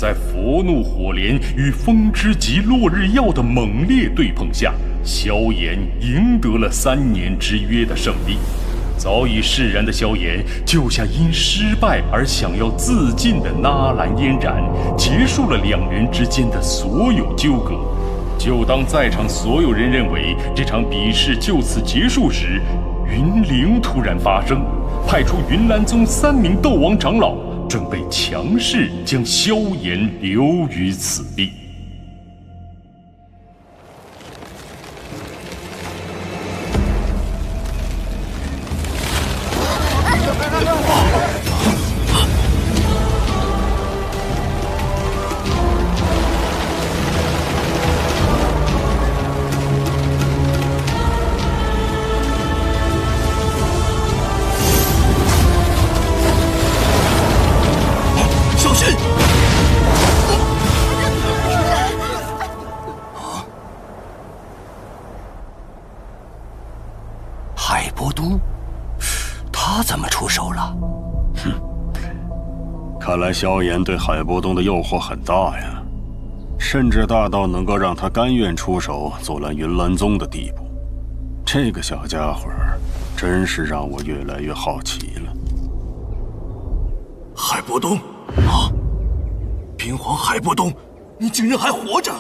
在佛怒火莲与风之极落日耀的猛烈对碰下，萧炎赢得了3年之约的胜利。早已释然的萧炎救下因失败而想要自尽的纳兰嫣然，结束了2人之间的所有纠葛。就当在场所有人认为这场比试就此结束时，云灵突然发声，派出云岚宗3名斗王长老，准备强势将萧炎留于此地。海波东，他怎么出手了？看来萧炎对海波东的诱惑很大呀，甚至大到能够让他甘愿出手阻拦云岚宗的地步。这个小家伙真是让我越来越好奇了。海波东啊，冰皇海波东，你竟然还活着！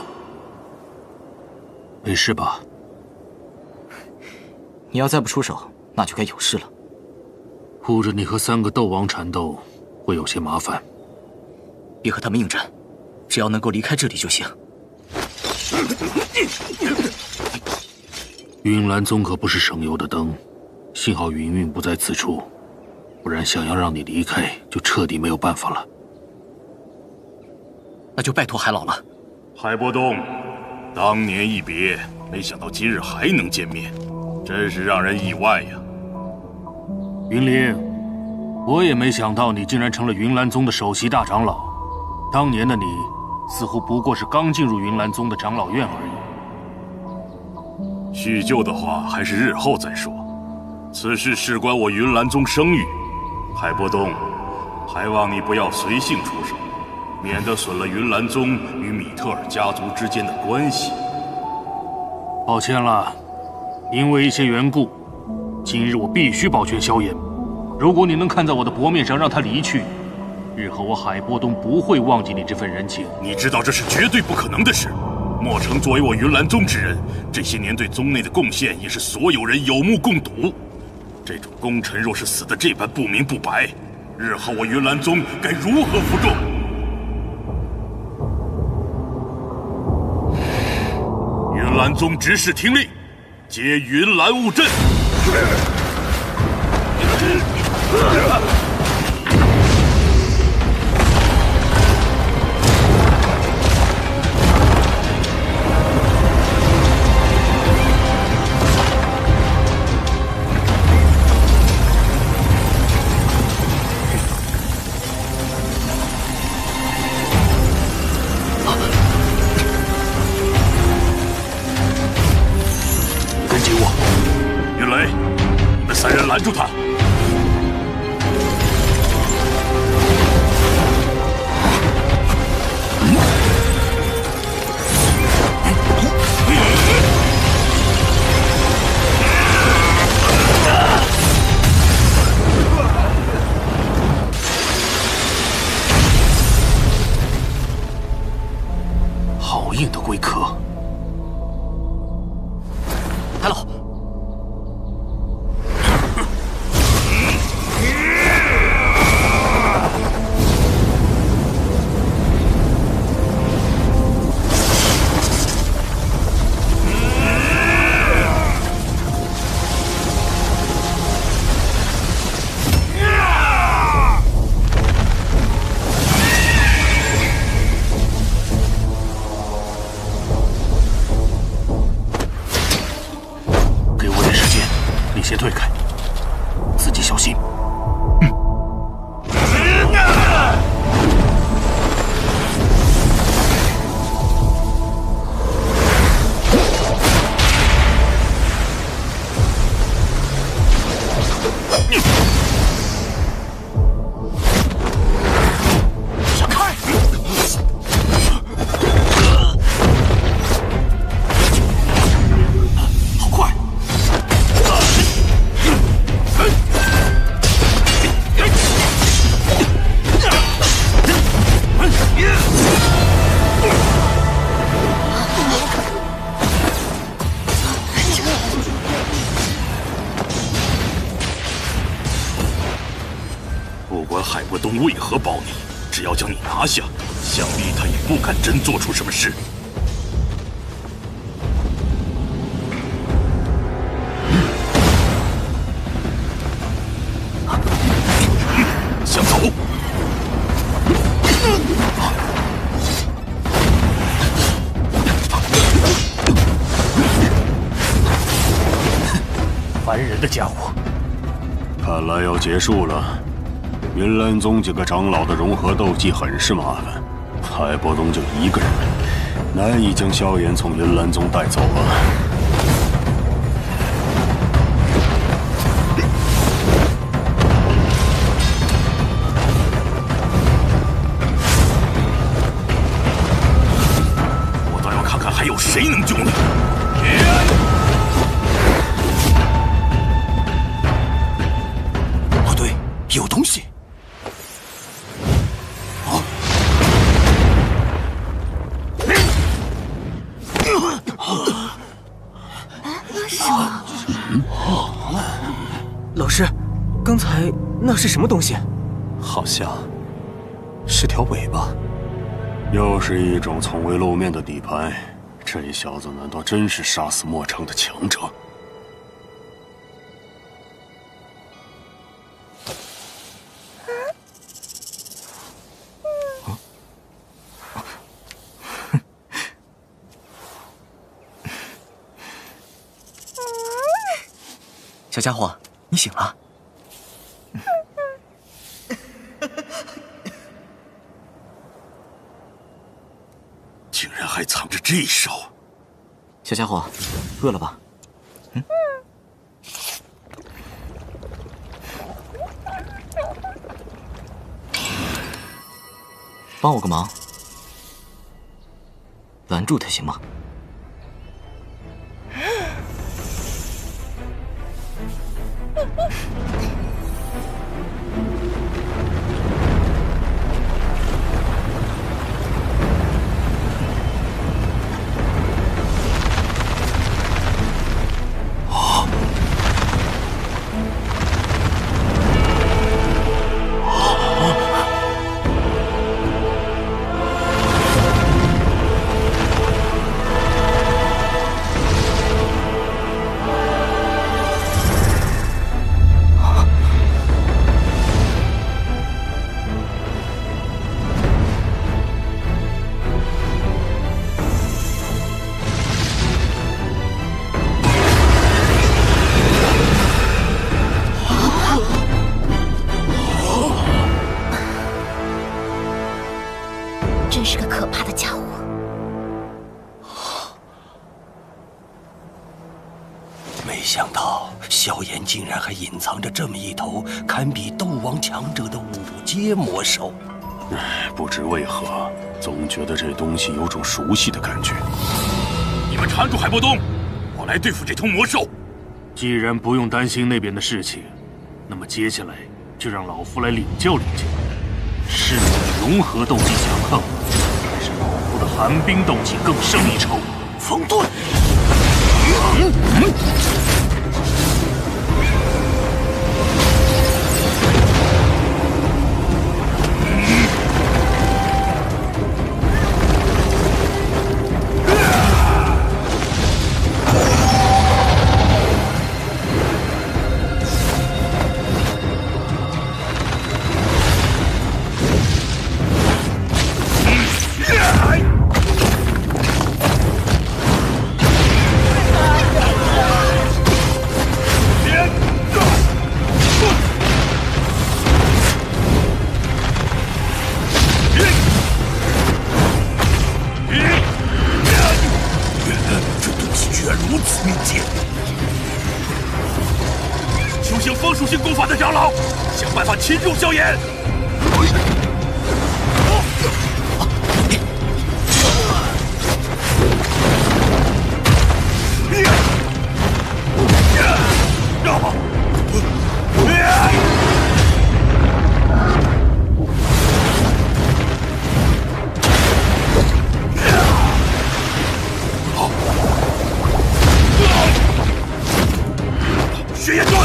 没事吧？你要再不出手，那就该有事了。护着你和3个斗王缠斗，会有些麻烦。别和他们应战，只要能够离开这里就行。云岚宗可不是省油的灯，幸好云韵不在此处，不然想要让你离开，就彻底没有办法了。那就拜托海老了。海波东，当年一别，没想到今日还能见面，真是让人意外呀。云林，我也没想到你竟然成了云岚宗的首席大长老。当年的你，似乎不过是刚进入云岚宗的长老院而已。叙旧的话，还是日后再说。此事事关我云岚宗声誉，海波东，还望你不要随性出手，免得损了云岚宗与米特尔家族之间的关系。抱歉了，因为一些缘故，今日我必须保全萧炎。如果你能看在我的薄面上让他离去，日后我海波东不会忘记你这份人情。你知道这是绝对不可能的事。莫成作为我云岚宗之人，这些年对宗内的贡献也是所有人有目共睹。这种功臣若是死得这般不明不白，日后我云岚宗该如何服众？云岚宗执事听令，接云岚务阵。跟紧我，云雷，你们3人拦住他。好硬的龟壳！海老，东为何保你？只要将你拿下，想必他也不敢真做出什么事。向走！烦人的家伙！看来要结束了。云岚宗几个长老的融合斗技很是麻烦，海波东就一个人，难以将萧炎从云岚宗带走啊。我倒要看看还有谁能救你！不对，有东西。老师，刚才那是什么东西？好像是条尾巴。又是一种从未露面的底牌，这小子难道真是杀死莫城的强者？小家伙，你醒了。竟然还藏着这手！小家伙，饿了吧？帮我个忙，拦住他行吗？真是个可怕的家伙。没想到萧炎竟然还隐藏着这么一头堪比斗王强者的五阶魔兽。不知为何，总觉得这东西有种熟悉的感觉。你们缠住海波东，我来对付这头魔兽。既然不用担心那边的事情，那么接下来就让老夫来领教领教，是你的融合斗技强横，还是老夫的寒冰斗技更胜一筹？风遁！修行风属性功法的长老，想办法擒住萧炎。血焰盾！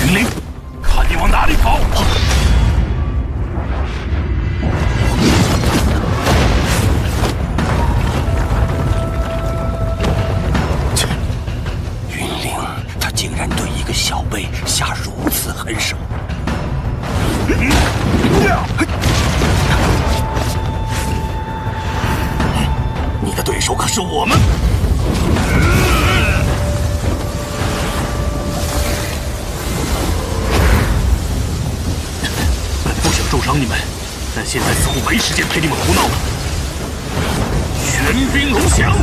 云灵，看你往哪里跑！云灵，他竟然对一个小辈下如此狠手！你的对手可是我们！不想重伤你们，但现在似乎没时间陪你们胡闹了。玄冰龙翔！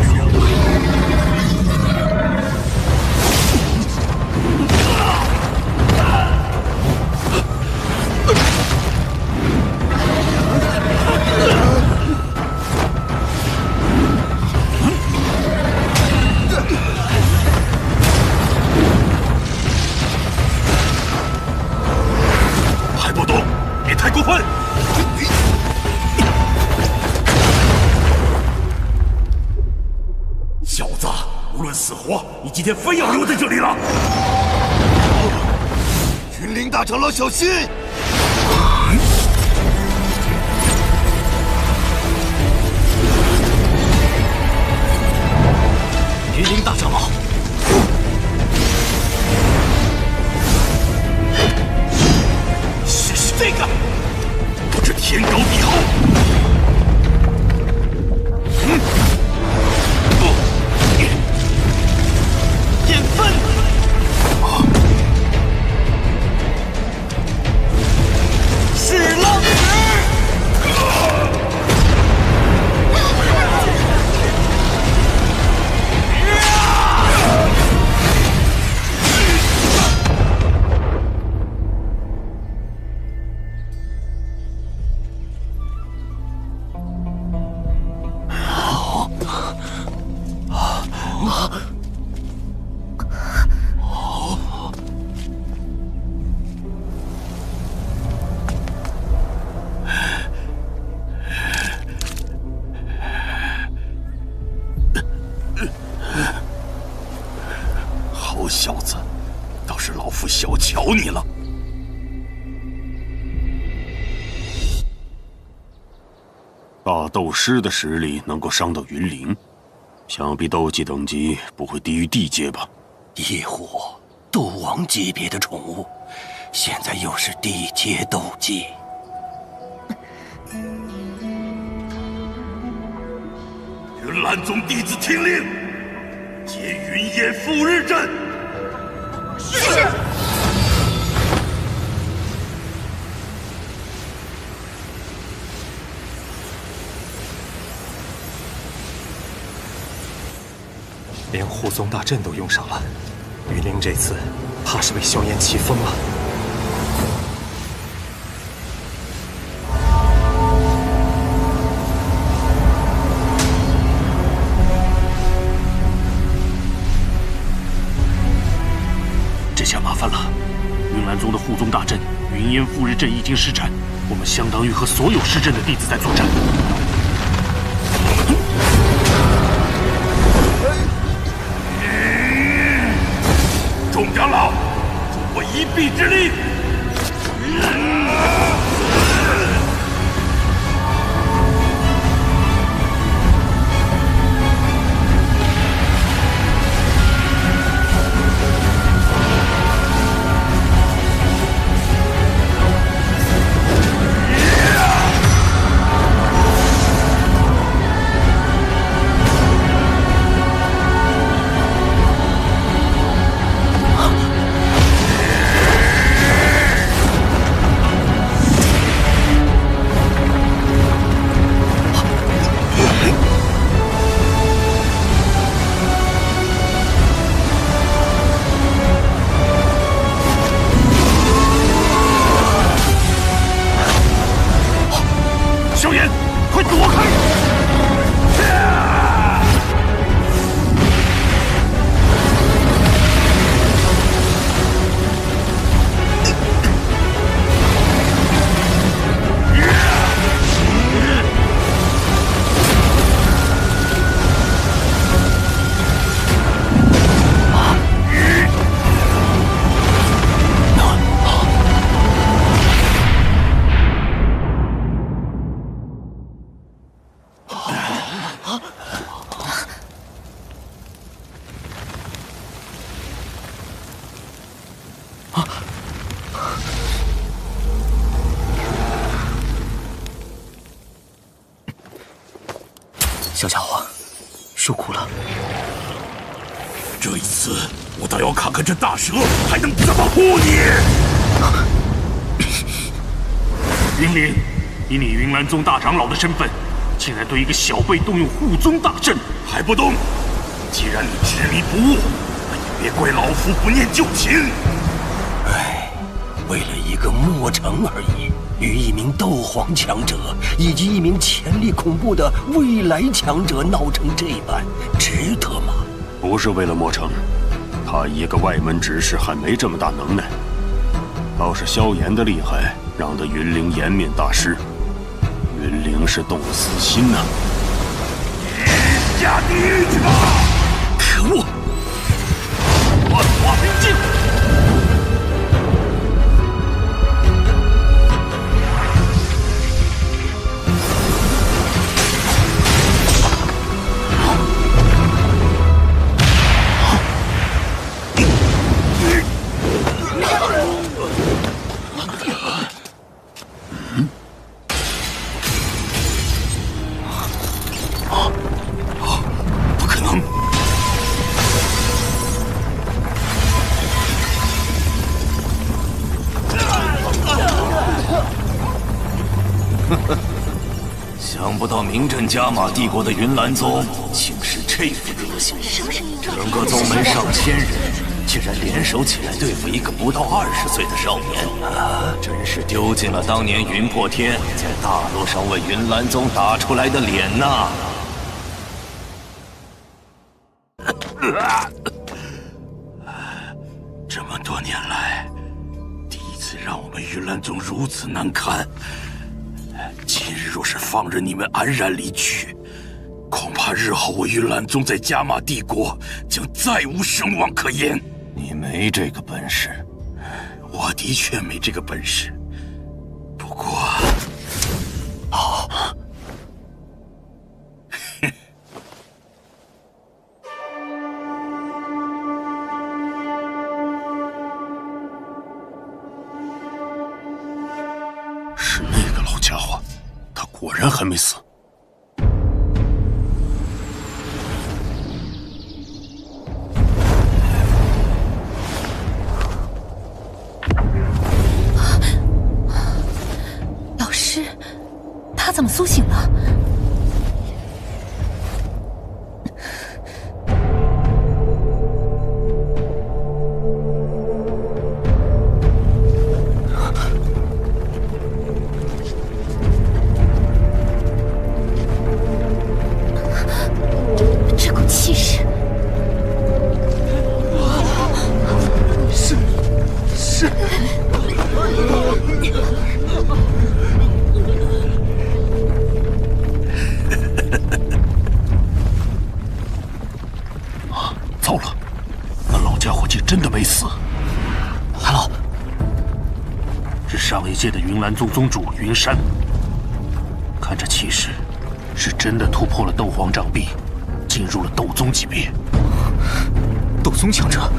海波东，别太过分！小子，无论死活，你今天非要留在这里了。云灵大长老，小心！云灵大长老，试试这个，不知天高地厚。眼分！是浪好小子，倒是老夫小瞧你了。大斗师的实力能够伤到云灵，想必斗技等级不会低于地阶吧？野火，斗王级别的宠物，现在又是地阶斗技。云岚宗弟子听令，结云烟赴日阵。是。连护宗大阵都用上了，云灵这次怕是被萧炎气疯了。这下麻烦了，云岚宗的护宗大阵云烟赴日阵已经施展，我们相当于和所有施阵的弟子在作战。众长老，助我一臂之力！快躲开！小家伙，受苦了。这一次，我倒要看看这大蛇还能怎么护你！云林，以你云岚宗大长老的身份，竟然对一个小辈动用护宗大阵！海波东，既然你执迷不悟，那也别怪老夫不念旧情。唉，为了一个墨城而已，与一名斗皇强者以及一名潜力恐怖的未来强者闹成这般，值得吗？不是为了墨城，他一个外门执事还没这么大能耐，倒是萧炎的厉害，让得云灵颜面大失。云灵是动了死心呐！下地狱去吧！可恶！万化冰镜。想不到名震加玛帝国的云岚宗竟是这副德行，整个宗门上千人，竟然联手起来对付一个不到20岁的少年，真是丢尽了当年云破天在大陆上为云岚宗打出来的脸呐！这么多年来，第一次让我们云岚宗如此难堪。今日若是放任你们安然离去，恐怕日后我云岚宗在加玛帝国将再无声望可言。你没这个本事，我的确没这个本事。不过，是那个老家伙，他果然还没死。老师，他怎么苏醒了？这股气势，是。糟了，那老家伙竟真的没死。韩老，是上一届的云岚宗宗主云山，看这气势，是真的突破了斗皇掌壁，进入了斗宗级别。斗宗强者，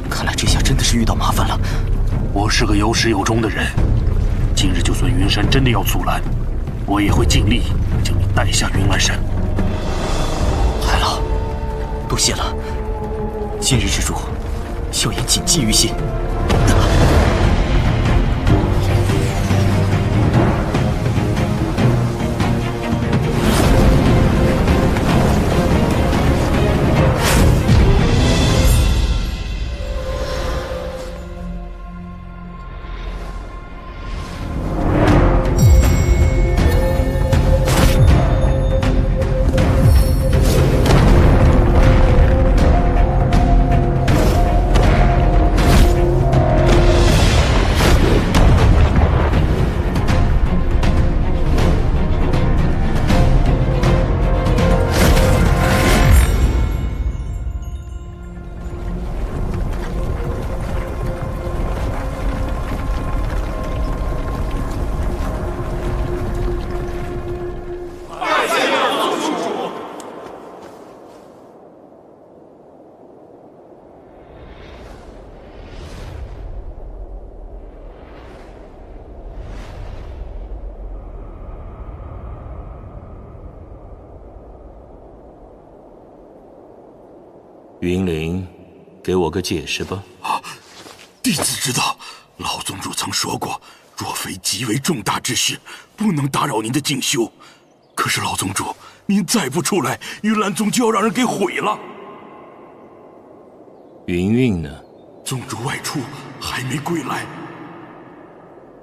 看来这下真的是遇到麻烦了。我是个有始有终的人，今日就算云山真的要阻拦，我也会尽力将你带下云岚山。海老，多谢了。今日之主，萧炎谨记于心。云灵，给我个解释吧。弟子知道，老宗主曾说过，若非极为重大之事，不能打扰您的静修。可是老宗主，您再不出来，云岚宗就要让人给毁了。云韵呢？宗主外出，还没归来。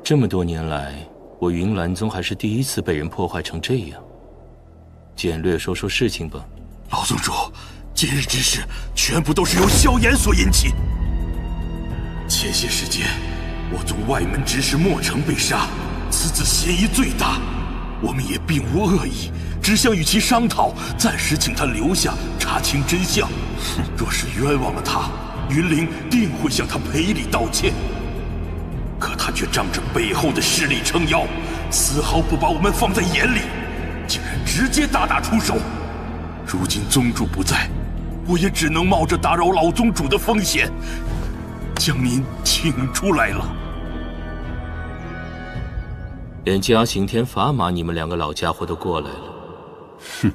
这么多年来，我云岚宗还是第一次被人破坏成这样。简略说说事情吧。老宗主，今日之事全部都是由萧炎所引起。前些时间，我宗外门执事莫成被杀，此子嫌疑最大。我们也并无恶意，只想与其商讨，暂时请他留下，查清真相。若是冤枉了他，云灵定会向他赔礼道歉。可他却仗着背后的势力撑腰，丝毫不把我们放在眼里，竟然直接大打出手。如今宗主不在，我也只能冒着打扰老宗主的风险，将您请出来了。连加刑天砝码你们两个老家伙都过来了。哼。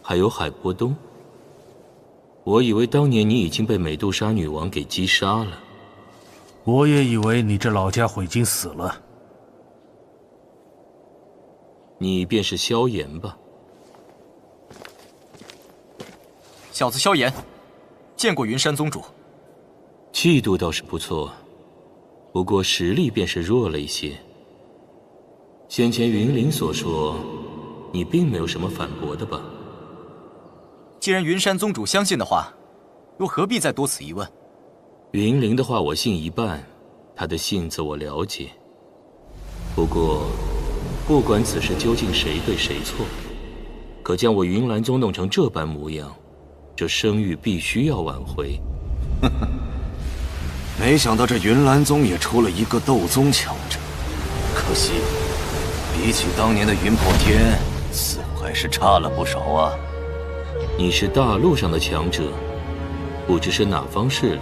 还有海波东，我以为当年你已经被美杜莎女王给击杀了。我也以为你这老家伙已经死了。你便是萧炎吧？小子萧炎，见过云山宗主。气度倒是不错，不过实力便是弱了一些。先前云灵所说，你并没有什么反驳的吧？既然云山宗主相信的话，又何必再多此一问？云灵的话我信一半，他的性子我了解。不过，不管此事究竟谁对谁错，可将我云岚宗弄成这般模样，这声誉必须要挽回。没想到这云岚宗也出了一个斗宗强者，可惜，比起当年的云破天，似乎还是差了不少啊。你是大陆上的强者，不知是哪方势力。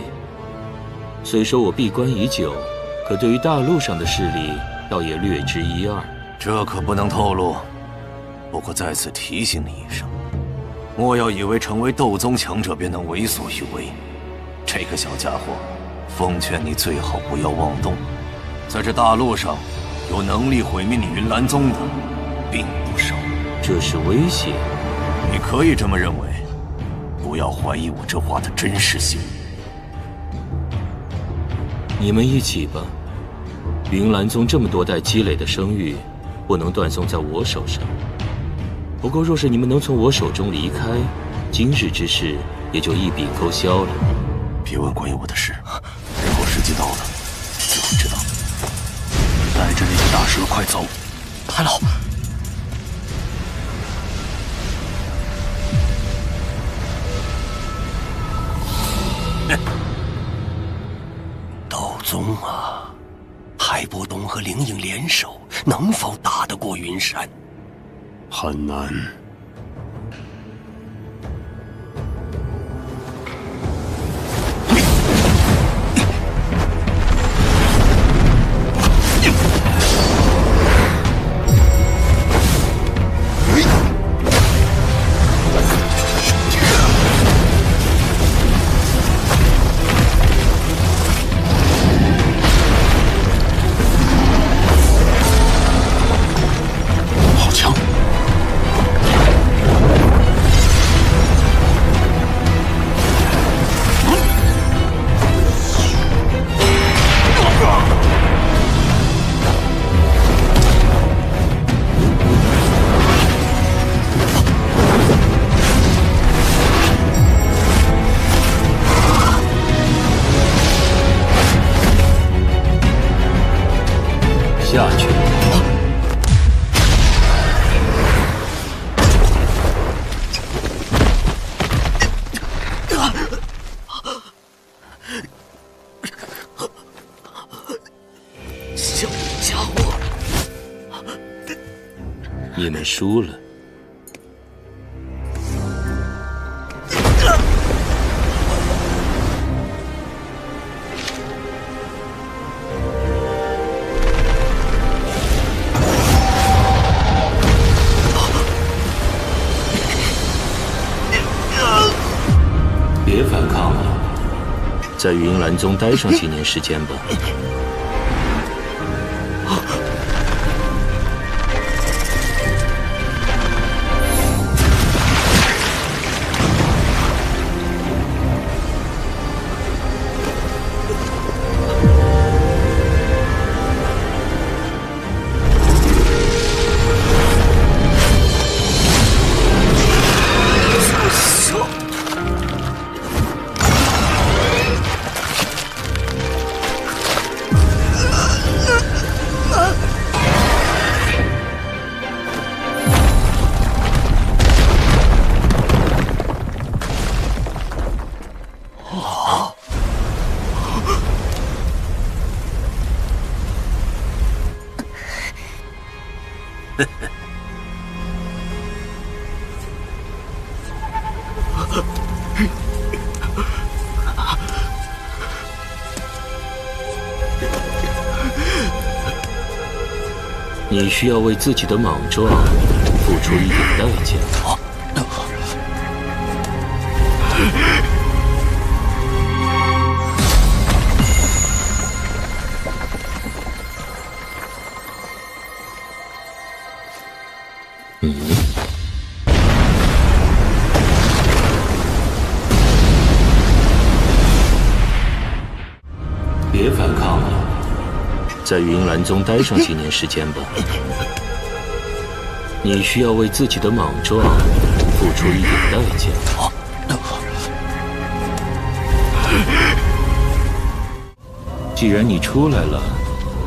虽说我闭关已久，可对于大陆上的势力，倒也略知一二。这可不能透露。不过在此提醒你一声，莫要以为成为斗宗强者便能为所欲为。这个小家伙，奉劝你最好不要妄动。在这大陆上，有能力毁灭你云岚宗的，并不少。这是威胁？你可以这么认为，不要怀疑我这话的真实性。你们一起吧。云岚宗这么多代积累的声誉，不能断送在我手上。不过，若是你们能从我手中离开，今日之事也就一笔勾销了。别问关于我的事，日后时机到了，就会知道。带着那只大蛇快走！韩老，斗宗啊，海波东和灵影联手，能否打得过云山？很难。下去。小家伙，你们输了。在云岚宗待上几年时间吧。你需要为自己的莽撞付出一点代价。别反抗了。在云岚宗待上几年时间吧。你需要为自己的莽撞付出一点代价。既然你出来了，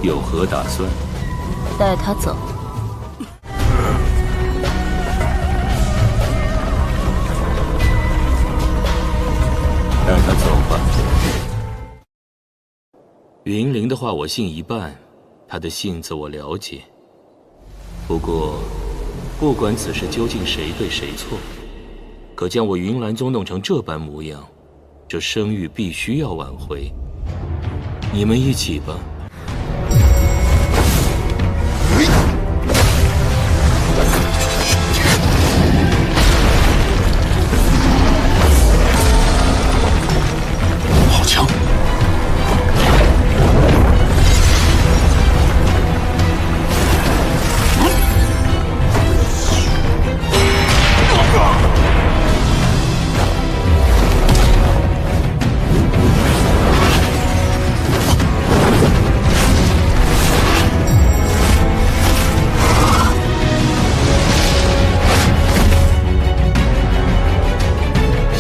有何打算？带他走。带他走吧。云灵的话我信一半，他的性子我了解。不过，不管此事究竟谁对谁错，可将我云岚宗弄成这般模样，这声誉必须要挽回。你们一起吧。好强！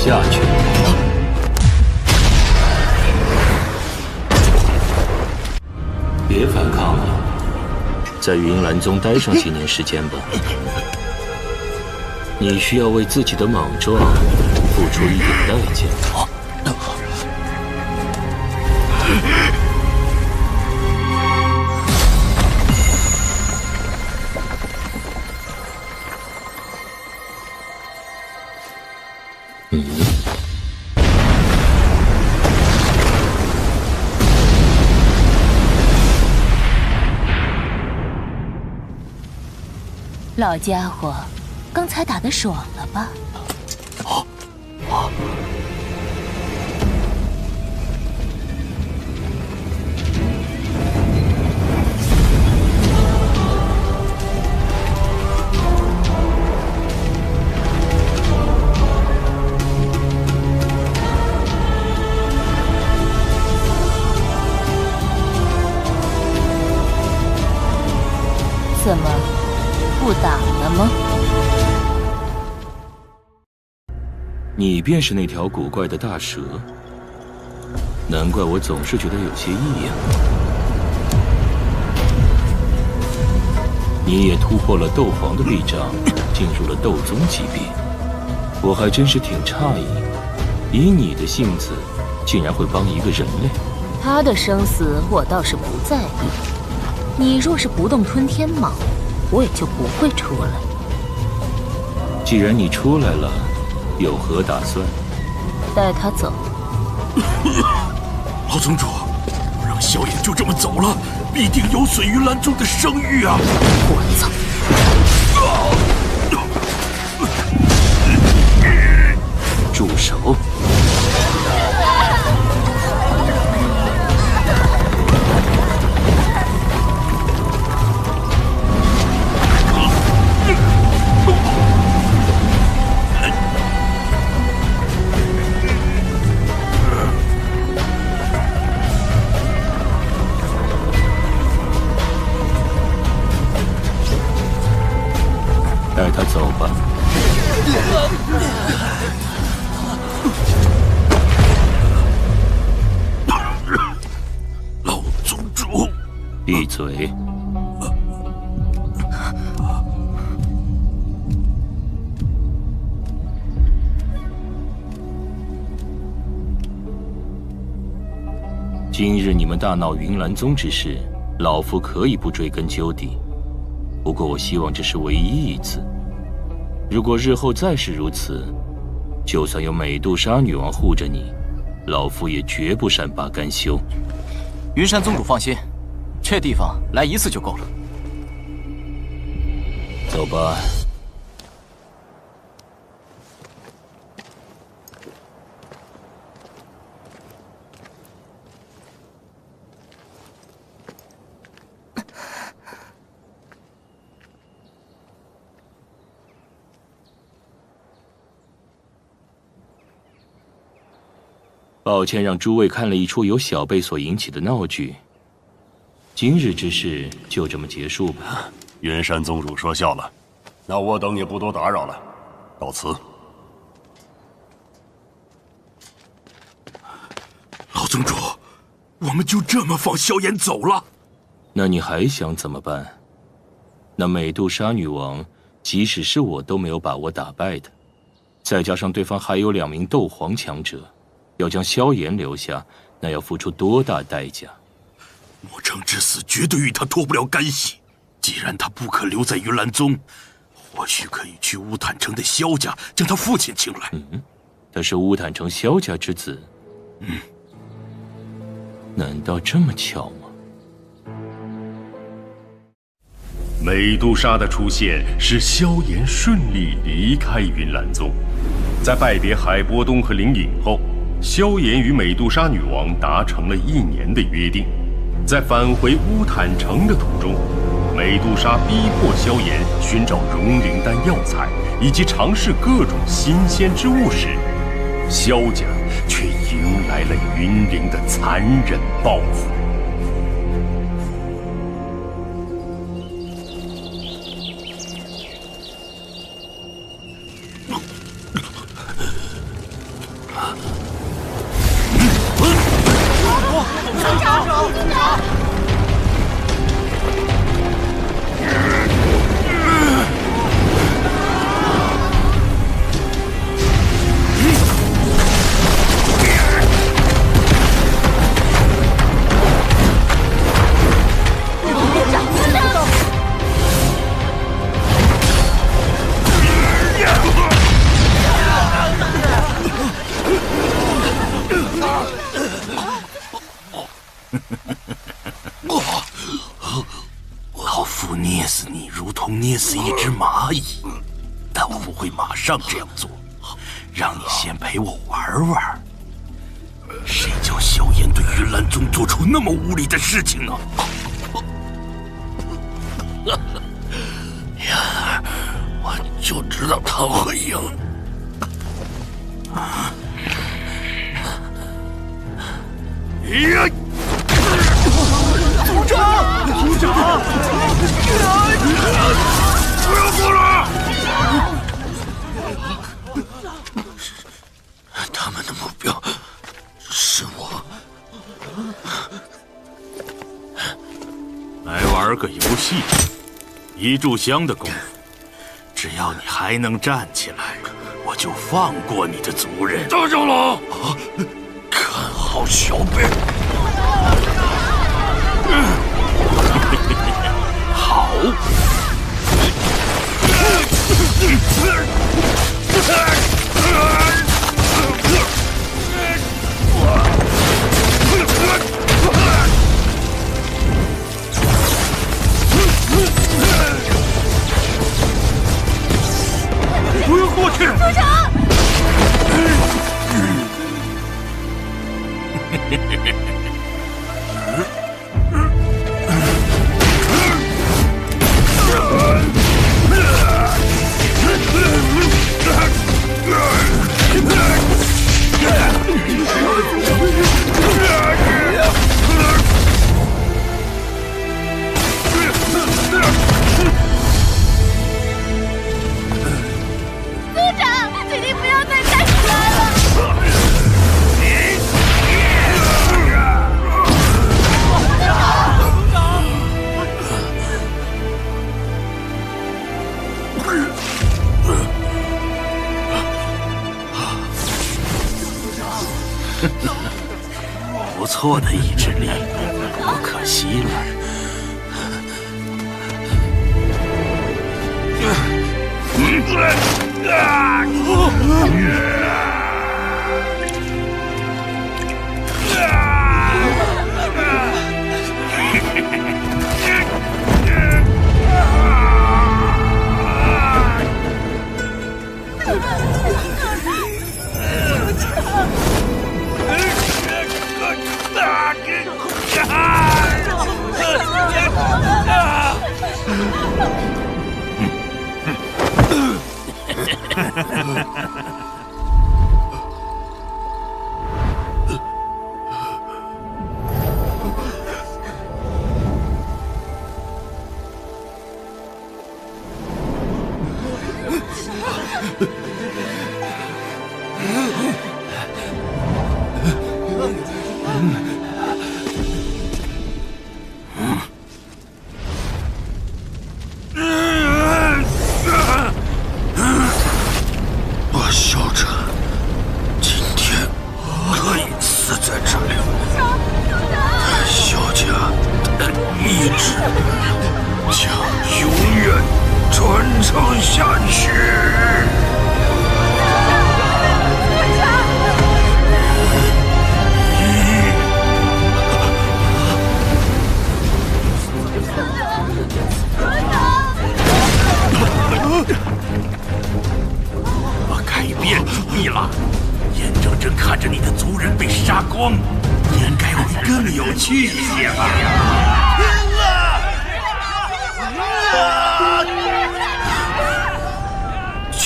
下去。别反抗了，在云岚宗待上几年时间吧。你需要为自己的莽撞付出一点代价。老家伙，刚才打得爽了吧？怎么？不打了吗？你便是那条古怪的大蛇，难怪我总是觉得有些异样。你也突破了斗皇的臂章，进入了斗宗级别，我还真是挺诧异，以你的性子，竟然会帮一个人类。他的生死我倒是不在意，你若是不动吞天蟒，我也就不会出来。既然你出来了，有何打算？带他走。老宗主，让萧衍就这么走了，必定有损云岚宗的声誉啊！我操！住手！带他走吧。老宗主，闭嘴！今日你们大闹云岚宗之事，老夫可以不追根究底。不过我希望这是唯一一次。如果日后再是如此，就算有美杜莎女王护着你，老夫也绝不善罢甘休。云山宗主放心，这地方来一次就够了。走吧。抱歉，让诸位看了一出由小辈所引起的闹剧。今日之事就这么结束吧。云山宗主说笑了，那我等也不多打扰了，告辞。老宗主，我们就这么放萧炎走了？那你还想怎么办？那美杜莎女王，即使是我都没有把握打败的，再加上对方还有2名斗皇强者。要将萧炎留下，那要付出多大代价？墨城之死绝对与他脱不了干系。既然他不可留在云岚宗，或许可以去乌坦城的萧家将他父亲请来。他是乌坦城萧家之子。难道这么巧吗？美杜莎的出现使萧炎顺利离开云岚宗。在拜别海波东和灵隐后，萧炎与美杜莎女王达成了1年的约定。在返回乌坦城的途中，美杜莎逼迫萧炎寻找融灵丹药材，以及尝试各种新鲜之物时，萧家却迎来了云灵的残忍报复。老夫捏死你如同捏死一只蚂蚁，但我不会马上这样做，让你先陪我玩玩。谁叫萧炎对云岚宗做出那么无礼的事情呢？呀，我就知道他会赢。呀！族长，族长，不要过来！他们的目标是我。来玩个游戏，一炷香的功夫，只要你还能站起来，我就放过你的族人。大长老，看好小辈。好。不要过去！族长。错的意志力，不可惜了。我萧晨今天可以死在这里，萧家的意志将永远传承下去。我改变主意了，眼睁睁看着你的族人被杀光，应该会更有趣一些吧。就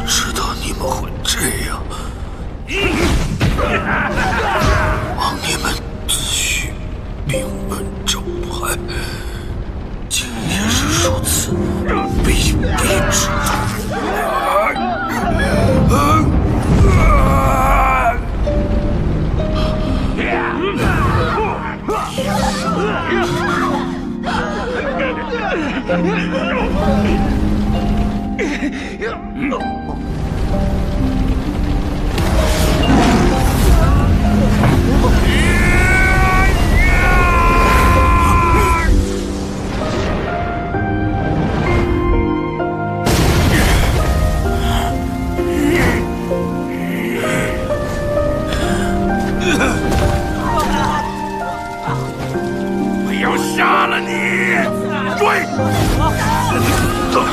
知道你们会这样，望你们自诩名门正派，今天是如此卑鄙之徒。我要杀了你！追！族长！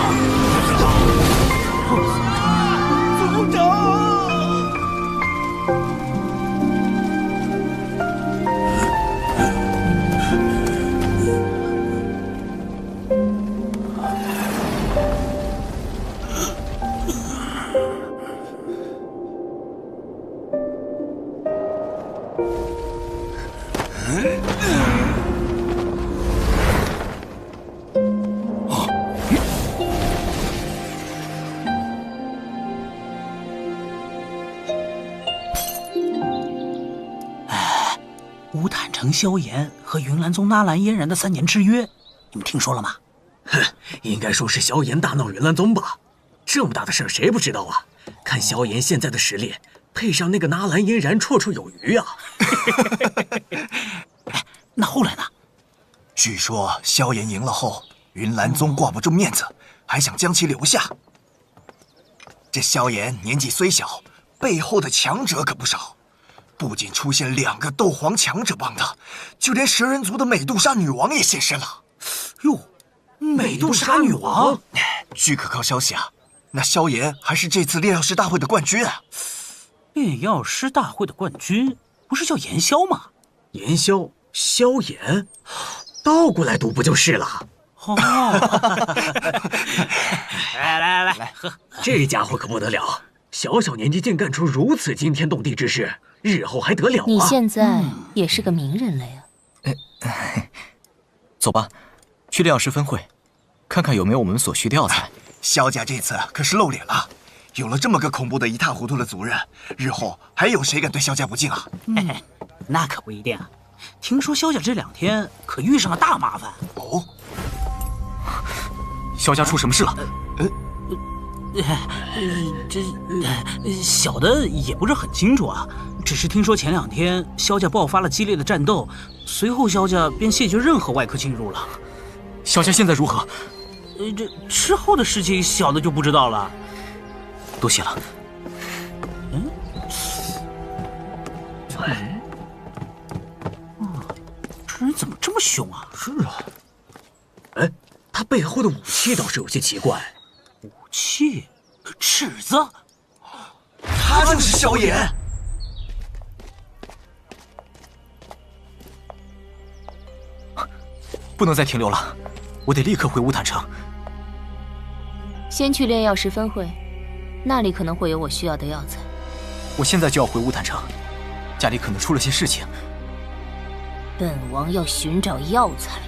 乌坦城萧炎和云岚宗纳兰嫣然的3年之约，你们听说了吗？哼，应该说是萧炎大闹云岚宗吧。这么大的事儿，谁不知道啊？看萧炎现在的实力，配上那个纳兰嫣然，绰绰有余啊。哎，那后来呢？据说萧炎赢了后，云岚宗挂不住面子，还想将其留下。这萧炎年纪虽小，背后的强者可不少。不仅出现2个斗皇强者帮他，就连蛇人族的美杜莎女王也现身了。哟，美杜莎女王？据可靠消息啊，那萧炎还是这次炼药师大会的冠军啊！炼药师大会的冠军不是叫炎萧吗？炎萧，萧炎，倒过来读不就是了？哦，来，喝！这家伙可不得了，小小年纪竟干出如此惊天动地之事，日后还得了啊？你现在也是个名人了呀。走吧，去炼药师分会，看看有没有我们所需的药材。萧家这次可是露脸了，有了这么个恐怖的一塌糊涂的族人，日后还有谁敢对萧家不敬啊？那可不一定啊，听说萧家这2天可遇上了大麻烦。哦，萧家出什么事了？小的也不是很清楚啊，只是听说前2天萧家爆发了激烈的战斗，随后萧家便谢绝任何外客进入了。萧家现在如何？这之后的事情小的就不知道了。多谢了。这人怎么这么凶啊？是啊。哎，他背后的武器倒是有些奇怪。武器？尺子？他就是萧炎。不能再停留了，我得立刻回乌坦城。先去炼药师分会，那里可能会有我需要的药材。我现在就要回乌坦城，家里可能出了些事情。本王要寻找药材。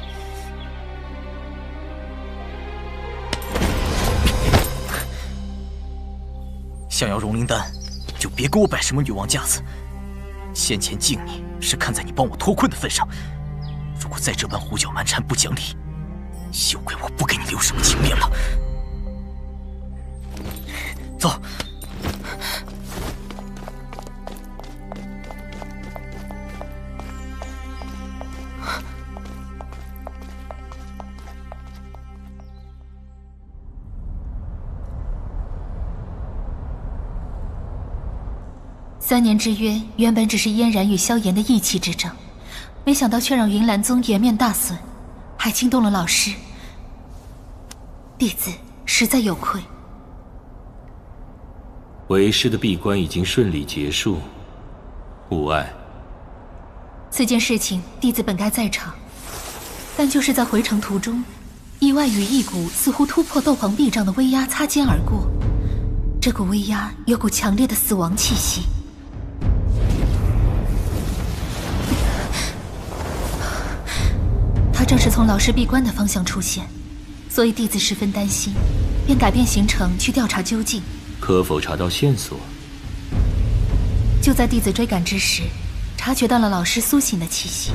想要融灵丹，就别给我摆什么女王架子。先前敬你是看在你帮我脱困的份上，如果再这般胡搅蛮缠、不讲理，休怪我不给你留什么情面了。走。3年之约原本只是嫣然与萧炎的义气之争，没想到却让云岚宗颜面大损，还惊动了老师。弟子实在有愧。为师的闭关已经顺利结束，无碍。此件事情弟子本该在场，但就是在回程途中，意外与一股似乎突破斗皇臂障的威压擦肩而过。这股威压有股强烈的死亡气息。他正是从老师闭关的方向出现，所以弟子十分担心，便改变行程去调查究竟。可否查到线索？就在弟子追赶之时，察觉到了老师苏醒的气息。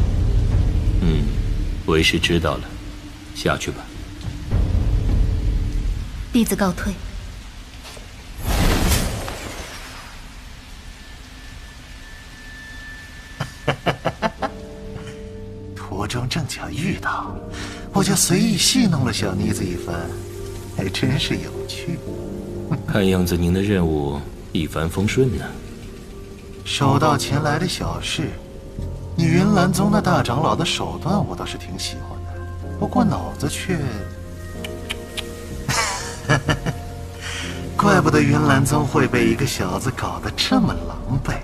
为师知道了，下去吧。弟子告退。途中正巧遇到，我就随意戏弄了小妮子一番，还真是有趣。看样子您的任务一帆风顺呢。手到擒来的小事，你云岚宗的大长老的手段我倒是挺喜欢的，不过脑子却……怪不得云岚宗会被一个小子搞得这么狼狈。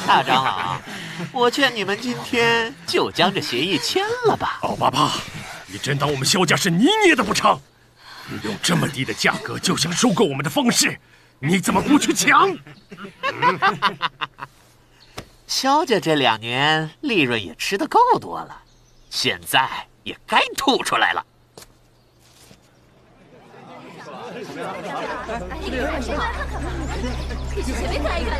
大长老，我劝你们今天就将这协议签了吧。奥巴巴，你真当我们萧家是你捏的不成？用这么低的价格就想收购我们的方式，你怎么不去抢？萧家这2年利润也吃得够多了，现在也该吐出来了。随便来一个。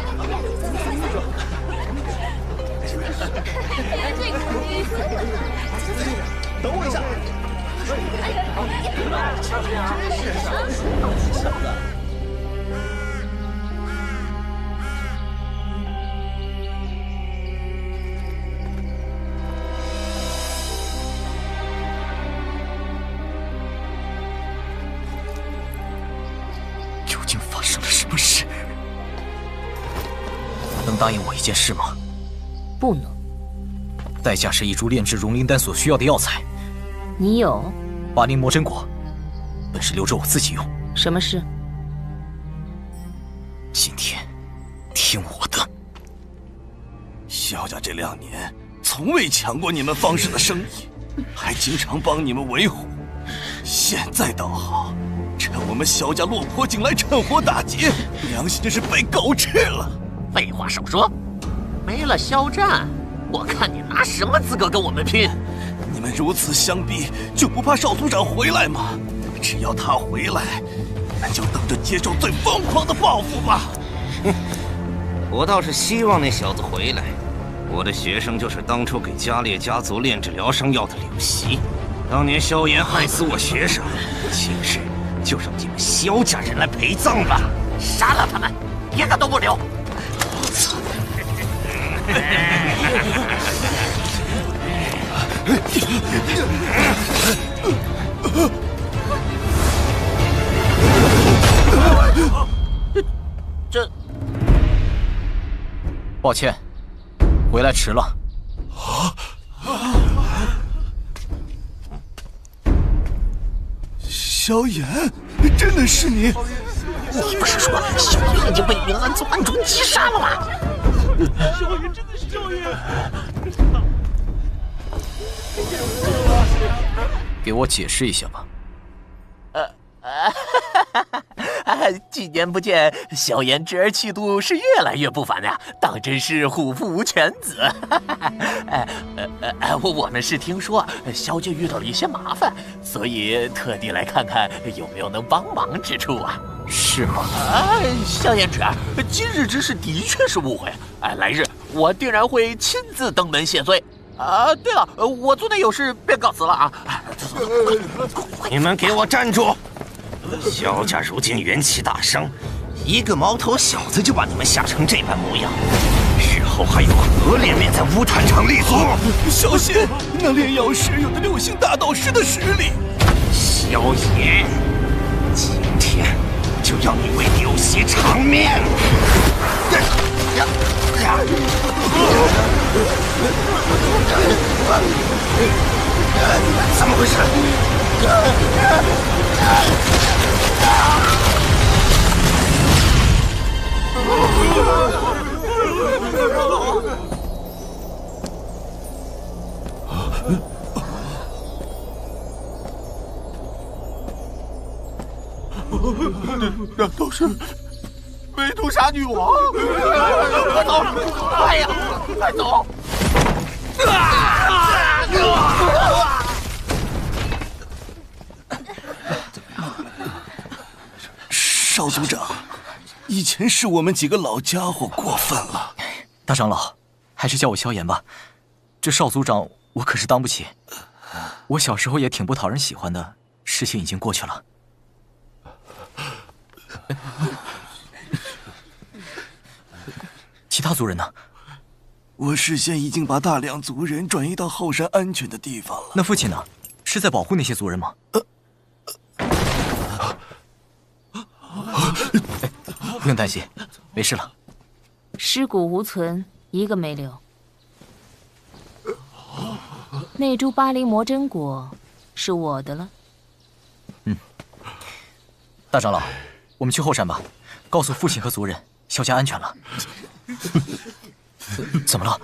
等我一下。究竟发生了什么事？能答应我一件事吗？不能。代价是一株炼制融灵丹所需要的药材。你有8灵魔真果，本是留着我自己用。什么事？今天听我的。萧家这2年从未抢过你们方氏的生意，还经常帮你们维护。现在倒好，趁我们萧家落魄进来趁火打劫，良心真是被狗吃了。废话少说，没了萧战，我看你拿什么资格跟我们拼？你们如此相逼，就不怕少族长回来吗？只要他回来，们就等着接受最疯狂的报复吧。我倒是希望那小子回来。我的学生就是当初给加列家族炼制疗伤药的柳席。当年萧炎害死我学生，其实就让你们萧家人来陪葬吧。杀了他们，一个都不留！这，抱歉，回来迟了。萧炎，真的是你？你不是说萧炎已经被云岚宗暗中击杀了吗？萧炎真的是萧炎！给我解释一下吧。几年不见，萧炎侄儿气度是越来越不凡呀，当真是虎父无犬子。我们是听说萧家遇到了一些麻烦，所以特地来看看有没有能帮忙之处啊。是吗？萧炎侄儿，今日之事的确是误会。来日我定然会亲自登门谢罪。对了，我族内有事，便告辞了啊。你们给我站住！萧家如今元气大伤，一个毛头小子就把你们吓成这般模样，日后还有何脸面在乌坦城立足？小心，那炼药师有着六星大道师的实力。萧炎，今天就要你为柳席偿命！怎么回事？难道是梅杜莎女王？快走！哎呀，快走！少族长，以前是我们几个老家伙过分了。大长老，还是叫我萧炎吧。这少族长我可是当不起。我小时候也挺不讨人喜欢的，事情已经过去了。其他族人呢？我事先已经把大量族人转移到后山安全的地方了。那父亲呢？是在保护那些族人吗？不用担心，没事了。尸骨无存，一个没留。那株巴黎魔真果是我的了。大长老，我们去后山吧，告诉父亲和族人，萧家安全了。怎么了？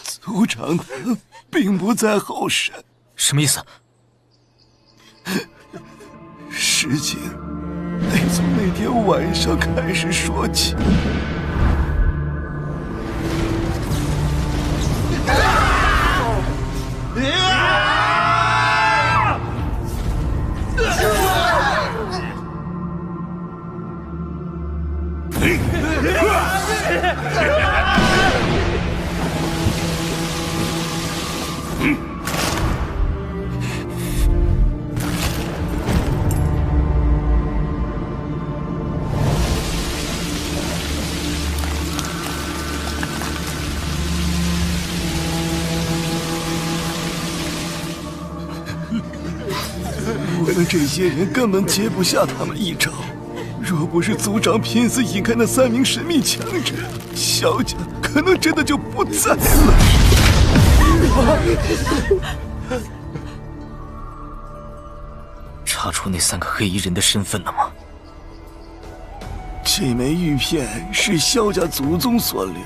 族长他并不在后山。什么意思？事情得从那天晚上开始说起。我们这些人根本接不下他们一招，若不是族长拼死引开那3名神秘强者，萧家可能真的就不在了。查出那3个黑衣人的身份了吗？这枚玉片是萧家祖宗所留，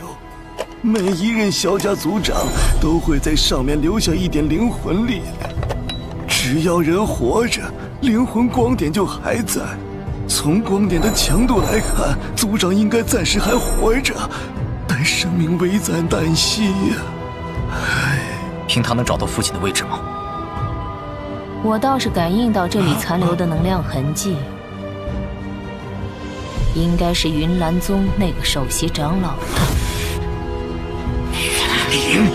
每一任萧家族长都会在上面留下一点灵魂力量。只要人活着，灵魂光点就还在。从光点的强度来看，族长应该暂时还活着，但生命危在旦夕呀。凭他能找到父亲的位置吗？我倒是感应到这里残留的能量痕迹，应该是云岚宗那个首席长老。云灵。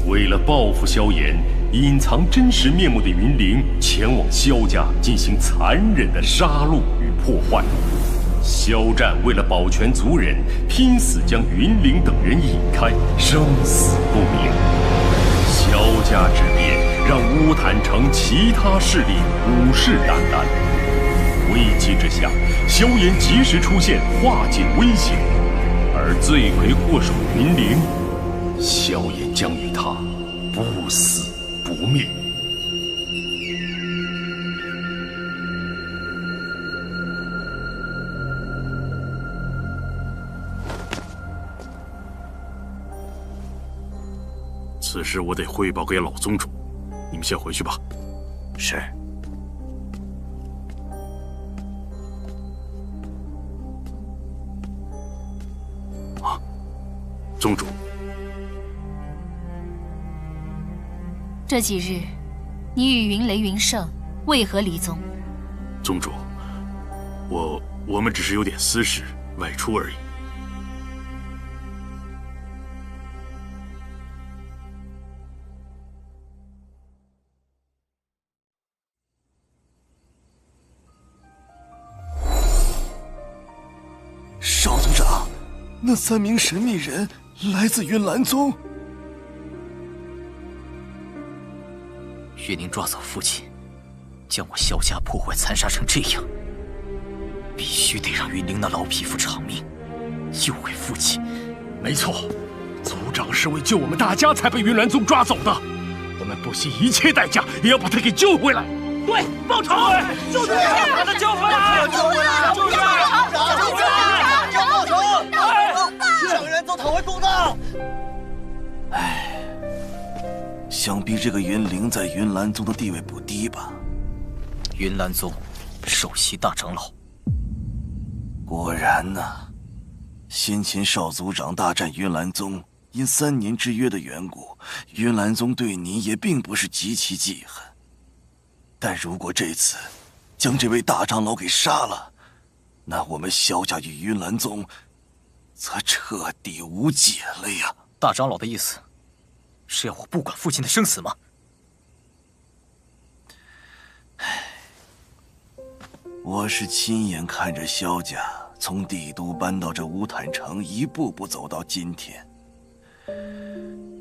为了报复萧炎，隐藏真实面目的云灵前往萧家进行残忍的杀戮与破坏。萧战为了保全族人，拼死将云灵等人引开，生死不明。萧家之变让乌坦城其他势力虎视眈眈，危急之下，萧炎及时出现，化解危险。而罪魁祸首云灵，萧炎将与他不死不灭。此事我得汇报给老宗主，你们先回去吧。是。啊，宗主，这几日，你与云雷、云胜为何离宗？宗主，我们只是有点私事外出而已。少族长，那3名神秘人来自云岚宗。岳宁抓走父亲，将我萧家破坏残杀成这样，必须得让云灵那老匹夫偿命，救回父亲。没错，族长是为救我们大家才被云岚宗抓走的，我们不惜一切代价也要把他给救回来。对，报仇！就是把他救回来！救回来！救回来！救回来！要报仇！向人宗讨回公道！唉，想必这个云灵在云岚宗的地位不低吧？云岚宗首席大长老。果然呐，先前少族长大战云岚宗，因3年之约的缘故，云岚宗对你也并不是极其记恨。但如果这次将这位大长老给杀了，那我们萧家与云岚宗则彻底无解了呀！大长老的意思是要我不管父亲的生死吗？我是亲眼看着萧家从帝都搬到这乌坦城，一步步走到今天。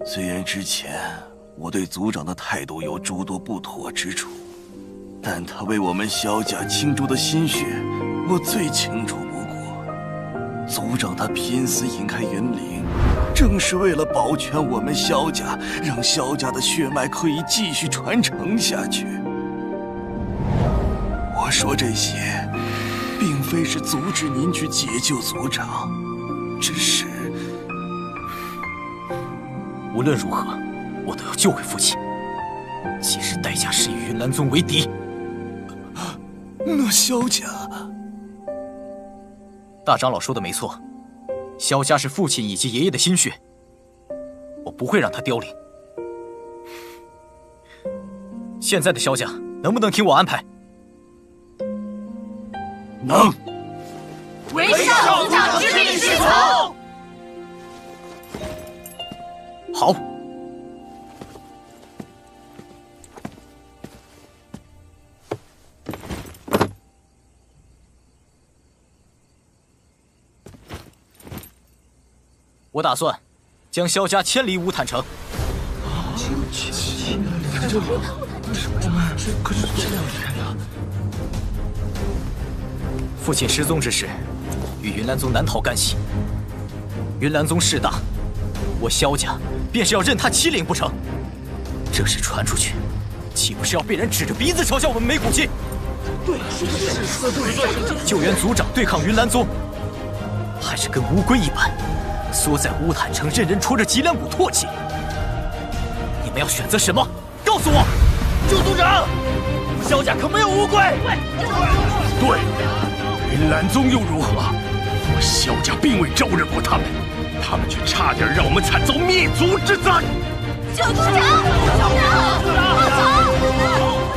虽然之前我对族长的态度有诸多不妥之处，但他为我们萧家倾注的心血，我最清楚不过。族长他拼死引开云灵，正是为了保全我们萧家，让萧家的血脉可以继续传承下去。我说这些，并非是阻止您去解救族长，只是无论如何，我都要救回父亲，即使代价是与云岚宗为敌。那萧家，大长老说的没错，萧家是父亲以及爷爷的心血，我不会让他凋零。现在的萧家能不能听我安排？能。为少族长之命是从。好。我打算将萧家迁离乌坦城。这里，我们可是这样的人呀。父亲失踪之时，与云岚宗难逃干系。云岚宗势大，我萧家便是要任他欺凌不成？这事传出去，岂不是要被人指着鼻子嘲笑我们没骨气？对，是对。救援族长对抗云岚宗，还是跟乌龟一般？缩在乌坦城，任人戳着脊梁骨唾弃。你们要选择什么？告诉我！救族长，我们萧家可没有乌龟。对，云岚宗又如何？我萧家并未招惹过他们，他们却差点让我们惨遭灭族之灾。救族长！救族长！报仇！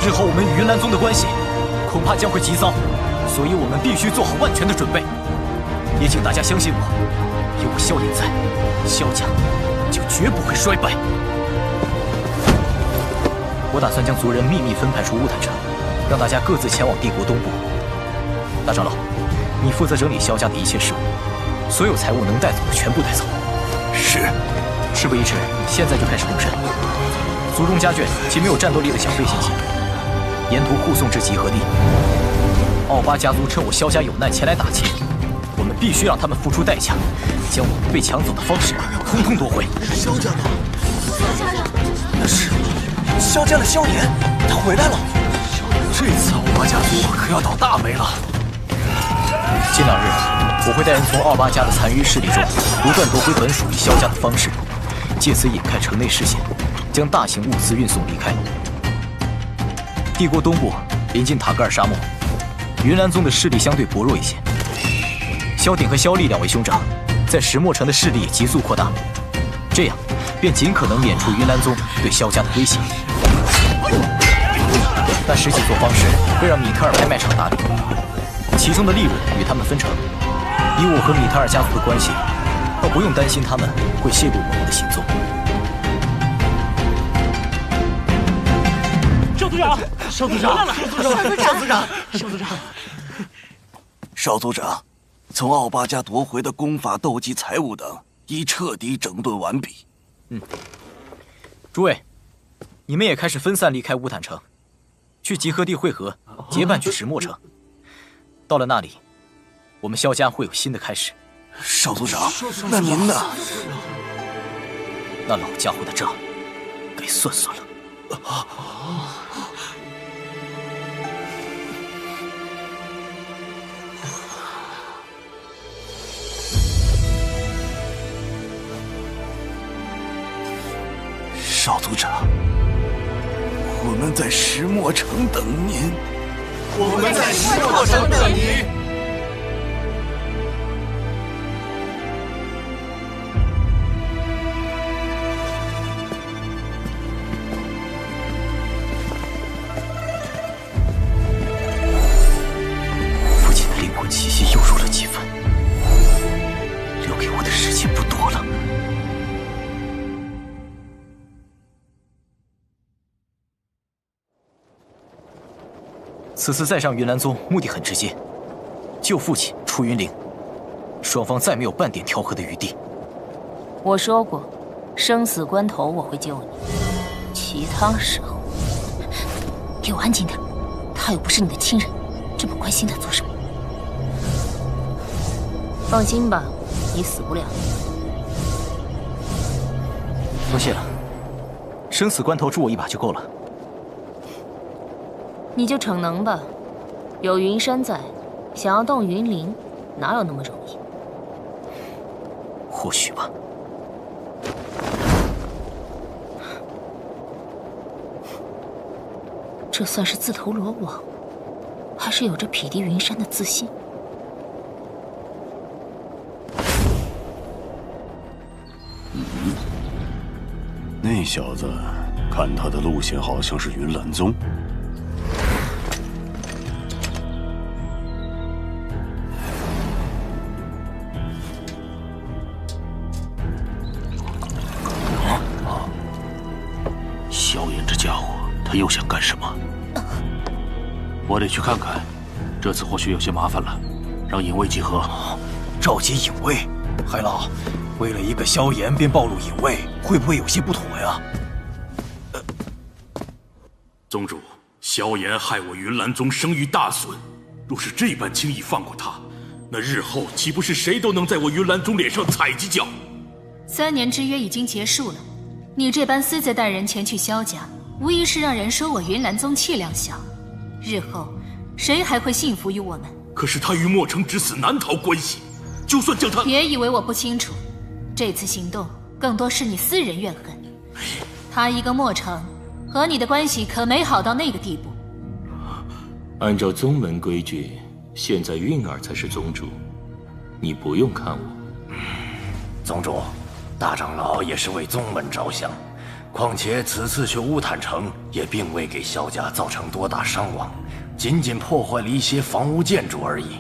日后我们与云岚宗的关系恐怕将会极糟，所以我们必须做好万全的准备。也请大家相信我，有我萧炎在，萧家就绝不会衰败。我打算将族人秘密分派出乌坦城，让大家各自前往帝国东部。大长老，你负责整理萧家的一切事务，所有财物能带走的全部带走。是。事不宜迟，现在就开始动身。族中家眷及没有战斗力的小辈先行，沿途护送至集合地。奥巴家族趁我萧家有难前来打劫，我们必须让他们付出代价，将我们被抢走的方式统统夺回。是萧家的，那是萧家的萧炎，他回来了。这次奥巴家族可要倒大霉了。近2日，我会带人从奥巴家的残余势力中不断夺回本属于萧家的方式，借此引开城内视线，将大型物资运送离开。帝国东部临近塔格尔沙漠，云岚宗的势力相对薄弱一些。萧鼎和萧厉2位兄长在石墨城的势力也急速扩大，这样便尽可能免除云岚宗对萧家的威胁。但实际做方式会让米特尔拍卖场打理，其中的利润与他们分成。以我和米特尔家族的关系，倒不用担心他们会泄露我们的行踪。少族长，少族长，少族长，少族长，少族长，从奥巴家夺回的功法、斗技、财物等已彻底整顿完毕。诸位，你们也开始分散离开乌坦城，去集合地汇合，结伴去石墨城。到了那里，我们萧家会有新的开始。少族长，那您呢？那老家伙的账该算算了。少族长，我们在石墨城等您。我们在石墨城等您。父亲的灵魂气息又弱了几分，留给我的时间不多了。此次再上云岚宗，目的很直接，救父亲出云陵。双方再没有半点调和的余地。我说过，生死关头我会救你，其他时候，给我安静点。他又不是你的亲人，这么关心他做什么？放心吧，你死不了。多谢了，生死关头助我一把就够了。你就逞能吧，有云山在，想要动云灵，哪有那么容易？或许吧。这算是自投罗网，还是有着匹敌云山的自信？那小子，看他的路线好像是云岚宗。萧炎这家伙，他又想干什么？我得去看看，这次或许有些麻烦了。让影卫集合，召集影卫。海老，为了一个萧炎便暴露影卫，会不会有些不妥呀？宗主，萧炎害我云岚宗声誉大损，若是这般轻易放过他，那日后岂不是谁都能在我云岚宗脸上踩几脚？3年之约已经结束了，你这般私自带人前去萧家，无疑是让人说我云岚宗气量小。日后谁还会信服于我们？可是他与墨城之死难逃关系，就算将他……别以为我不清楚，这次行动更多是你私人怨恨。他一个墨城，和你的关系可没好到那个地步。按照宗门规矩，现在韵儿才是宗主，你不用看我。宗主，大长老也是为宗门着想，况且此次去乌坦城也并未给萧家造成多大伤亡，仅仅破坏了一些房屋建筑而已。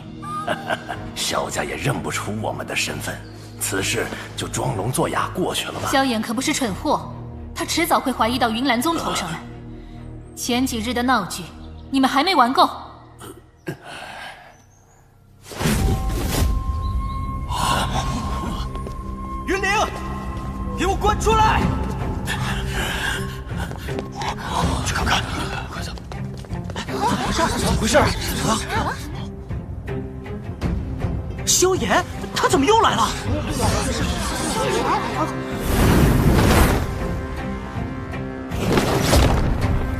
萧家也认不出我们的身份，此事就装聋作哑过去了吧。萧炎可不是蠢货，他迟早会怀疑到云岚宗头上来。前几日的闹剧，你们还没玩够。云灵，给我滚出来！去看看，快走！怎么回事？萧炎，他怎么又来了？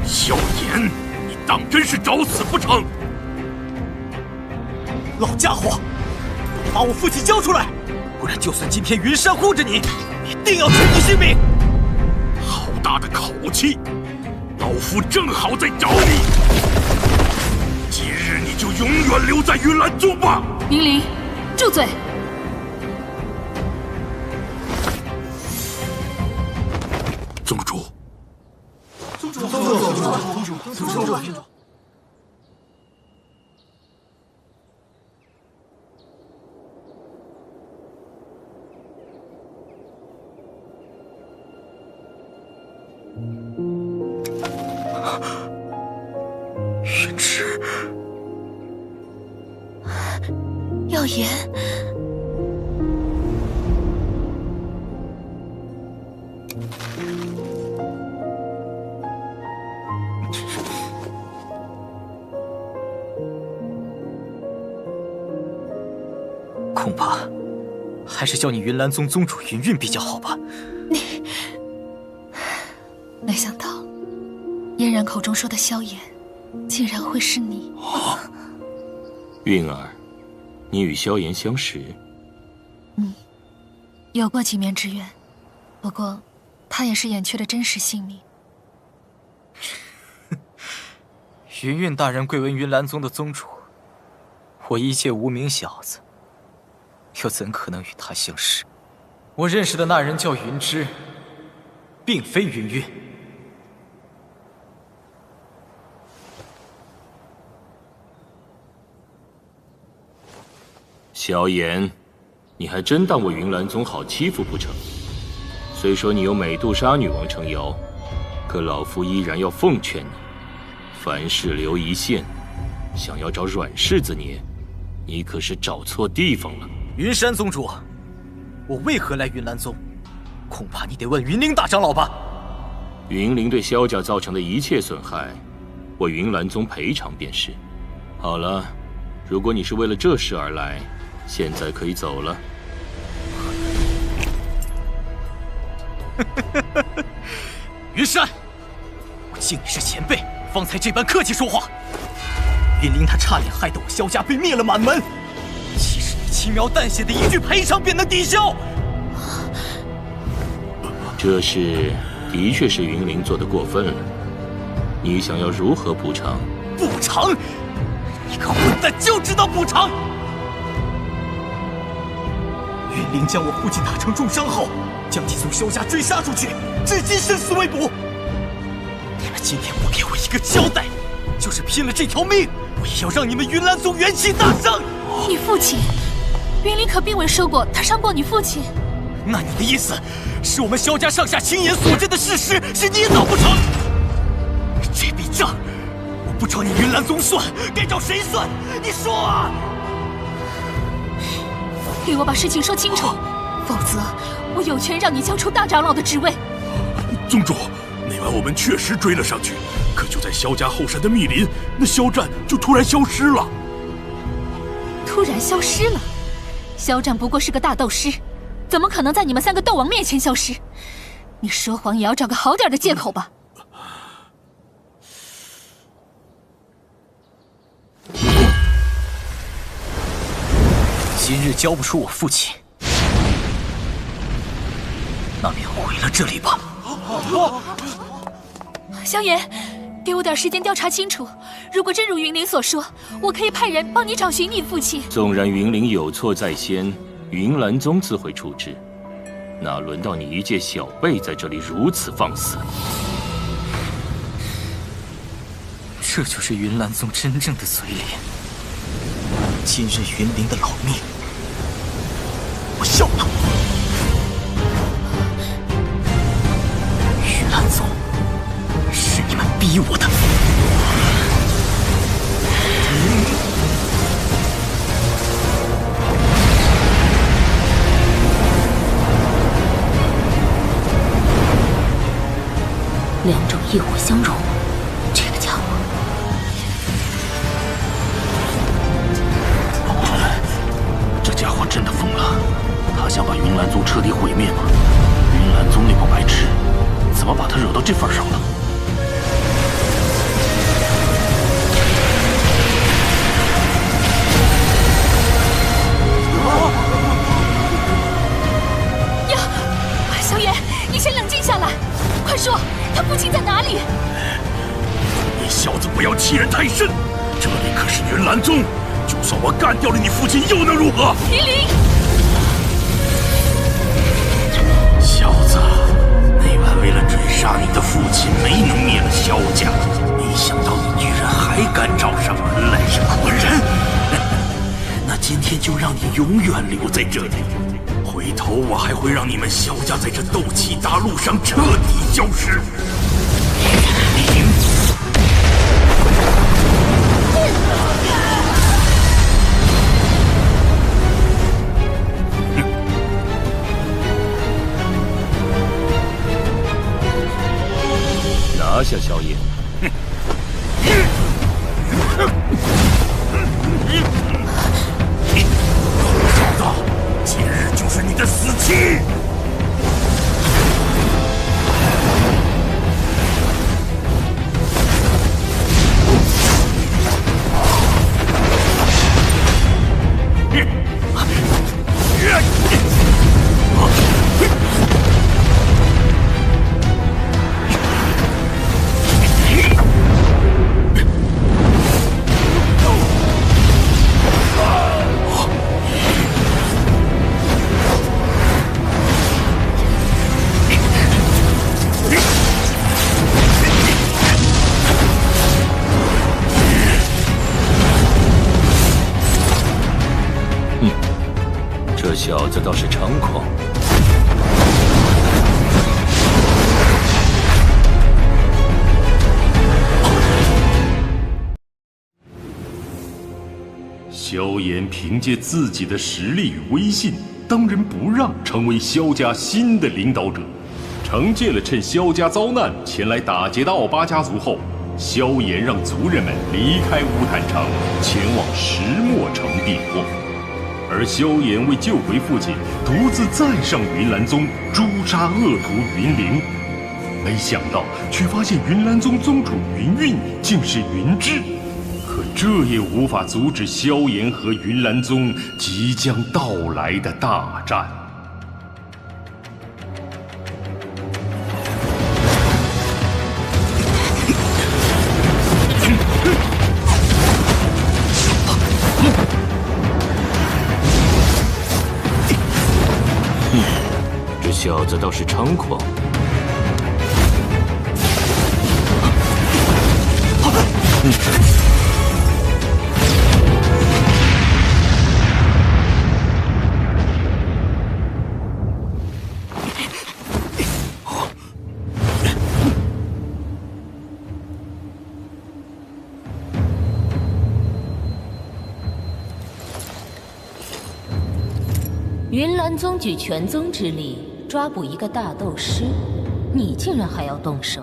萧炎，你当真是找死不成？老家伙，把我父亲交出来，不然就算今天云山护着你，一定要取你性命！好大的口气！老夫正好在找你，今日你就永远留在云岚宗吧！云灵，住嘴！宗主，宗主，云芝，耀言，恐怕还是叫你云岚宗宗主云韵比较好吧。没想到嫣然口中说的萧炎，竟然会是你。韵儿，你与萧炎相识？有过几面之缘，不过他也是掩去了真实姓名。云韵大人贵为云岚宗的宗主，我一介无名小子，又怎可能与他相识？我认识的那人叫云芝，并非云韵。萧炎，你还真当我云岚宗好欺负不成？虽说你有美杜莎女王撑腰，可老夫依然要奉劝你，凡事留一线。想要找软柿子捏，你可是找错地方了。云山宗主，我为何来云岚宗？恐怕你得问云灵大长老吧。云灵对萧家造成的一切损害，我云岚宗赔偿便是。好了，如果你是为了这事而来，现在可以走了。云山，我敬你是前辈，方才这般客气说话。云灵他差点害得我萧家被灭了满门，其实你轻描淡写的一句赔偿便能抵消。这事的确是云灵做的过分了，你想要如何补偿？补偿？你个混蛋就知道补偿！云灵将我父亲打成重伤后，将其从萧家追杀出去，至今生死未卜。你们今天不给我一个交代，就是拼了这条命，我也要让你们云岚宗元气大伤！你父亲，云灵可并未说过他伤过你父亲。那你的意思是我们萧家上下亲眼所见的事实是捏造不成？这笔账我不找你云岚宗算，该找谁算？你说啊！给我把事情说清楚，否则我有权让你交出大长老的职位。宗主，那晚我们确实追了上去，可就在萧家后山的密林，那萧战就突然消失了。突然消失了？萧战不过是个大斗师，怎么可能在你们三个斗王面前消失？你说谎也要找个好点的借口吧。今日交不出我父亲，那便毁了这里吧。萧炎，给我点时间调查清楚。如果真如云灵所说，我可以派人帮你找寻你父亲。纵然云灵有错在先，云岚宗自会处置。哪轮到你一介小辈在这里如此放肆？这就是云岚宗真正的嘴脸。今日云灵的老命，我笑了。云岚宗是你们逼我的。两种异火相融，这个家伙，这家伙真的疯了，他想把云岚宗彻底毁灭吗？云岚宗那帮白痴，怎么把他惹到这份上了？呀，萧炎，你先冷静下来，快说，他父亲在哪里？你小子不要欺人太甚，这里可是云岚宗，就算我干掉了你父亲，又能如何？麒麟，小子，那晚为了追杀你的父亲，没能灭了萧家，没想到你居然还敢找上门来，是果然。那今天就让你永远留在这里，回头我还会让你们萧家在这斗气大陆上彻底消失。拿下萧炎！小子，今日就是你的死期！这小子倒是猖狂。萧炎凭借自己的实力与威信，当仁不让，成为萧家新的领导者，惩戒了趁萧家遭难前来打劫的奥巴家族后，萧炎让族人们离开乌坦城，前往石墨城避祸。而萧炎为救回父亲，独自再上云岚宗诛杀恶徒云灵，没想到却发现云岚宗宗主云韵竟是云芝。可这也无法阻止萧炎和云岚宗即将到来的大战。这小子倒是猖狂。云岚宗举全宗之力抓捕一个大斗师，你竟然还要动手，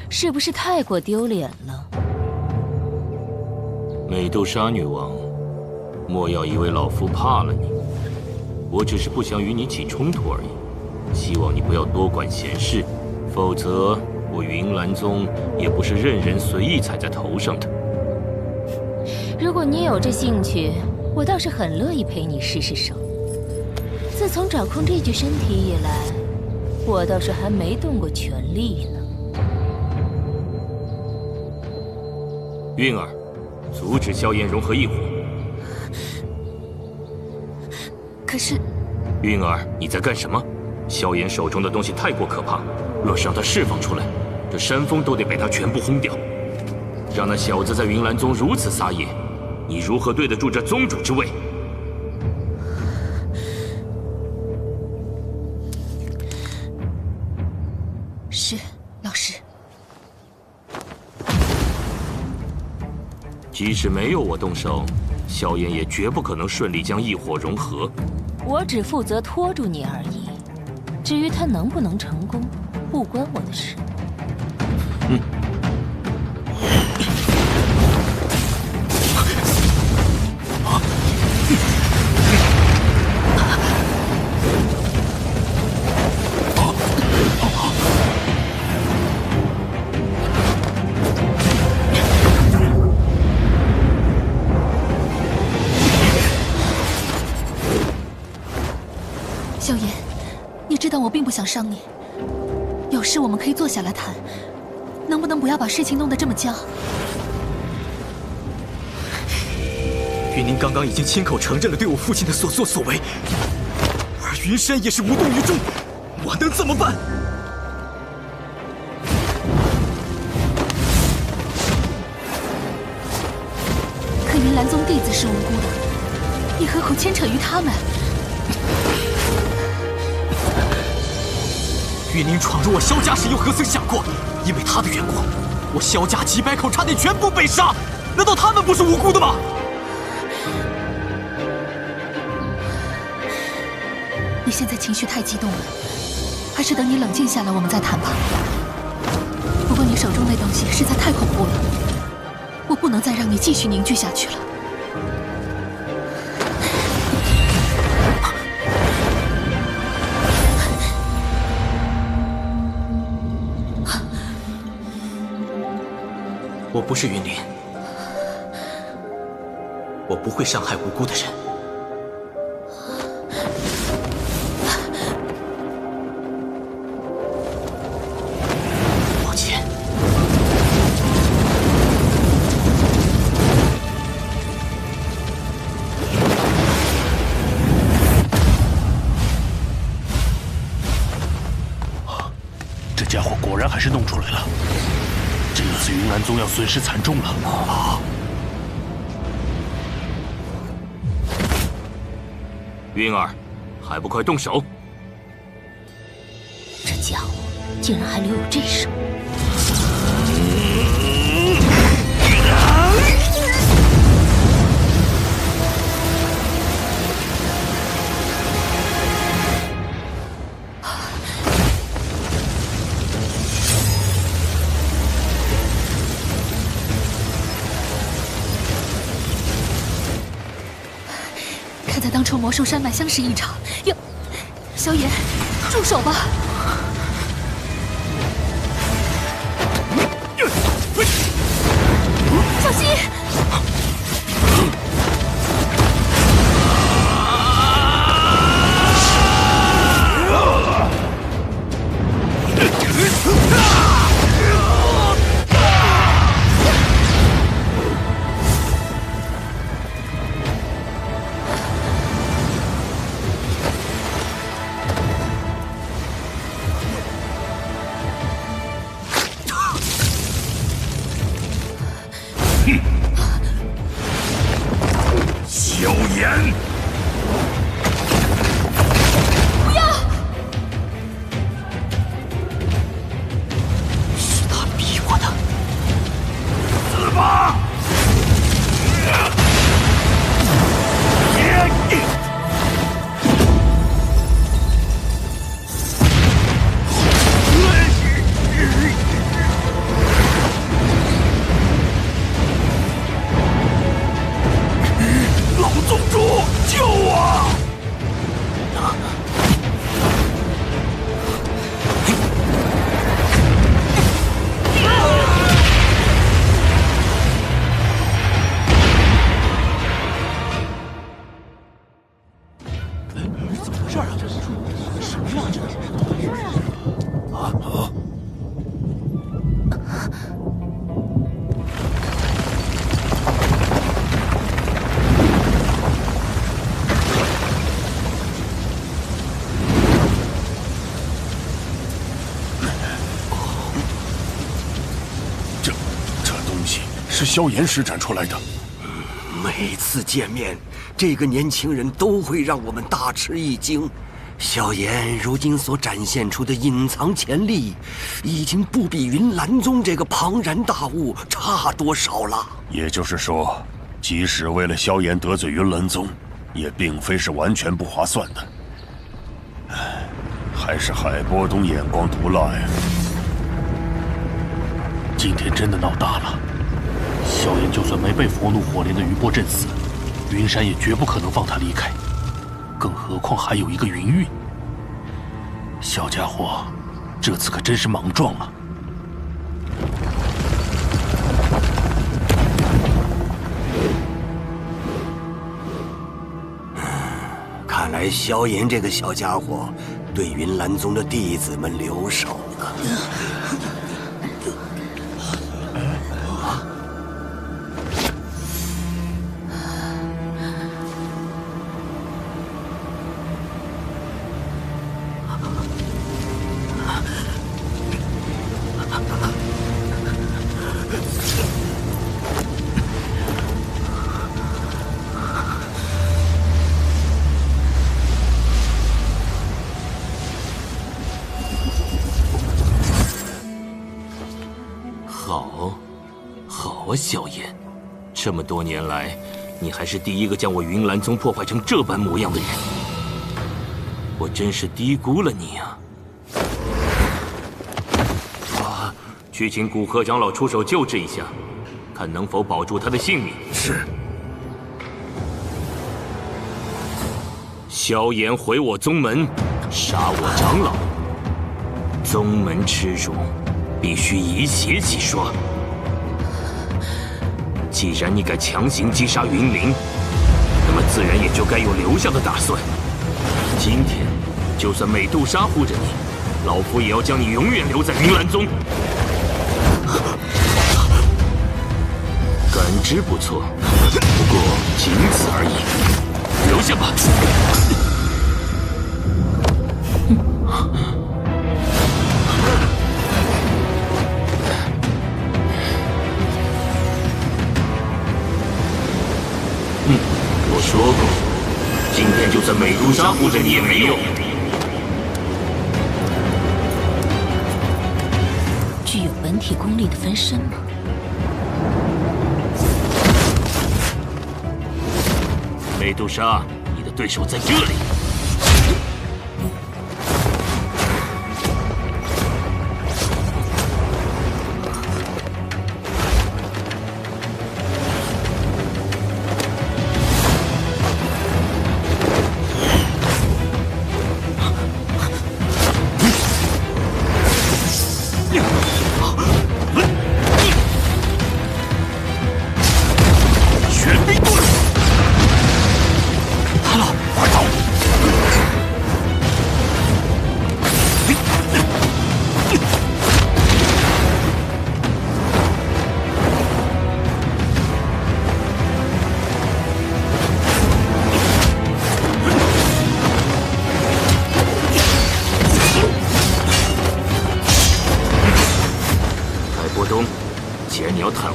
是不是太过丢脸了？美杜莎女王，莫要以为老夫怕了你，我只是不想与你起冲突而已。希望你不要多管闲事，否则我云岚宗也不是任人随意踩在头上的。如果你有这兴趣，我倒是很乐意陪你试试手。自从掌控这具身体以来，我倒是还没动过全力呢。韵儿，阻止萧炎融合异火。可是，韵儿，你在干什么？萧炎手中的东西太过可怕，若是让他释放出来，这山峰都得被他全部轰掉。让那小子在云岚宗如此撒野，你如何对得住这宗主之位？是，老师。即使没有我动手，萧炎也绝不可能顺利将异火融合。我只负责拖住你而已，至于他能不能成功，不关我的事。萧炎，你知道我并不想伤你，有事我们可以坐下来谈，能不能不要把事情弄得这么僵？云宁刚刚已经亲口承认了对我父亲的所作所为，而云山也是无动于衷，我能怎么办？可云岚宗弟子是无辜的，你何苦牵扯于他们？云宁闯入我萧家时，又何曾想过，因为他的缘故，我萧家几百口差点全部被杀？难道他们不是无辜的吗？你现在情绪太激动了，还是等你冷静下来我们再谈吧。不过你手中那东西实在太恐怖了，我不能再让你继续凝聚下去了。我不是云林，我不会伤害无辜的人。抱歉。这家伙果然还是弄出来了。这一次云岚宗要损失惨重了啊！云儿，还不快动手！这家伙竟然还留有这手！看在当初魔兽山脉相识一场，萧炎，住手吧！小心！萧炎，不要！是他逼我的。死吧！老宗主，救我！怎么回事啊？这是什么呀？这啊！是萧炎施展出来的。每次见面，这个年轻人都会让我们大吃一惊。萧炎如今所展现出的隐藏潜力，已经不比云岚宗这个庞然大物差多少了。也就是说，即使为了萧炎得罪云岚宗，也并非是完全不划算的。还是海波东眼光毒辣呀！今天真的闹大了。萧炎就算没被佛怒火莲的余波震死，云山也绝不可能放他离开。更何况还有一个云韵。小家伙，这次可真是莽撞啊！看来萧炎这个小家伙对云岚宗的弟子们留手了。好啊，萧炎，这么多年来，你还是第一个将我云岚宗破坏成这般模样的人，我真是低估了你啊！去请古河长老出手救治一下，看能否保住他的性命。是。萧炎毁我宗门，杀我长老，宗门耻辱，必须以血洗刷。既然你敢强行击杀云灵，那么自然也就该有留下的打算。今天，就算美杜莎护着你，老夫也要将你永远留在云岚宗。感知不错，不过仅此而已。留下吧。我说过，今天就算美杜莎护着你也没用。具有本体功力的分身吗？美杜莎，你的对手在这里。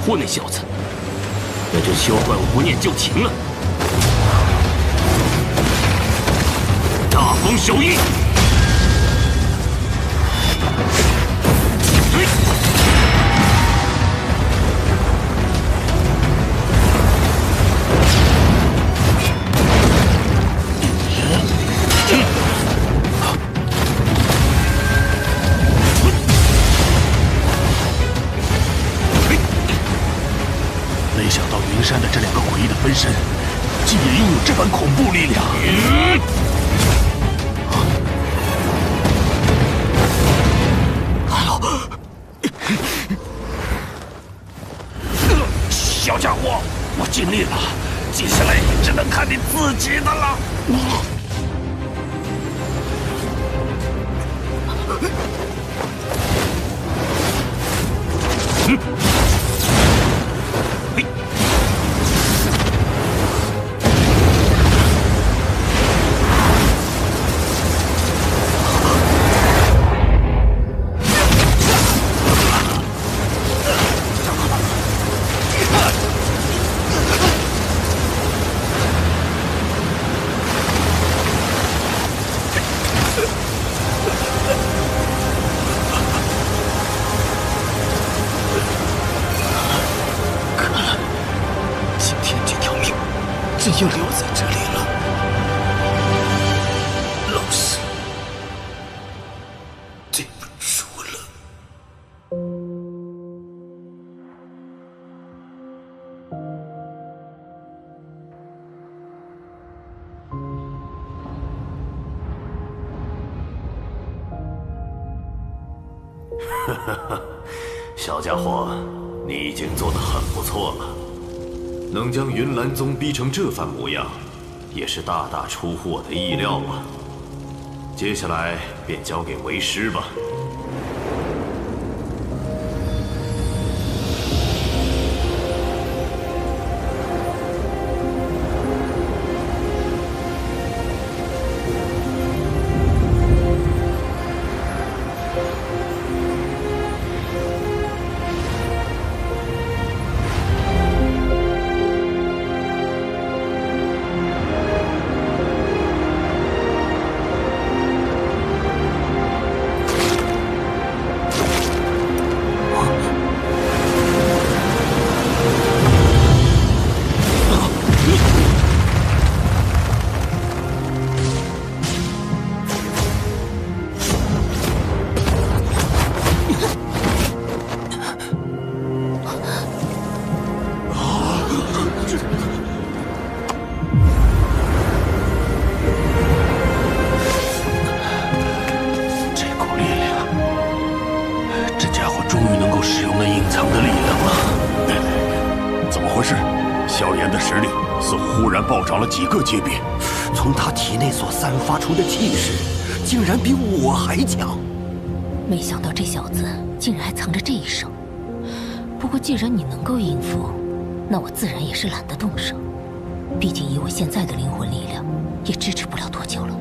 祸那小子，那就休怪我不念旧情了。大风手印，没想到云山的这两个诡异的分身，竟也拥有这般恐怖力量。小家伙，我尽力了，接下来只能看你自己的了。小家伙，你已经做得很不错了，能将云岚宗逼成这番模样，也是大大出乎我的意料啊。接下来便交给为师吧。几个阶别，从他体内所散发出的气势，竟然比我还强。没想到这小子竟然还藏着这一手。不过既然你能够应付，那我自然也是懒得动手。毕竟以我现在的灵魂力量，也支持不了多久了。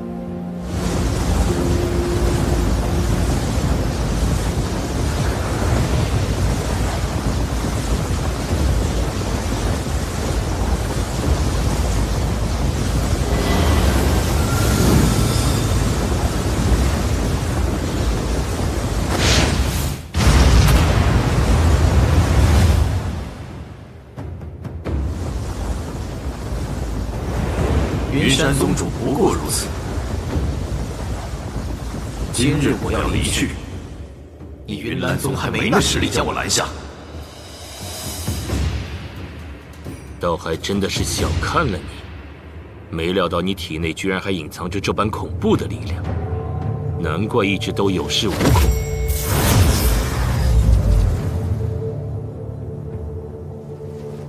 云山宗主不过如此。今日我要离去，你云岚宗还没那实力将我拦下。倒还真的是小看了你，没料到你体内居然还隐藏着这般恐怖的力量，难怪一直都有恃无恐。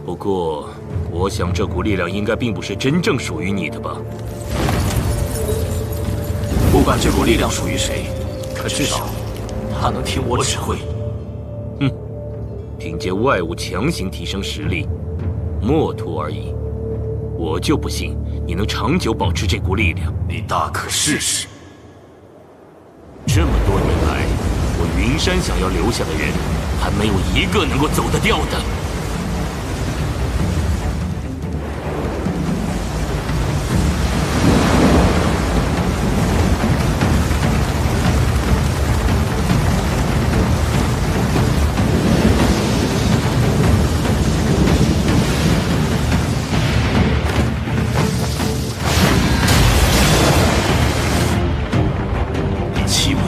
不过，我想这股力量应该并不是真正属于你的吧？不管这股力量属于谁，可至少他能听我指挥。哼，凭借外物强行提升实力，墨图而已。我就不信你能长久保持这股力量。你大可试试。这么多年来，我云山想要留下的人，还没有一个能够走得掉的。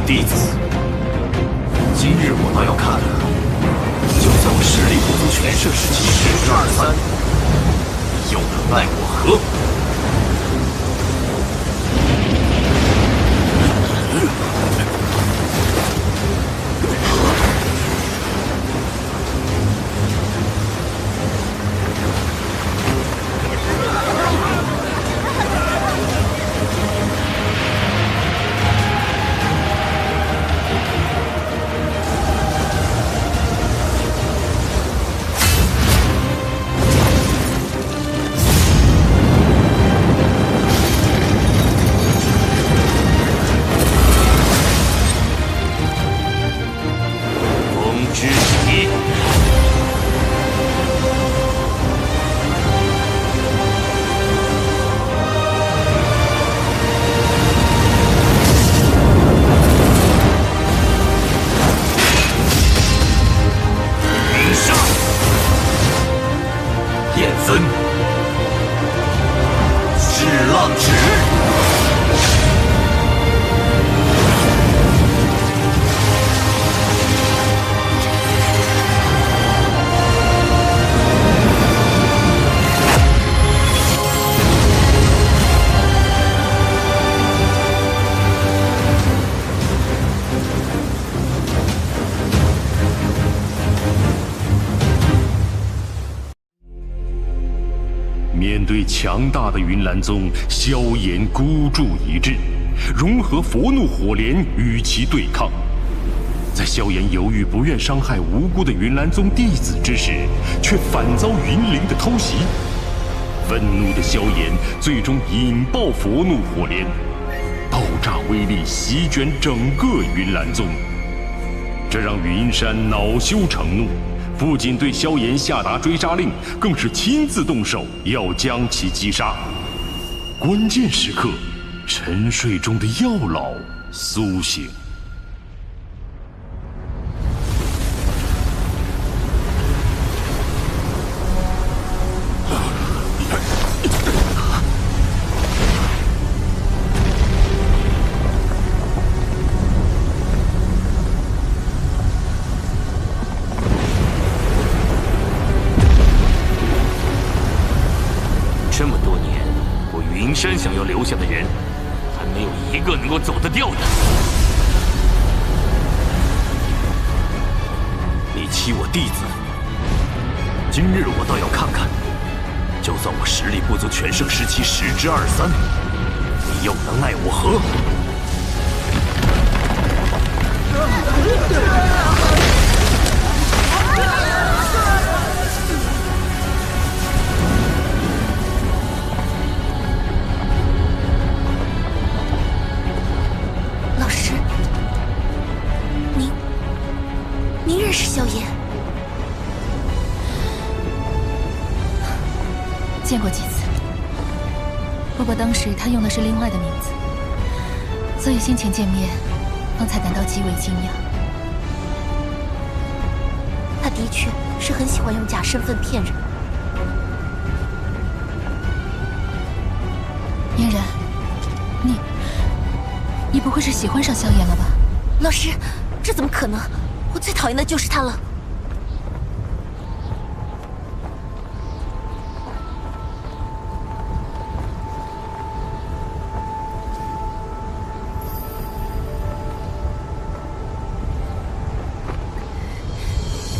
弟子，今日我倒要看看，就算我实力不足全摄时期12-3，又能奈我何？强大的云岚宗萧炎孤注一掷，融合佛怒火莲与其对抗。在萧炎犹豫不愿伤害无辜的云岚宗弟子之时，却反遭云灵的偷袭。愤怒的萧炎最终引爆佛怒火莲，爆炸威力席卷整个云岚宗。这让云山恼羞成怒，不仅对萧炎下达追杀令，更是亲自动手要将其击杀。关键时刻，沉睡中的药老苏醒。这么多年，我云山想要留下的人，还没有一个能够走得掉的。你欺我弟子，今日我倒要看看，就算我实力不足全盛时期10之23，你又能奈我何？老师，您认识萧炎？见过几次，不过当时他用的是另外的名字，所以先前见面，方才感到极为惊讶。他的确是很喜欢用假身份骗人。嫣然，你不会是喜欢上萧炎了吧？老师，这怎么可能？我最讨厌的就是他了。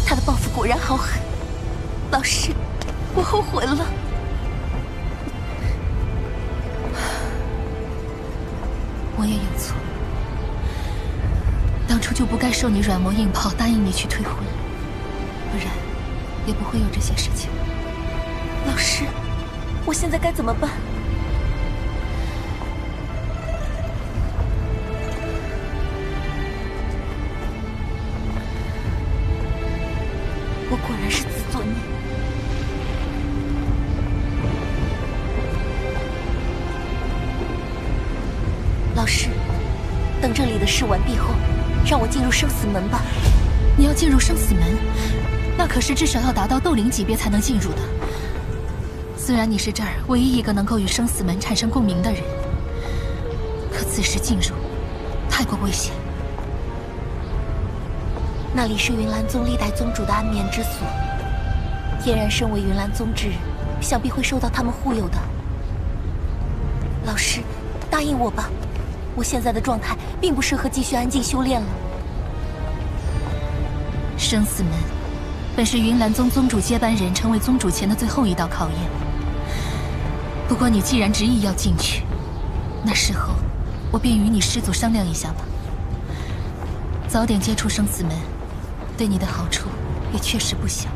他的报复果然好狠，老师，我后悔了。我也有错，当初就不该受你软磨硬泡，答应你去退婚，不然也不会有这些事情。老师，我现在该怎么办？我果然是自作孽。老师，等这里的事完毕后，让我进入生死门吧。你要进入生死门，那可是至少要达到斗灵级别才能进入的。虽然你是这儿唯一一个能够与生死门产生共鸣的人，可此时进入太过危险。那里是云岚宗历代宗主的安眠之所，嫣然身为云岚宗之人，想必会受到他们护佑的。老师，答应我吧，我现在的状态并不适合继续安静修炼了。生死门本是云岚宗宗主接班人成为宗主前的最后一道考验。不过你既然执意要进去，那事后我便与你师祖商量一下吧。早点接触生死门，对你的好处也确实不小。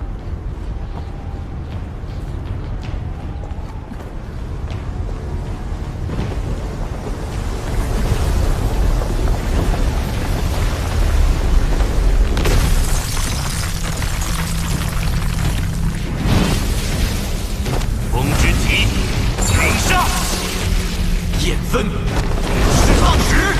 风之极，云杀，焰分，释放时。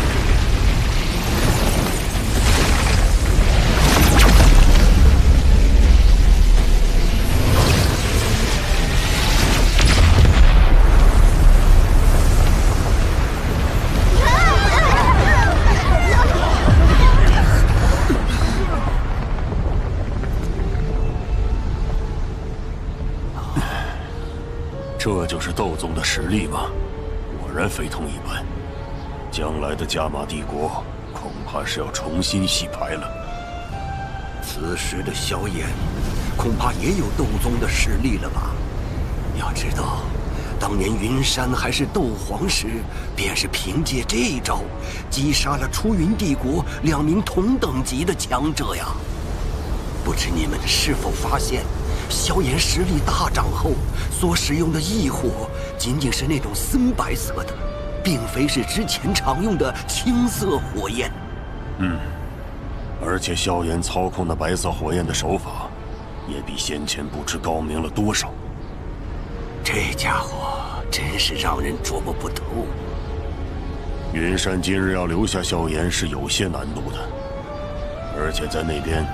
这就是斗宗的实力吗？果然非同一般。将来的加玛帝国恐怕是要重新洗牌了。此时的萧炎，恐怕也有斗宗的实力了吧？要知道，当年云山还是斗皇时，便是凭借这招，击杀了出云帝国2名同等级的强者呀。不知你们是否发现，萧炎实力大涨后，所使用的异火仅仅是那种森白色的，并非是之前常用的青色火焰。而且萧炎操控的白色火焰的手法，也比先前不知高明了多少。这家伙真是让人琢磨不透。云山今日要留下萧炎是有些难度的，而且在那边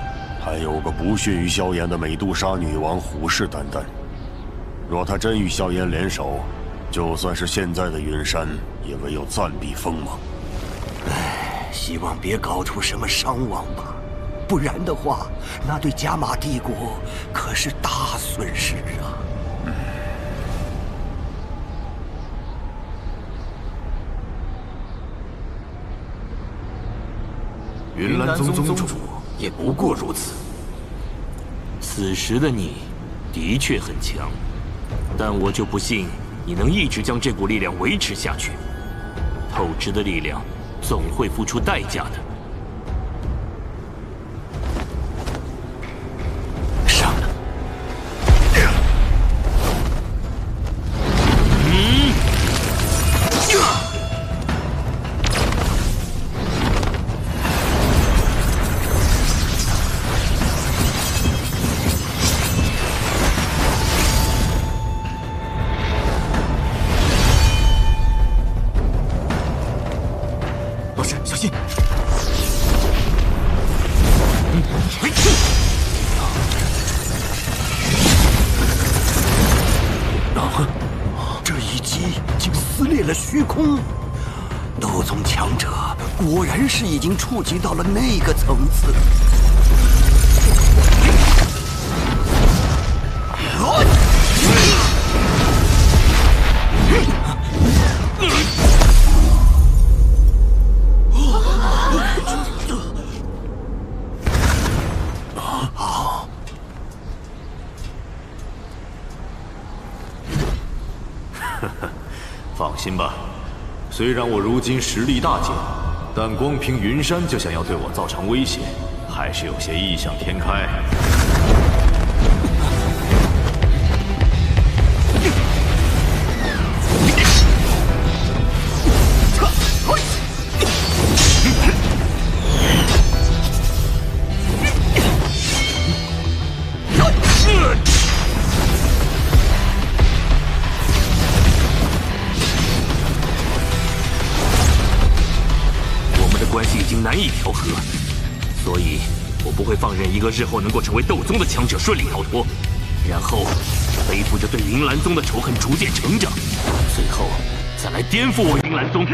还有个不逊于萧炎的美杜莎女王虎视眈眈。若他真与萧炎联手，就算是现在的云山，也唯有暂避锋芒。希望别搞出什么伤亡吧，不然的话，那对加玛帝国可是大损失啊！云岚宗宗主也不过如此。此时的你的确很强，但我就不信你能一直将这股力量维持下去。透支的力量总会付出代价的。上了。老师，小心！这一击竟撕裂了虚空，斗宗强者果然是已经触及到了那个层次。放心吧，虽然我如今实力大减，但光凭云山就想要对我造成威胁，还是有些异想天开。关系已经难以调和，所以我不会放任一个日后能够成为斗宗的强者顺利逃脱，然后背负着对云岚宗的仇恨逐渐成长，最后再来颠覆我云岚宗。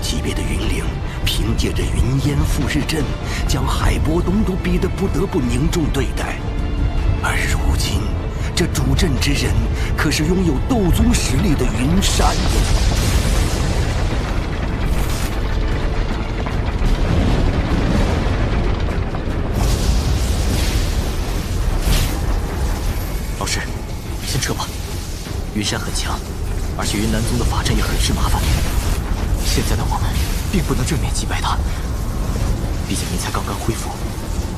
级别的云灵，凭借着云烟复日阵，将海波东都逼得不得不凝重对待。而如今，这主阵之人可是拥有斗宗实力的云山呀！老师，先撤吧。云山很强，而且云岚宗的法阵也很是麻烦。现在的我们并不能正面击败他，毕竟您才刚刚恢复，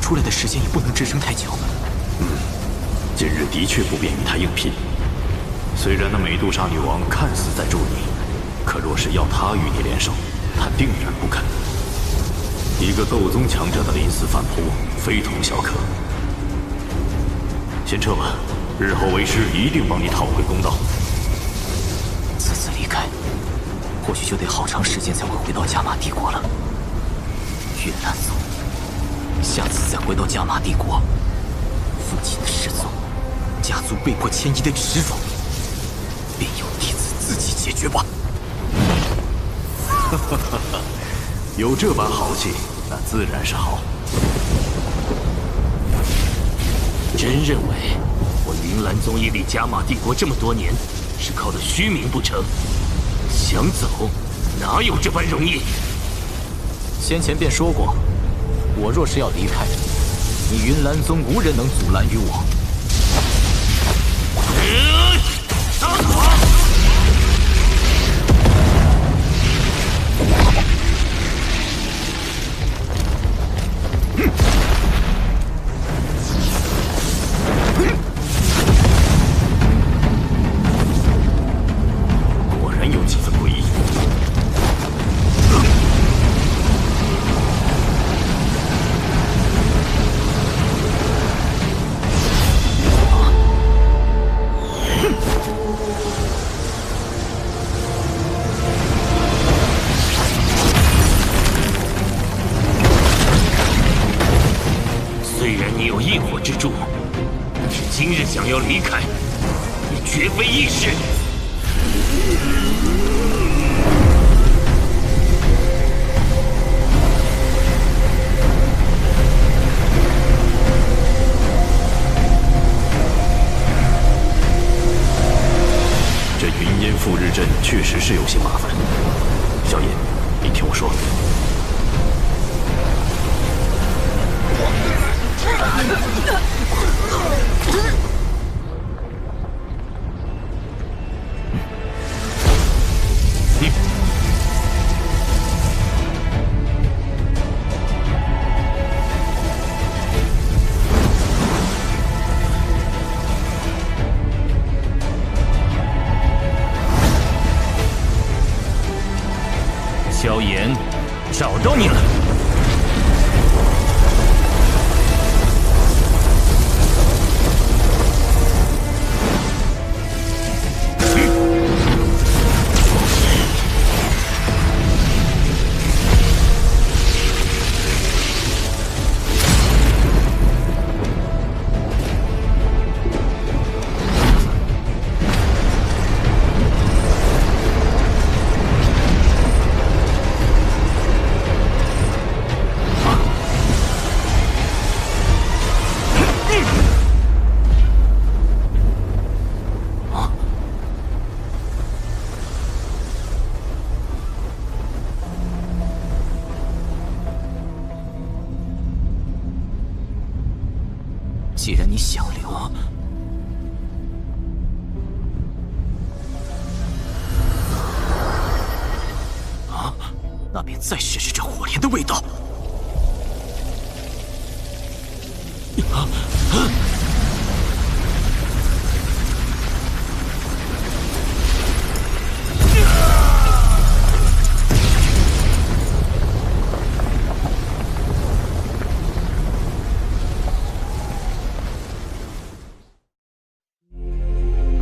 出来的时间也不能支撑太久。今日的确不便与他硬拼。虽然那美杜莎女王看似在助你，可若是要她与你联手，她定然不肯。一个斗宗强者的临死反扑，非同小可。先撤吧，日后为师一定帮你讨回公道。此次离开，或许就得好长时间才会回到加玛帝国了。云岚宗，下次再回到加玛帝国，父亲的失踪，家族被迫迁移的耻辱，便由弟子自己解决吧。有这般豪气，那自然是好。真认为我云岚宗屹立加玛帝国这么多年，是靠的虚名不成？想走，哪有这般容易？先前便说过，我若是要离开，你云岚宗无人能阻拦于我。上火！果然有几分诡异。虽然你有异火之助，但是今日想要离开，也绝非易事。这云烟复日阵确实是有些麻烦。萧炎，你听我说。萧炎，找到你了。既然你想留，那便再试试这火莲的味道。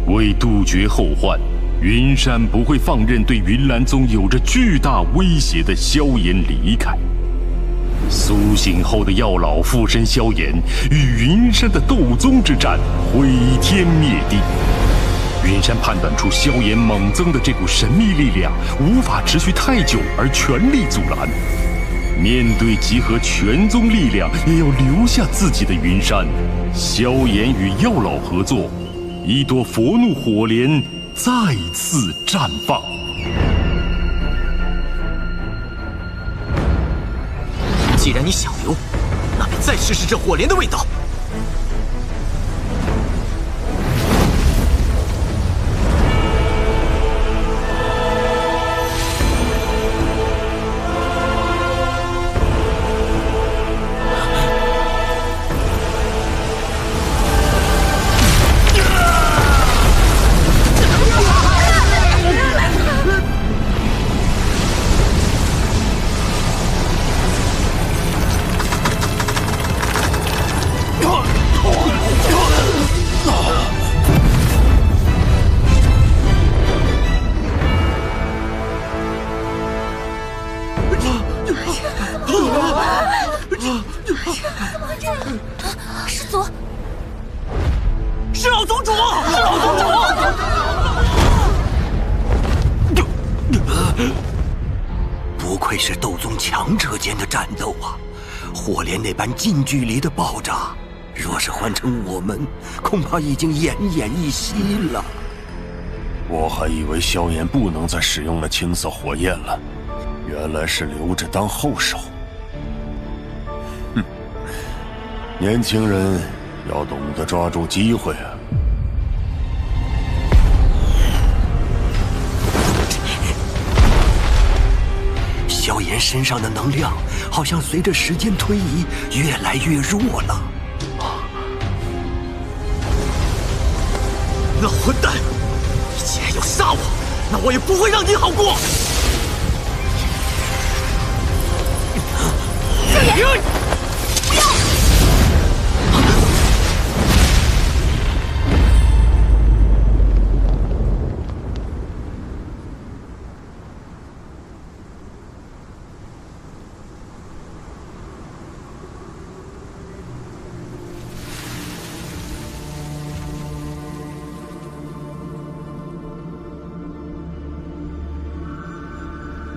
为杜绝后患，云山不会放任对云岚宗有着巨大威胁的萧炎离开。苏醒后的药老附身萧炎，与云山的斗宗之战毁天灭地。云山判断出萧炎猛增的这股神秘力量无法持续太久，而全力阻拦。面对集合全宗力量也要留下自己的云山，萧炎与药老合作，一朵佛怒火莲再次绽放。既然你想留，那便再试试这火莲的味道。师祖，是老宗主，是老宗主！不愧是斗宗强者间的战斗啊！火莲那般近距离的爆炸，若是换成我们，恐怕已经奄奄一息了。我还以为萧炎不能再使用那青色火焰了，原来是留着当后手。哼，年轻人要懂得抓住机会啊！萧炎身上的能量好像随着时间推移越来越弱了。老混蛋！你既然要杀我，那我也不会让你好过！萧炎，不要！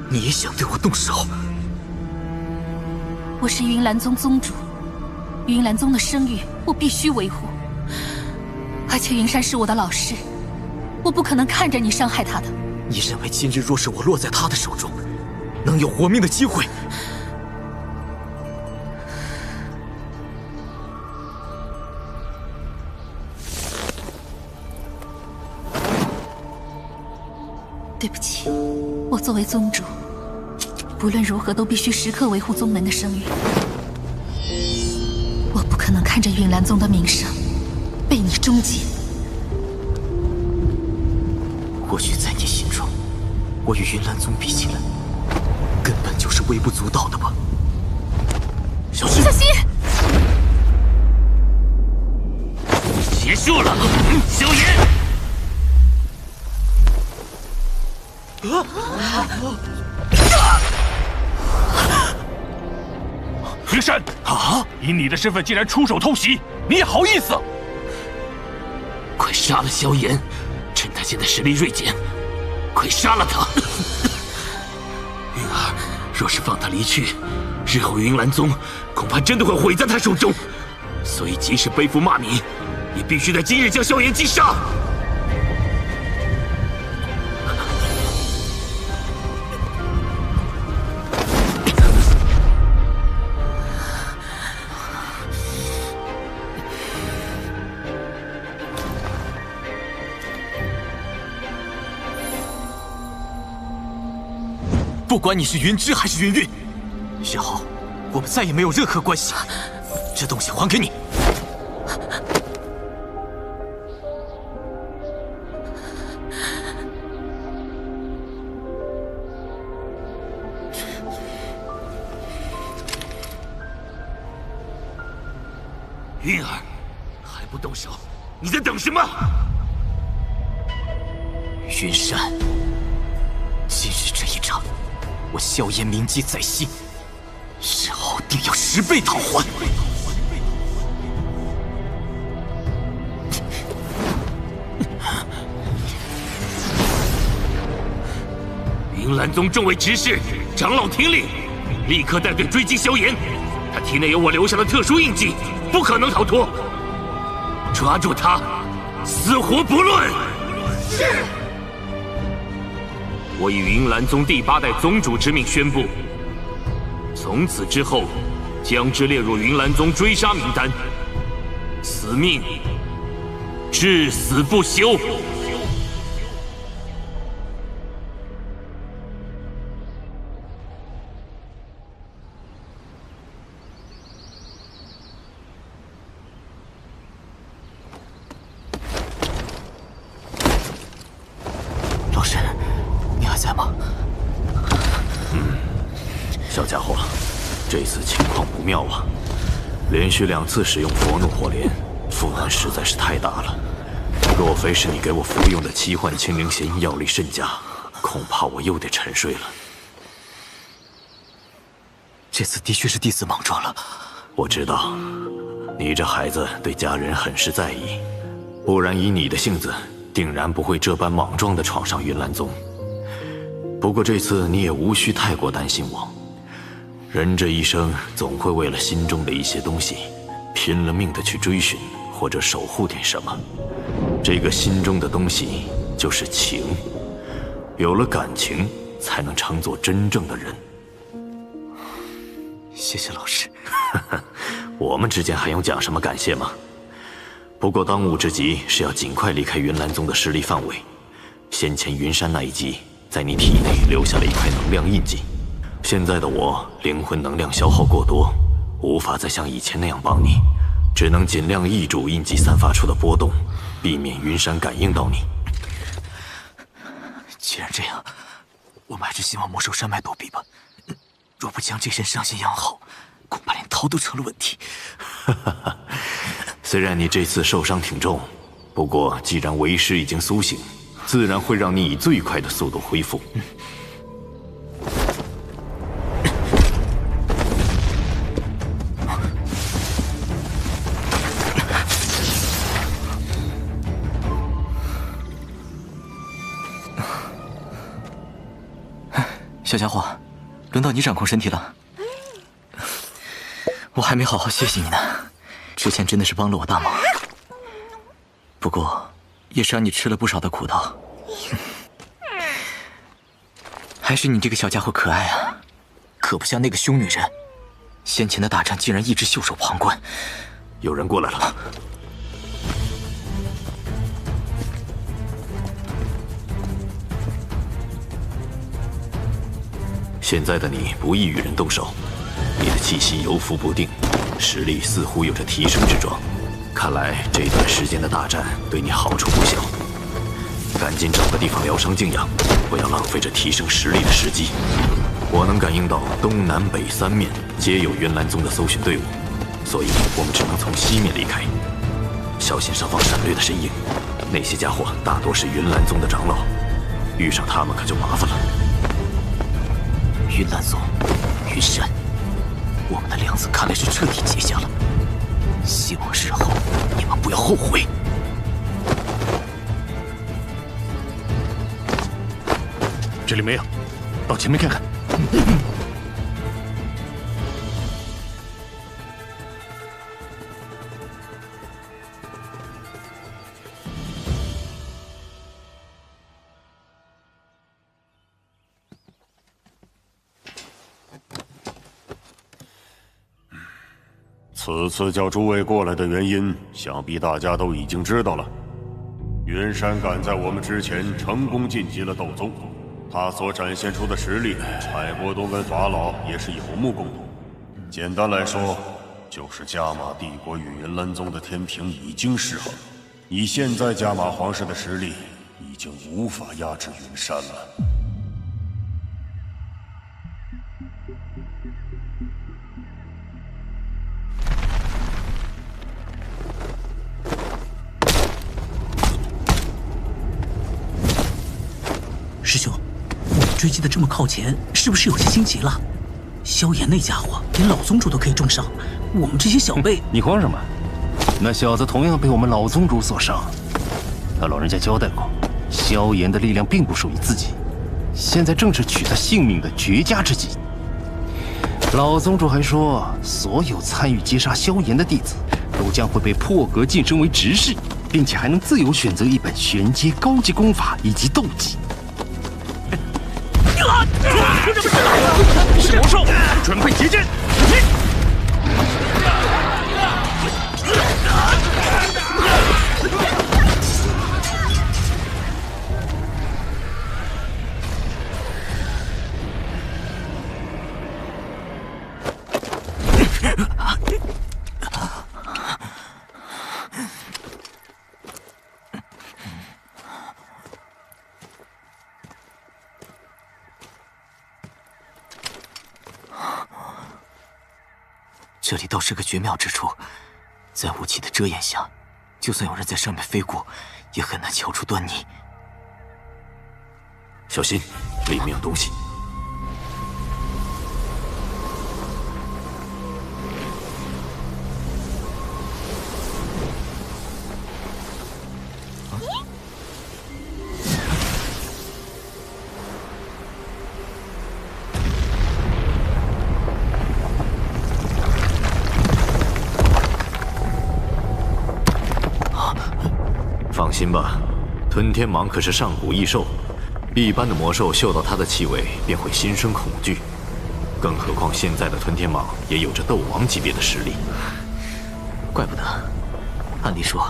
你也想对我动手？我是云岚宗宗主，云岚宗的声誉我必须维护。而且云山是我的老师，我不可能看着你伤害他的。你认为今日若是我落在他的手中，能有活命的机会？对不起，我作为宗主，不论如何都必须时刻维护宗门的声誉。我不可能看着云岚宗的名声被你终结。或许在你心中，我与云岚宗比起来，根本就是微不足道的吧。小心！小心！结束了，萧炎！云山啊！以你的身份竟然出手偷袭，你也好意思？快杀了萧炎，趁他现在实力锐减，快杀了他！云儿，若是放他离去，日后云岚宗恐怕真的会毁在他手中。所以，即使背负骂名，也必须在今日将萧炎击杀。不管你是云芝还是云韵，以后我们再也没有任何关系。这东西还给你。韵儿，还不动手？你在等什么？云山，今日这一场，我萧炎铭记在心，日后定要10倍讨还。云岚宗众位执事、长老听令，立刻带队追击萧炎。他体内有我留下的特殊印记，不可能逃脱。抓住他，死活不论。是。我以云岚宗第8代宗主之命宣布，从此之后，将之列入云岚宗追杀名单。此命至死不休。老师，你还在吗？小家伙，这次情况不妙啊！连续2次使用佛怒火莲，负担实在是太大了。若非是你给我服用的奇幻清灵弦药力甚佳，恐怕我又得沉睡了。这次的确是弟子莽撞了。我知道，你这孩子对家人很是在意，不然以你的性子，定然不会这般莽撞地闯上云岚宗。不过这次你也无需太过担心我。人这一生总会为了心中的一些东西，拼了命地去追寻或者守护点什么。这个心中的东西就是情，有了感情，才能称作真正的人。谢谢老师。我们之间还用讲什么感谢吗？不过当务之急是要尽快离开云岚宗的势力范围。先前云山那一击，在你体内留下了一块能量印记。现在的我灵魂能量消耗过多，无法再像以前那样帮你，只能尽量抑制印记散发出的波动，避免云山感应到你。既然这样，我们还是希往魔兽山脉躲避吧。若不将这身伤先养好，恐怕连逃都成了问题。虽然你这次受伤挺重，不过既然为师已经苏醒，自然会让你以最快的速度恢复。小家伙，轮到你掌控身体了。我还没好好谢谢你呢，之前真的是帮了我大忙。不过，也是让你吃了不少的苦头。还是你这个小家伙可爱啊，可不像那个凶女人。先前的大战竟然一直袖手旁观。有人过来了。现在的你不易与人动手，你的气息游浮不定，实力似乎有着提升之状。看来这段时间的大战对你好处不小。赶紧找个地方疗伤静养，不要浪费这提升实力的时机。我能感应到东南北3面皆有云岚宗的搜寻队伍，所以我们只能从西面离开。小心上方闪掠的身影，那些家伙大多是云岚宗的长老，遇上他们可就麻烦了。云岚宗，云山，我们的梁子看来是彻底结下了。希望日后你们不要后悔。这里没有，到前面看看。此次叫诸位过来的原因，想必大家都已经知道了。云山赶在我们之前成功晋级了斗宗，他所展现出的实力，海波东跟法老也是有目共睹。简单来说，就是加玛帝国与云岚宗的天平已经失衡，以现在加玛皇室的实力，已经无法压制云山了。师兄，我们追击的这么靠前，是不是有些心急了？萧炎那家伙连老宗主都可以重伤，我们这些小辈……你慌什么？那小子同样被我们老宗主所伤，他老人家交代过，萧炎的力量并不属于自己，现在正是取他性命的绝佳之机。老宗主还说，所有参与击杀萧炎的弟子，都将会被破格晋升为执事，并且还能自由选择一本玄阶高级功法以及斗技。是魔兽，准备结阵！这里倒是个绝妙之处，在雾气的遮掩下，就算有人在上面飞过，也很难瞧出端倪。小心，里面有东西。放心吧，吞天蟒可是上古异兽，一般的魔兽嗅到它的气味便会心生恐惧，更何况现在的吞天蟒也有着斗王级别的实力。怪不得，按理说，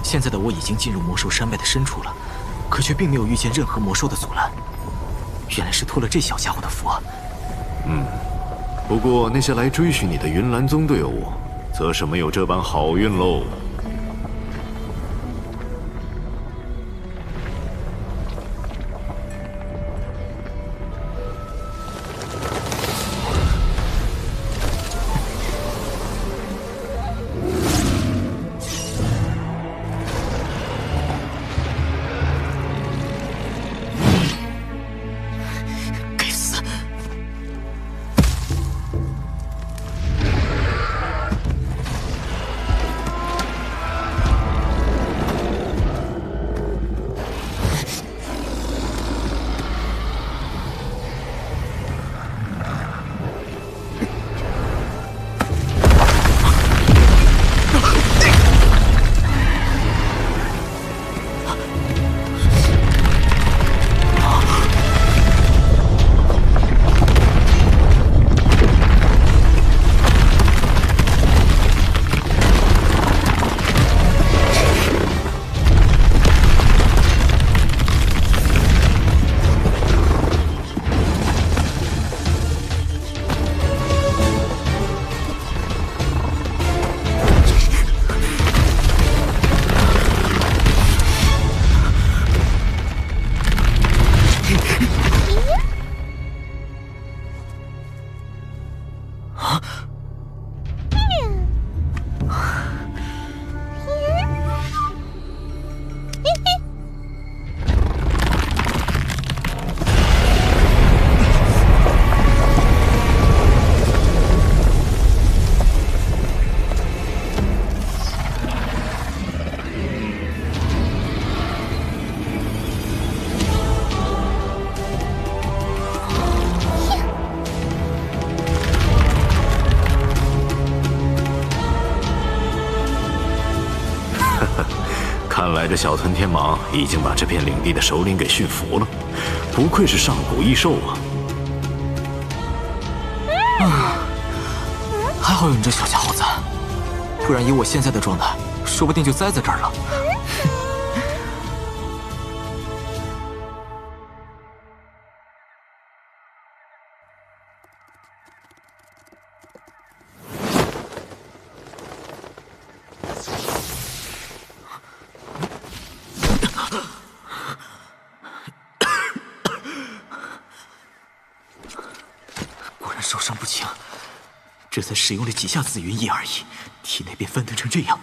现在的我已经进入魔兽山脉的深处了，可却并没有遇见任何魔兽的阻拦。原来是托了这小家伙的福啊！不过那些来追寻你的云岚宗队伍，则是没有这般好运喽。看来这小吞天蟒已经把这片领地的首领给驯服了，不愧是上古异兽啊！还好有你这小家伙在，不然以我现在的状态，说不定就栽在这儿了。受伤不轻，这才使用了几下紫云翼而已，体内便翻腾成这样。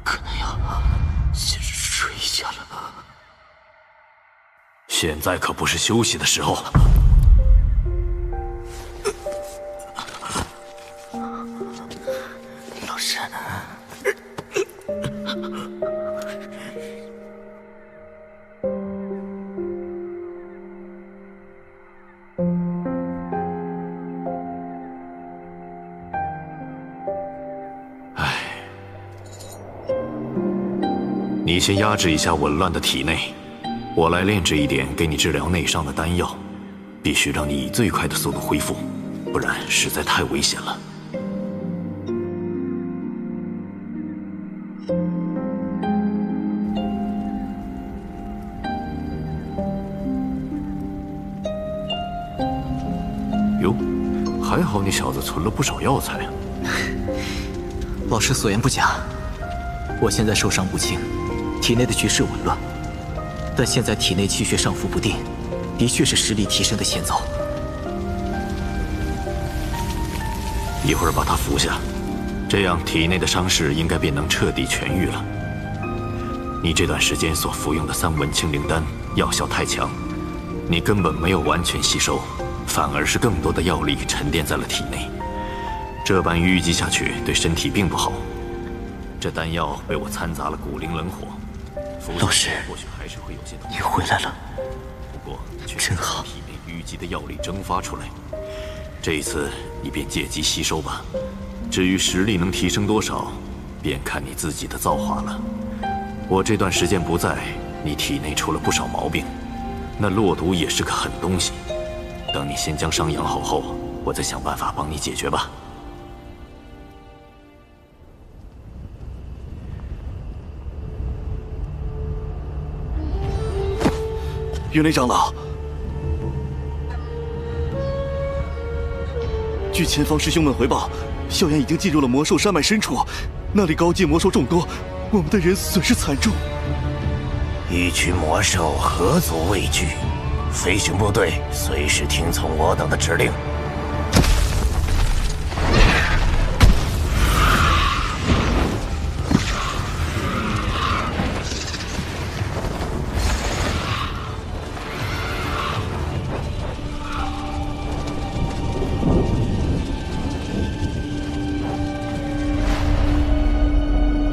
可能要先睡一下了。现在可不是休息的时候。你先压制一下紊乱的体内，我来炼制一点给你治疗内伤的丹药，必须让你以最快的速度恢复，不然实在太危险了。哟，还好你小子存了不少药材啊。老师所言不假，我现在受伤不轻，体内的局势紊乱，但现在体内气血上浮不定，的确是实力提升的前奏。一会儿把它服下，这样体内的伤势应该便能彻底痊愈了。你这段时间所服用的3文清灵丹药效太强，你根本没有完全吸收，反而是更多的药力沉淀在了体内。这般淤积下去对身体并不好。这丹药被我掺杂了古灵冷火，老师，或许还是会有些你回来了。不过真好，体内淤积的药力蒸发出来。这一次你便借机吸收吧。至于实力能提升多少，便看你自己的造化了。我这段时间不在，你体内出了不少毛病，那落毒也是个狠东西。等你先将伤养好后，我再想办法帮你解决吧。云雷长老，据前方师兄们回报，萧炎已经进入了魔兽山脉深处，那里高阶魔兽众多，我们的人损失惨重。一群魔兽何足畏惧？飞行部队随时听从我等的指令。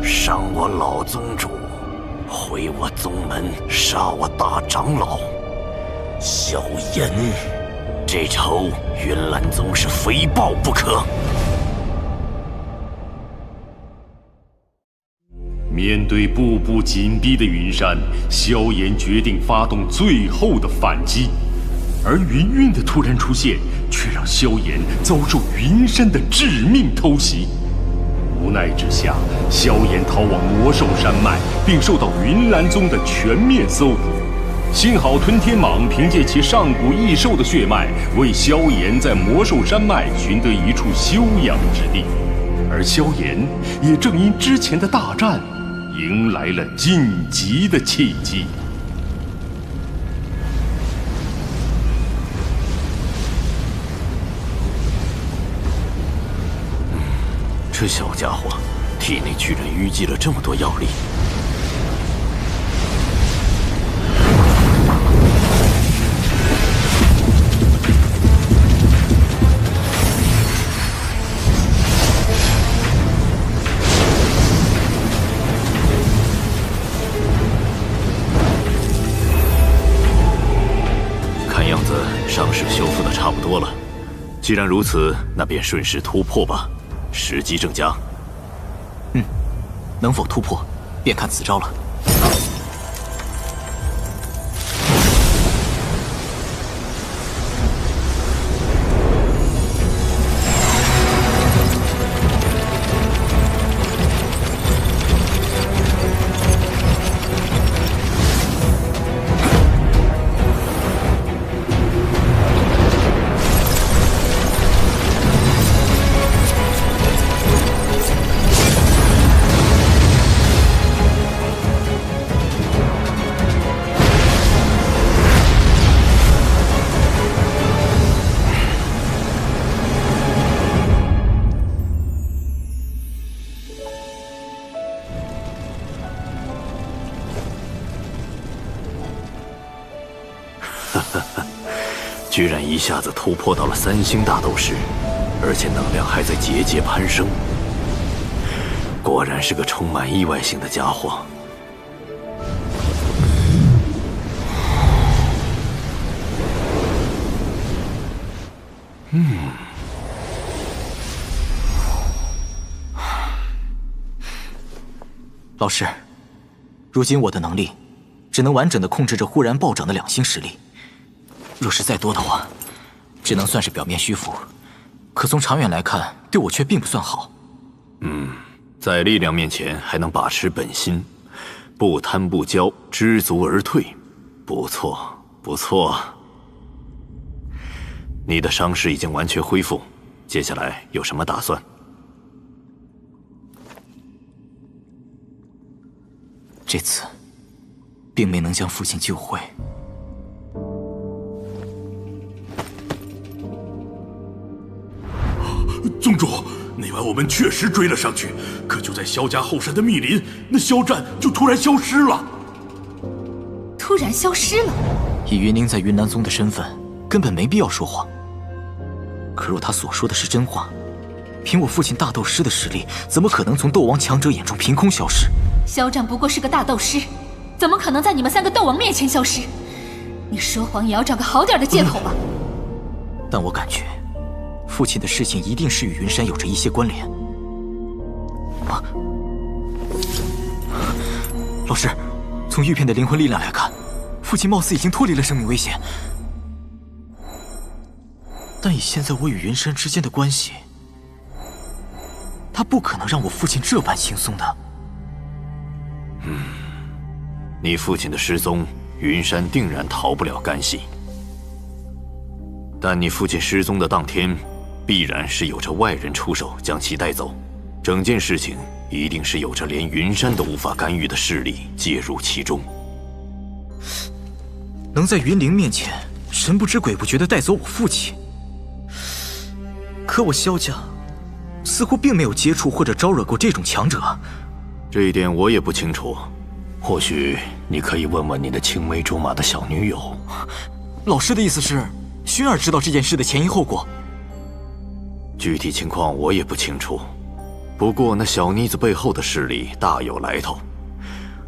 伤我老宗主，毁我宗门，杀我大长老。萧炎，这仇云岚宗是非报不可。面对步步紧逼的云山，萧炎决定发动最后的反击，而云韵的突然出现，却让萧炎遭受云山的致命偷袭。无奈之下，萧炎逃往魔兽山脉，并受到云岚宗的全面搜捕。幸好吞天蟒凭借其上古异兽的血脉，为萧炎在魔兽山脉寻得一处休养之地，而萧炎也正因之前的大战，迎来了晋级的契机。这小家伙体内居然淤积了这么多药力。看样子伤势修复的差不多了，既然如此，那便顺势突破吧。时机正佳。能否突破，便看此招了。居然一下子突破到了3星大斗师，而且能量还在节节攀升。果然是个充满意外性的家伙。老师，如今我的能力，只能完整的控制着忽然暴涨的2星实力。若是再多的话，只能算是表面虚浮，可从长远来看，对我却并不算好。在力量面前还能把持本心，不贪不骄，知足而退，不错不错。你的伤势已经完全恢复，接下来有什么打算？这次并没能将父亲救回。宗主，那晚我们确实追了上去，可就在萧家后山的密林，那萧战就突然消失了。突然消失了？以云宁在云南宗的身份，根本没必要说谎。可若他所说的是真话，凭我父亲大斗师的实力，怎么可能从斗王强者眼中凭空消失？萧战不过是个大斗师，怎么可能在你们3个斗王面前消失？你说谎也要找个好点的借口吧。但我感觉，父亲的事情一定是与云山有着一些关联。老师，从玉片的灵魂力量来看，父亲貌似已经脱离了生命危险。但以现在我与云山之间的关系，他不可能让我父亲这般轻松的。你父亲的失踪，云山定然逃不了干系。但你父亲失踪的当天，必然是有着外人出手将其带走。整件事情一定是有着连云山都无法干预的势力介入其中。能在云灵面前神不知鬼不觉地带走我父亲，可我萧家似乎并没有接触或者招惹过这种强者。这一点我也不清楚，或许你可以问问你的青梅竹马的小女友。老师的意思是，薰儿知道这件事的前因后果？具体情况我也不清楚，不过那小妮子背后的势力大有来头。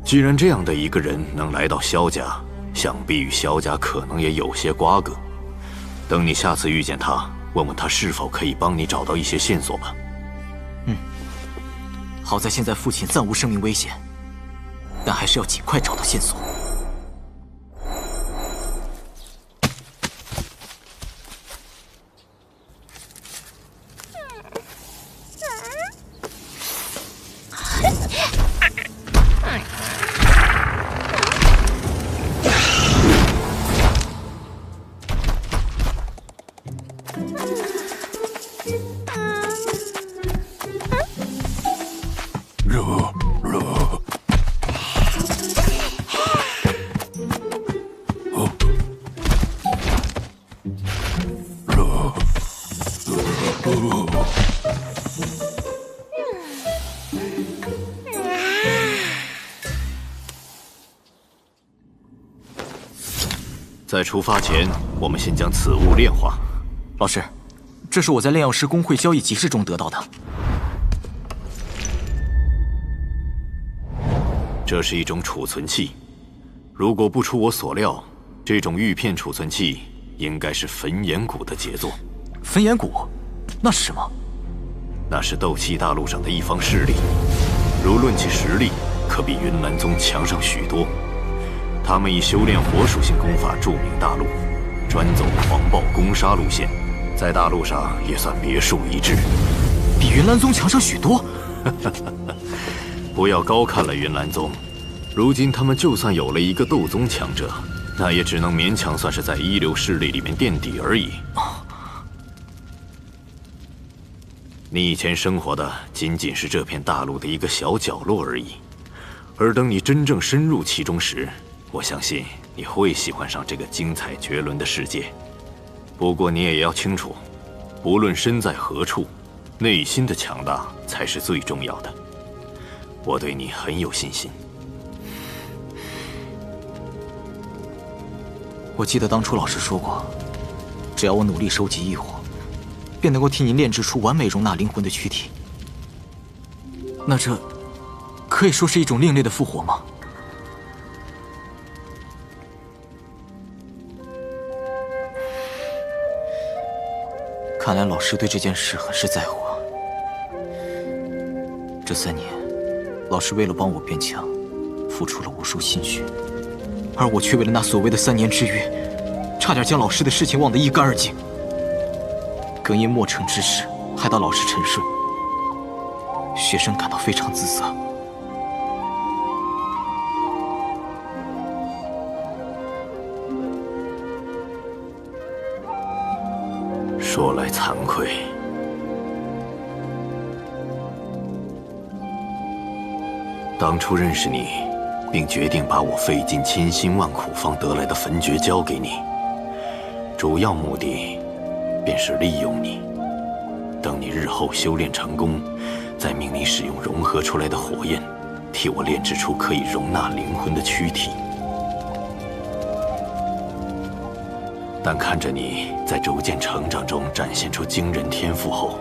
既然这样的一个人能来到萧家，想必与萧家可能也有些瓜葛。等你下次遇见他，问问他是否可以帮你找到一些线索吧。好在现在父亲暂无生命危险，但还是要尽快找到线索。在出发前，我们先将此物炼化。老师，这是我在炼药师工会交易集市中得到的。这是一种储存器，如果不出我所料，这种玉片储存器应该是焚炎谷的杰作。焚炎谷？那是什么？那是斗气大陆上的一方势力，如论其实力，可比云岚宗强上许多。他们以修炼火属性功法著名大陆，专走狂暴攻杀路线，在大陆上也算别树一帜，比云岚宗强上许多。不要高看了云岚宗，如今他们就算有了一个斗宗强者，那也只能勉强算是在一流势力里面垫底而已。你以前生活的仅仅是这片大陆的一个小角落而已，而等你真正深入其中时，我相信你会喜欢上这个精彩绝伦的世界。不过你也要清楚，不论身在何处，内心的强大才是最重要的。我对你很有信心。我记得当初老师说过，只要我努力收集异火，便能够替您炼制出完美容纳灵魂的躯体。那这可以说是一种另类的复活吗？看来老师对这件事很是在乎啊。这3年，老师为了帮我变强，付出了无数心血，而我却为了那所谓的3年之约，差点将老师的事情忘得一干二净，更因莫成之事害到老师沉睡，学生感到非常自责。说来惭愧，当初认识你，并决定把我费尽千辛万苦方得来的焚诀交给你，主要目的便是利用你，等你日后修炼成功，再命你使用融合出来的火焰，替我炼制出可以容纳灵魂的躯体。但看着你在逐渐成长中展现出惊人天赋后，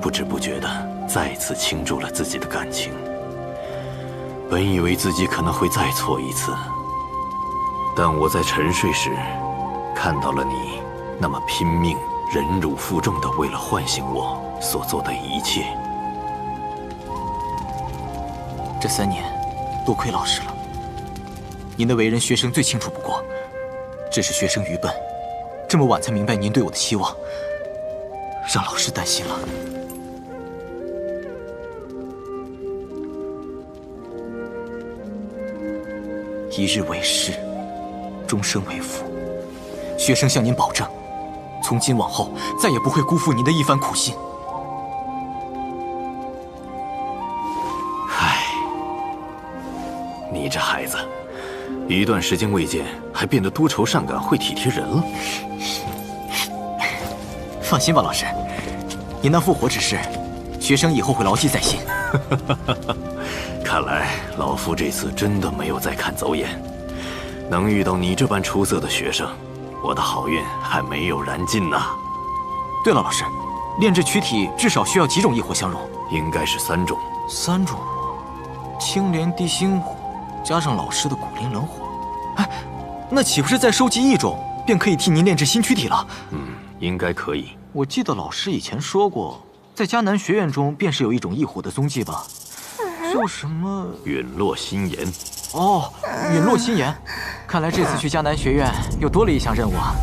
不知不觉地再次倾注了自己的感情。本以为自己可能会再错一次，但我在沉睡时看到了你那么拼命、忍辱负重地为了唤醒我所做的一切。这3年，多亏老师了。您的为人，学生最清楚不过，只是学生愚笨，这么晚才明白您对我的期望，让老师担心了。一日为师，终生为父。学生向您保证，从今往后再也不会辜负您的一番苦心。唉，你这孩子，一段时间未见，还变得多愁善感、会体贴人了。放心吧，老师，您那复活之事，学生以后会牢记在心。看来老夫这次真的没有再看走眼，能遇到你这般出色的学生，我的好运还没有燃尽呢。对了，老师，炼制躯体至少需要几种异火相融？应该是3种。3种？青莲地心火，加上老师的古灵冷火，哎，那岂不是再收集1种，便可以替您炼制新躯体了？应该可以。我记得老师以前说过，在迦南学院中便是有一种异火的踪迹吧？叫什么？陨落心炎。哦，陨落心炎。看来这次去迦南学院又多了一项任务啊。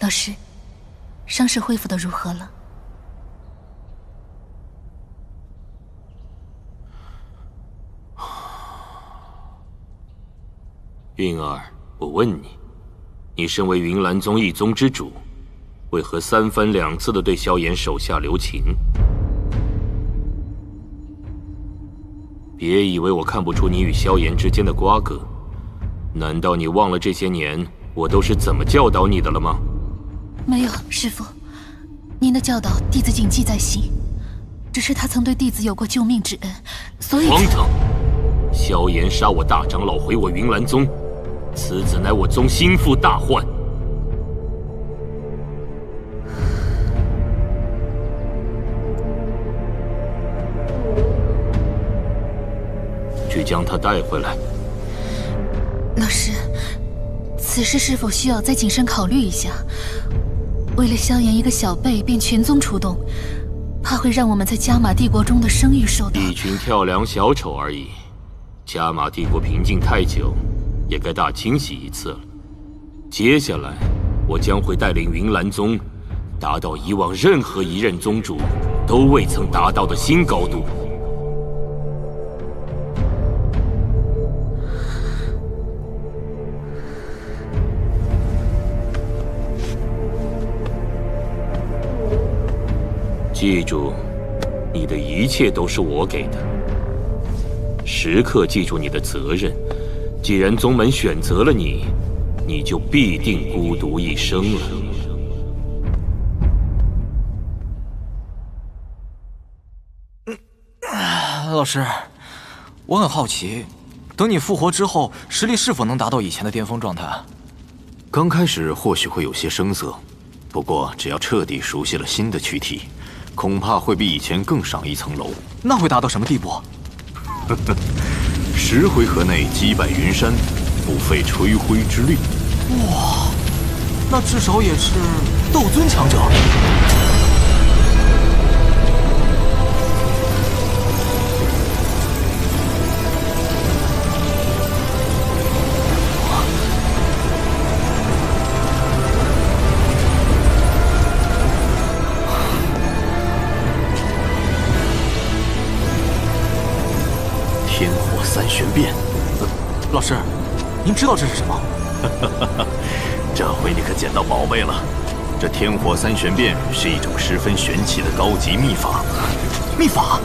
老师，伤势恢复得如何了？韵儿，我问你，你身为云岚宗一宗之主，为何3番2次地对萧炎手下留情？别以为我看不出你与萧炎之间的瓜葛，难道你忘了这些年我都是怎么教导你的了吗？没有，师父，您的教导弟子谨记在心。只是他曾对弟子有过救命之恩，所以……荒唐！萧炎杀我大长老，毁我云岚宗，此子乃我宗心腹大患。去将他带回来。老师，此事是否需要再谨慎考虑一下？为了萧炎一个小辈便全宗出动，怕会让我们在加玛帝国中的声誉受到……一群跳梁小丑而已。加玛帝国平静太久，也该大清洗一次了。接下来，我将会带领云岚宗达到以往任何一任宗主都未曾达到的新高度。记住，你的一切都是我给的。时刻记住你的责任。既然宗门选择了你，你就必定孤独一生了。老师，我很好奇，等你复活之后，实力是否能达到以前的巅峰状态？刚开始或许会有些生涩，不过只要彻底熟悉了新的躯体，恐怕会比以前更上一层楼。那会达到什么地步？ 10回合内击败云山，不费吹灰之力。哇，那至少也是斗尊强者。天火三玄变，老师，您知道这是什么？这回你可捡到宝贝了。这天火三玄变是一种十分玄奇的高级秘法。秘法？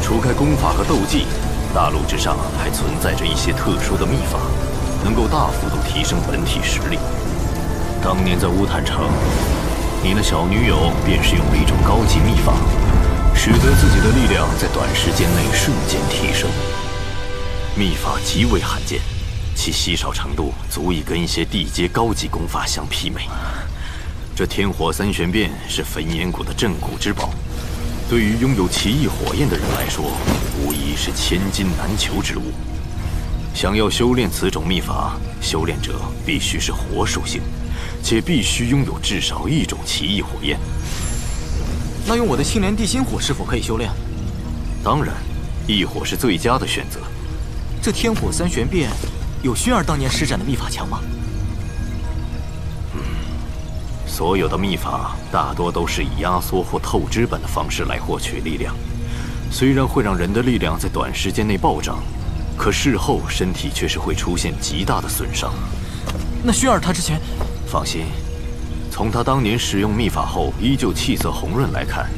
除开功法和斗技，大陆之上还存在着一些特殊的秘法，能够大幅度提升本体实力。当年在乌坦城，你那小女友便是用了一种高级秘法，使得自己的力量在短时间内瞬间提升。秘法极为罕见，其稀少程度足以跟一些地阶高级功法相媲美。这天火三玄变是焚炎谷的镇谷之宝，对于拥有奇异火焰的人来说，无疑是千金难求之物。想要修炼此种秘法，修炼者必须是火属性，且必须拥有至少一种奇异火焰。那用我的青莲地心火是否可以修炼？当然，异火是最佳的选择。这天火三玄变有薰儿当年施展的秘法强吗？所有的秘法大多都是以压缩或透支本的方式来获取力量，虽然会让人的力量在短时间内暴涨，可事后身体却是会出现极大的损伤。那薰儿他之前……放心，从他当年使用秘法后依旧气色红润来看，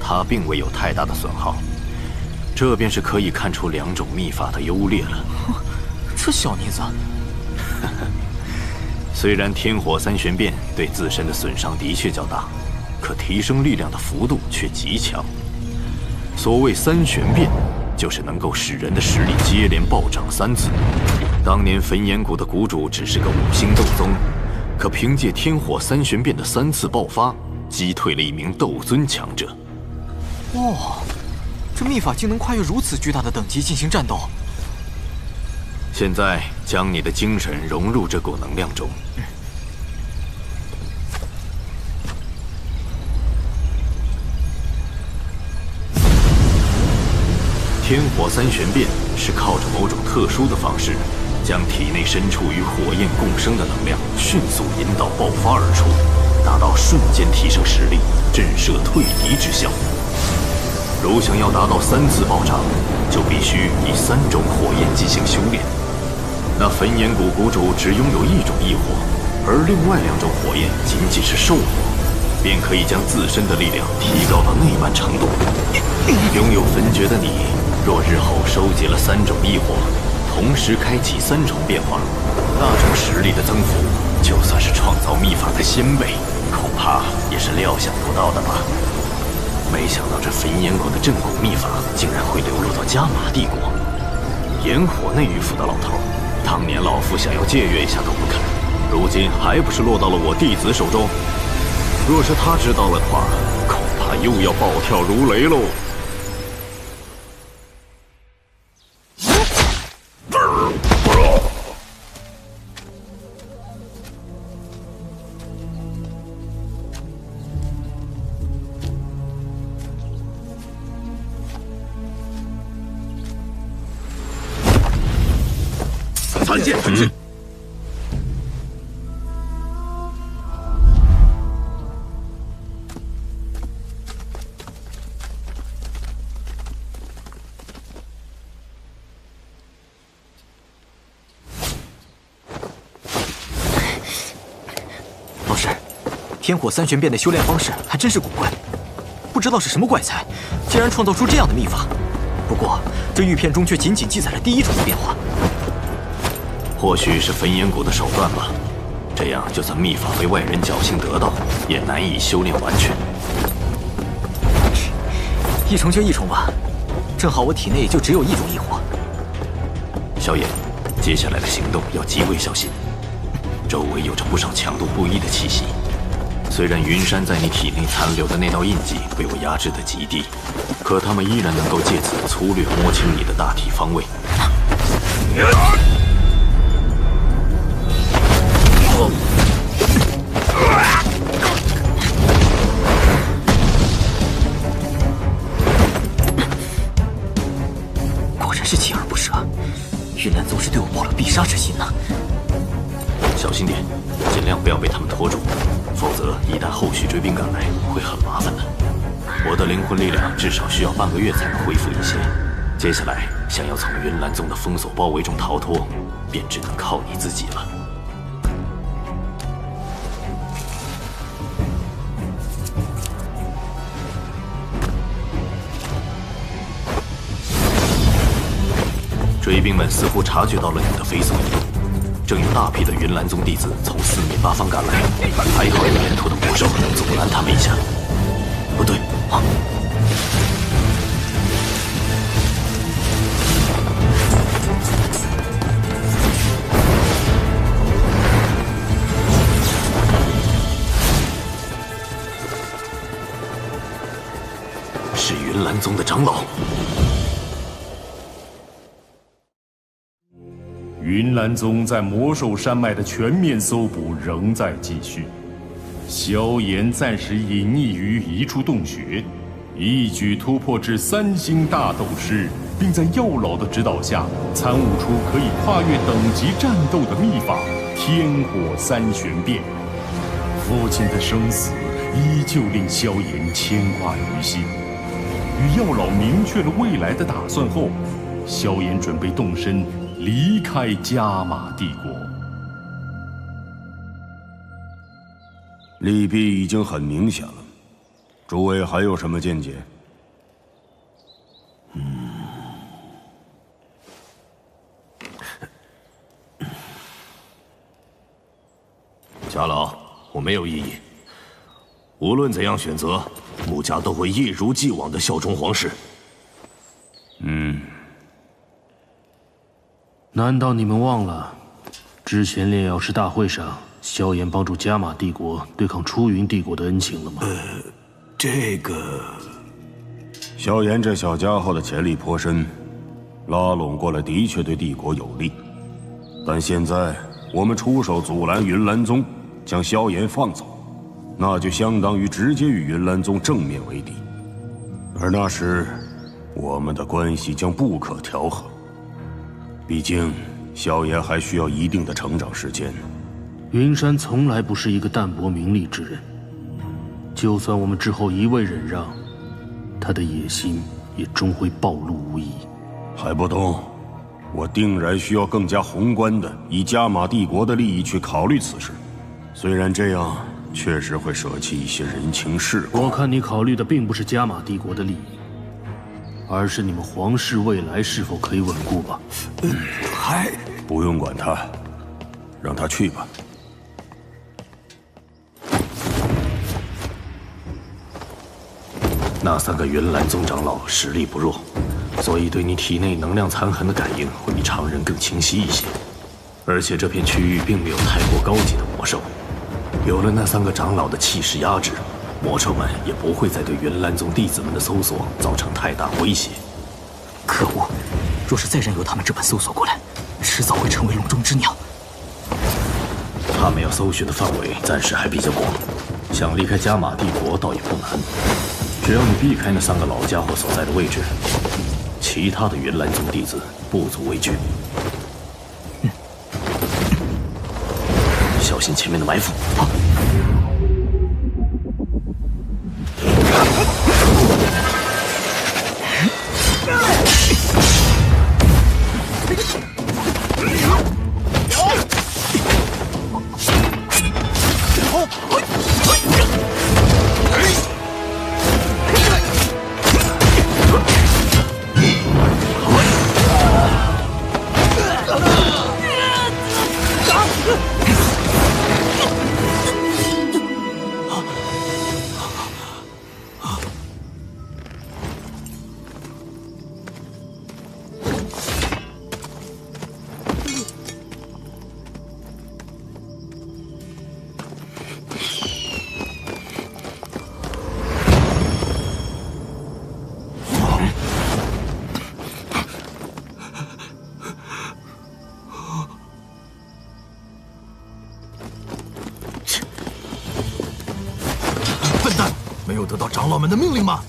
他并未有太大的损耗。这便是可以看出两种秘法的优劣了。这小妮子，虽然天火三玄变对自身的损伤的确较大，可提升力量的幅度却极强。所谓三玄变，就是能够使人的实力接连暴涨3次。当年焚炎谷的谷主只是个5星斗宗，可凭借天火三玄变的3次爆发，击退了一名斗尊强者。哇！这秘法竟能跨越如此巨大的等级进行战斗。现在将你的精神融入这股能量中。天火三玄变是靠着某种特殊的方式，将体内身处与火焰共生的能量迅速引导爆发而出，达到瞬间提升实力、震慑退敌之效。如想要达到3次暴涨，就必须以3种火焰进行修炼。那焚炎谷谷主只拥有1种异火，而另外2种火焰仅仅是兽火，便可以将自身的力量提高到那般程度。拥有焚诀的你，若日后收集了3种异火，同时开启3重变化，那种实力的增幅，就算是创造秘法的先辈，恐怕也是料想不到的吧。没想到这焚炎谷的镇谷秘法竟然会流落到加玛帝国。炎火内狱府的老头，当年老夫想要借阅一下都不肯，如今还不是落到了我弟子手中？若是他知道了的话，恐怕又要暴跳如雷喽。参见传信。老师，天火三玄变的修炼方式还真是古怪，不知道是什么怪才，竟然创造出这样的秘法。不过这玉片中却仅仅记载了第1种的变化。或许是焚炎谷的手段吧，这样就算秘法被外人侥幸得到，也难以修炼完全。1重就1重吧，正好我体内就只有1种异火。萧炎，接下来的行动要极为小心，周围有着不少强度不一的气息。虽然云山在你体内残留的那道印记被我压制得极低，可他们依然能够借此粗略摸清你的大体方位。是锲而不舍。云岚宗是对我抱了必杀之心呢。小心点，尽量不要被他们拖住，否则一旦后续追兵赶来，会很麻烦的。我的灵魂力量至少需要半个月才能恢复一些。接下来想要从云岚宗的封锁包围中逃脱，便只能靠你自己了。追兵们似乎察觉到了你的飞速移动，正有大批的云岚宗弟子从四面八方赶来，还好有沿途的魔兽能阻拦他们一下。不对啊！是云岚宗的长老。云岚宗在魔兽山脉的全面搜捕仍在继续。萧炎暂时隐匿于一处洞穴，一举突破至3星大斗师，并在药老的指导下参悟出可以跨越等级战斗的秘法——天火3玄变。父亲的生死依旧令萧炎牵挂于心。与药老明确了未来的打算后，萧炎准备动身离开加玛帝国。利弊已经很明显了，诸位还有什么见解？家老，我没有异议。无论怎样选择，穆家都会一如既往的效忠皇室。难道你们忘了，之前炼药师大会上，萧炎帮助加玛帝国对抗出云帝国的恩情了吗？这个，萧炎这小家伙的潜力颇深，拉拢过来的确对帝国有利。但现在我们出手阻拦云岚宗，将萧炎放走，那就相当于直接与云岚宗正面为敌，而那时我们的关系将不可调和。毕竟，萧炎还需要一定的成长时间。云山从来不是一个淡泊名利之人，就算我们之后一味忍让，他的野心也终会暴露无遗。海波东，我定然需要更加宏观的，以加玛帝国的利益去考虑此事。虽然这样确实会舍弃一些人情世故。我看你考虑的并不是加玛帝国的利益，而是你们皇室未来是否可以稳固吧？不用管他，让他去吧。那3个云岚宗长老实力不弱，所以对你体内能量残痕的感应会比常人更清晰一些。而且这片区域并没有太过高级的魔兽，有了那3个长老的气势压制，魔兽们也不会再对云岚宗弟子们的搜索造成太大威胁。可恶！若是再任由他们这般搜索过来，迟早会成为笼中之鸟。他们要搜寻的范围暂时还比较广，想离开加玛帝国倒也不难。只要你避开那3个老家伙所在的位置，其他的云岚宗弟子不足为惧。小心前面的埋伏！笨蛋，没有得到长老们的命令吗？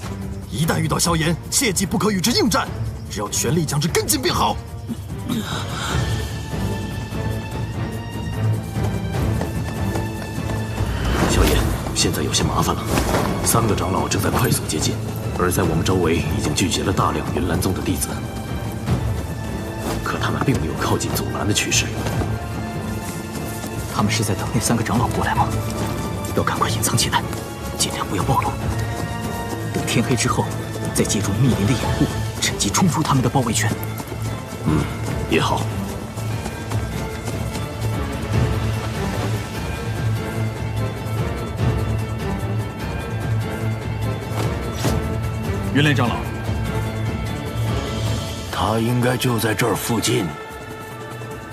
一旦遇到萧炎，切记不可与之应战。只要全力将之跟进便好。萧炎，现在有些麻烦了。3个长老正在快速接近，而在我们周围已经聚集了大量云岚宗的弟子，可他们并没有靠近阻拦的趋势。他们是在等那3个长老过来吗？要赶快隐藏起来，尽量不要暴露。等天黑之后，再借助密林的掩护，趁机冲出他们的包围圈。也好。云莲长老，他应该就在这儿附近，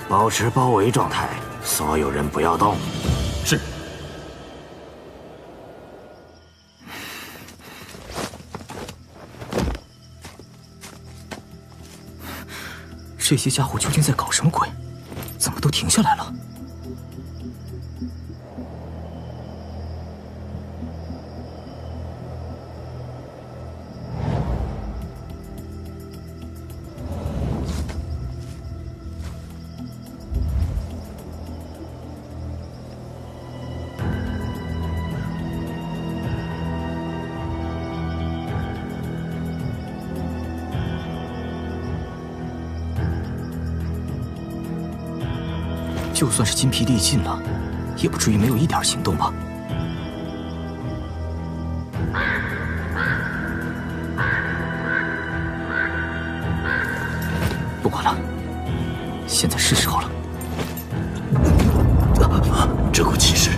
保持包围状态，所有人不要动。是。这些家伙究竟在搞什么鬼？怎么都停下来了？就算是筋疲力尽了，也不至于没有一点行动吧？不管了，现在是时候了。这股气势，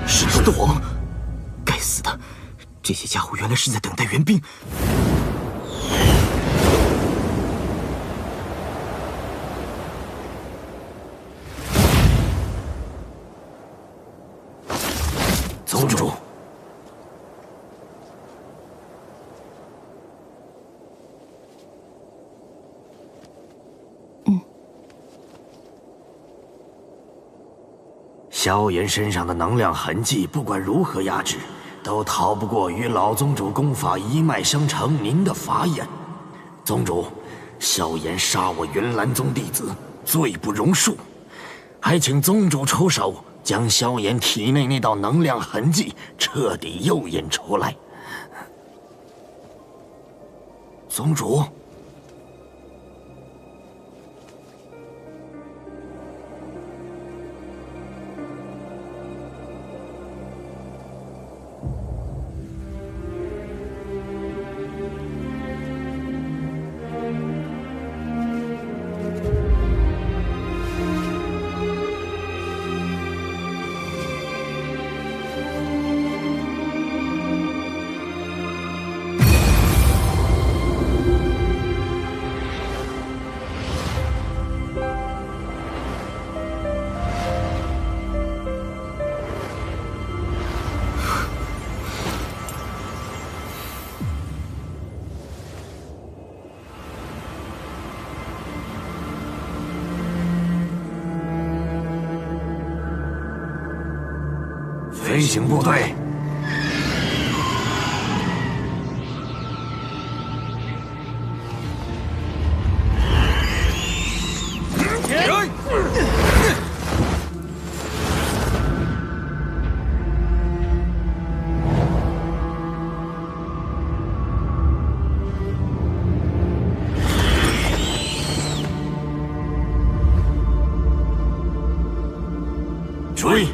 是斗王！该死的，这些家伙原来是在等待援兵。宗主，萧炎身上的能量痕迹，不管如何压制，都逃不过与老宗主功法一脉相承您的法眼。宗主，萧炎杀我云岚宗弟子，罪不容恕，还请宗主出手，将萧炎体内那道能量痕迹彻底诱引出来。宗主，飞行部队，追！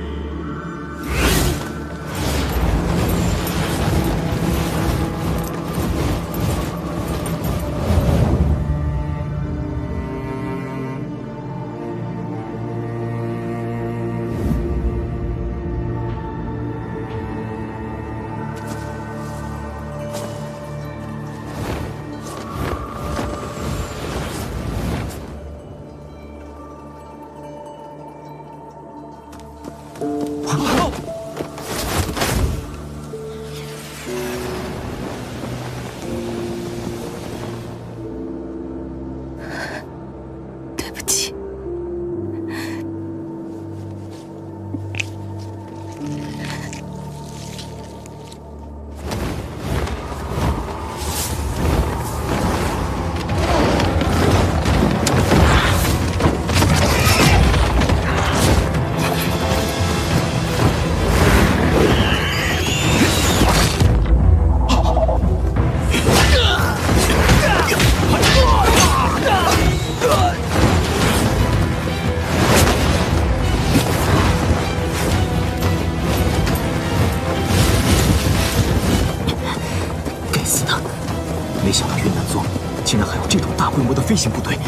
这种大规模的飞行部队。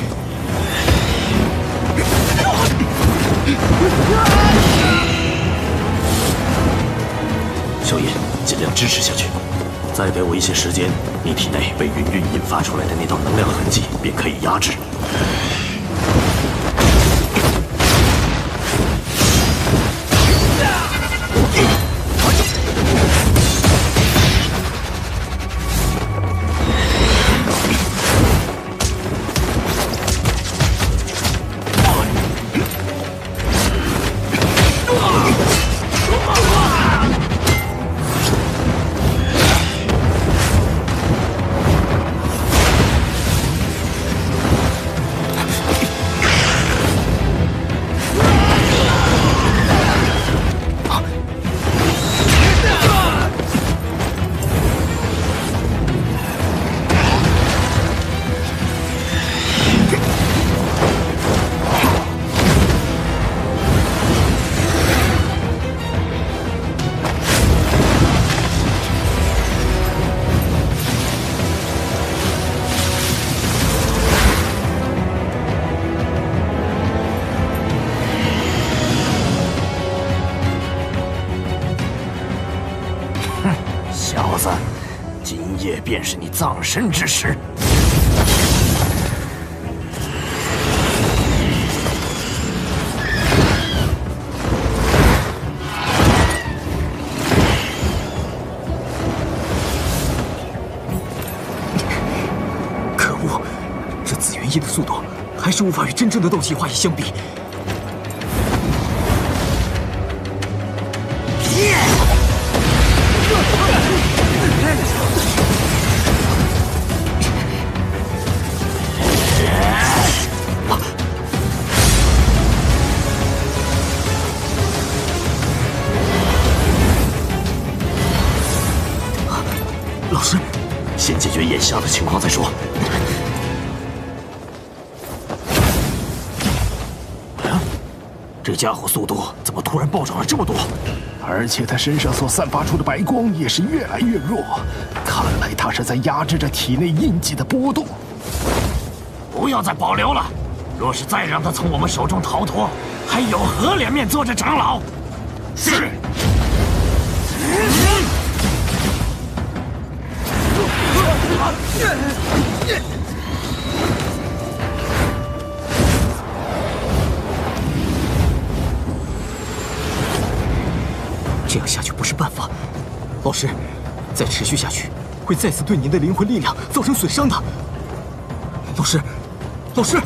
萧炎，尽量支持下去，再给我一些时间，你体内被云韵引发出来的那道能量痕迹便可以压制。小子，今夜便是你葬身之时。可恶，这紫元翼的速度还是无法与真正的斗气化翼相比。老师，先解决眼下的情况再说。这家伙速度怎么突然暴涨了这么多？而且他身上所散发出的白光也是越来越弱，看来他是在压制着体内印记的波动。不要再保留了，若是再让他从我们手中逃脱，还有何脸面做这长老？是。这样下去不是办法，老师，再持续下去会再次对您的灵魂力量造成损伤的。老师，老师，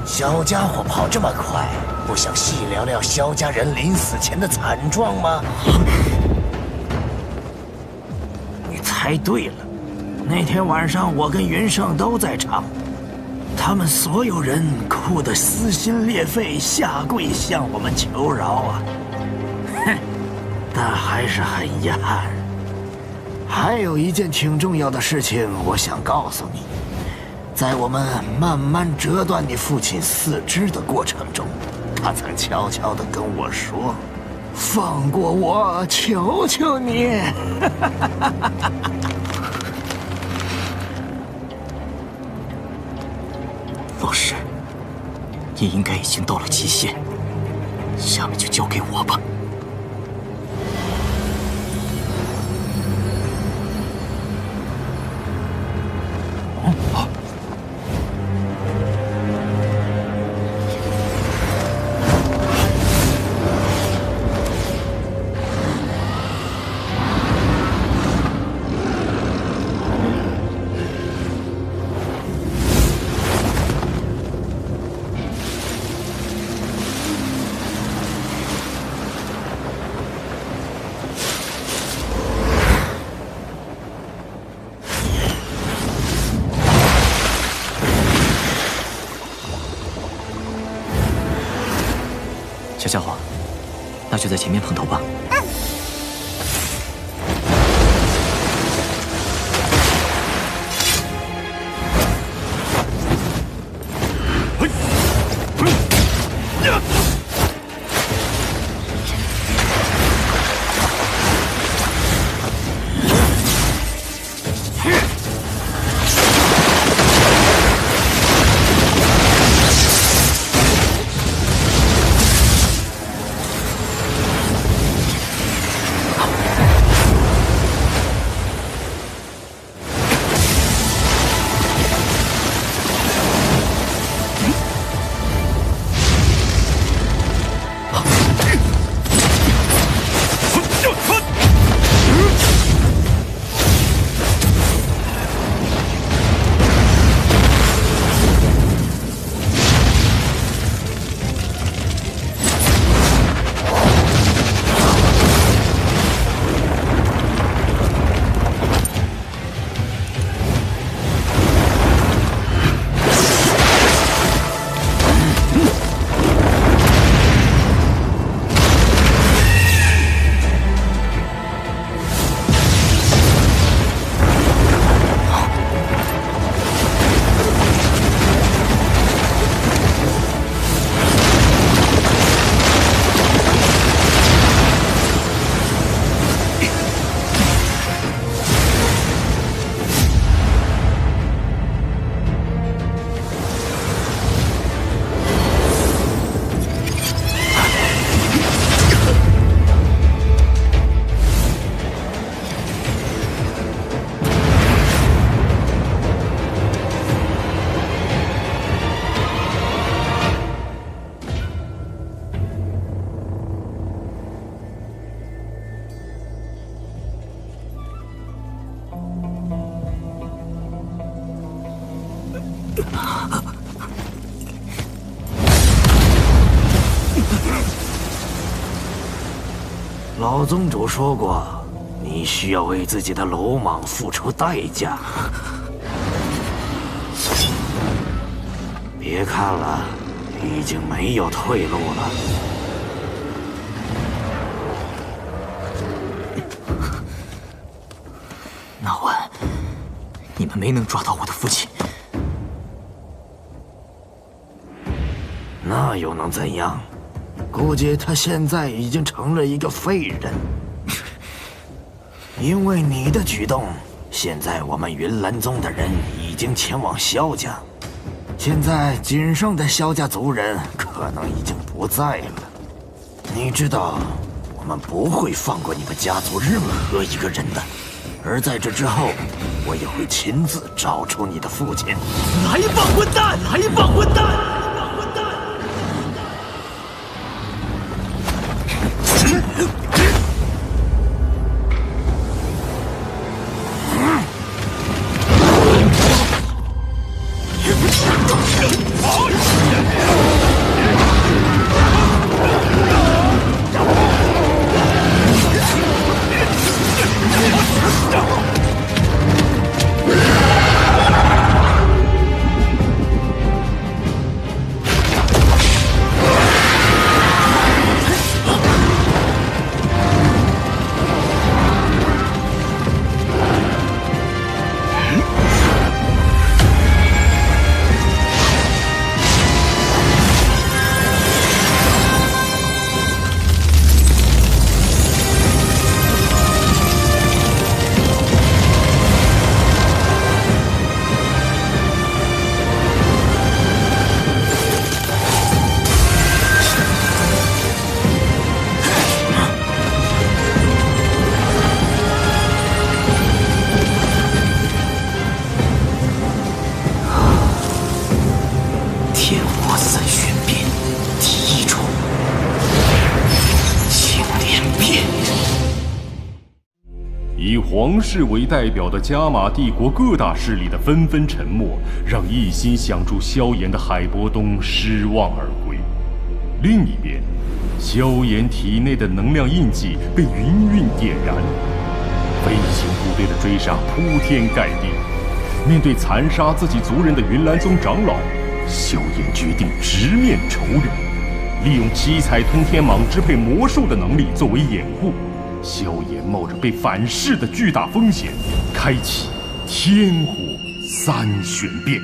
小家伙跑这么快，不想细聊聊萧家人临死前的惨状吗？你猜对了，那天晚上我跟云胜都在场。他们所有人哭得撕心裂肺，下跪向我们求饶啊！哼，但还是很遗憾。还有一件挺重要的事情，我想告诉你，在我们慢慢折断你父亲四肢的过程中，他曾悄悄地跟我说：“放过我，求求你！”老师，你应该已经到了极限，下面就交给我吧。小家伙，那就在前面碰头吧。老宗主说过，你需要为自己的鲁莽付出代价。别看了，已经没有退路了。那晚，你们没能抓到我的父亲。那又能怎样？估计他现在已经成了一个废人。因为你的举动，现在我们云岚宗的人已经前往萧家，现在仅剩的萧家族人可能已经不在了。你知道，我们不会放过你们家族任何一个人的。而在这之后，我也会亲自找出你的父亲。来吧，混蛋！来吧，混蛋！以皇室为代表的加玛帝国各大势力的纷纷沉默，让一心想助萧炎的海波东失望而归。另一边，萧炎体内的能量印记被云韵点燃，飞行部队的追杀铺天盖地。面对残杀自己族人的云岚宗长老，萧炎决定直面仇人，利用七彩通天蟒支配魔兽的能力作为掩护。萧炎冒着被反噬的巨大风险，开启天火三玄变。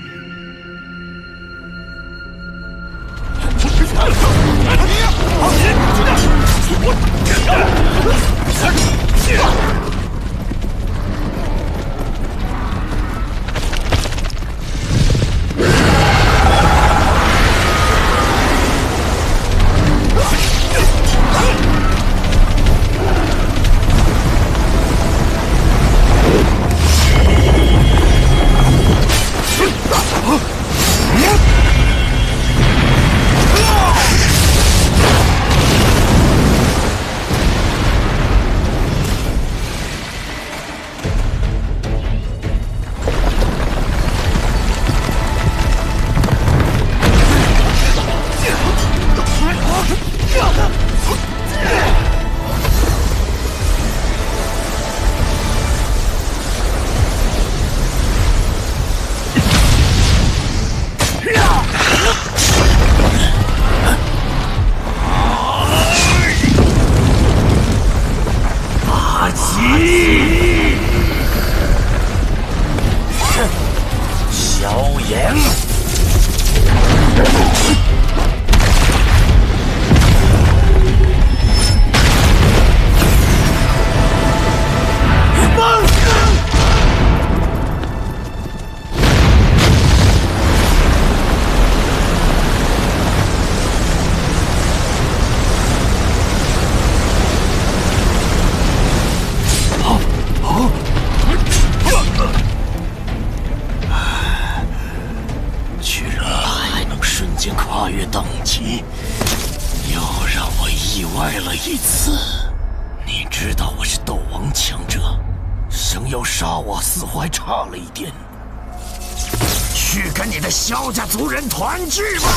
萧家族人团聚吧！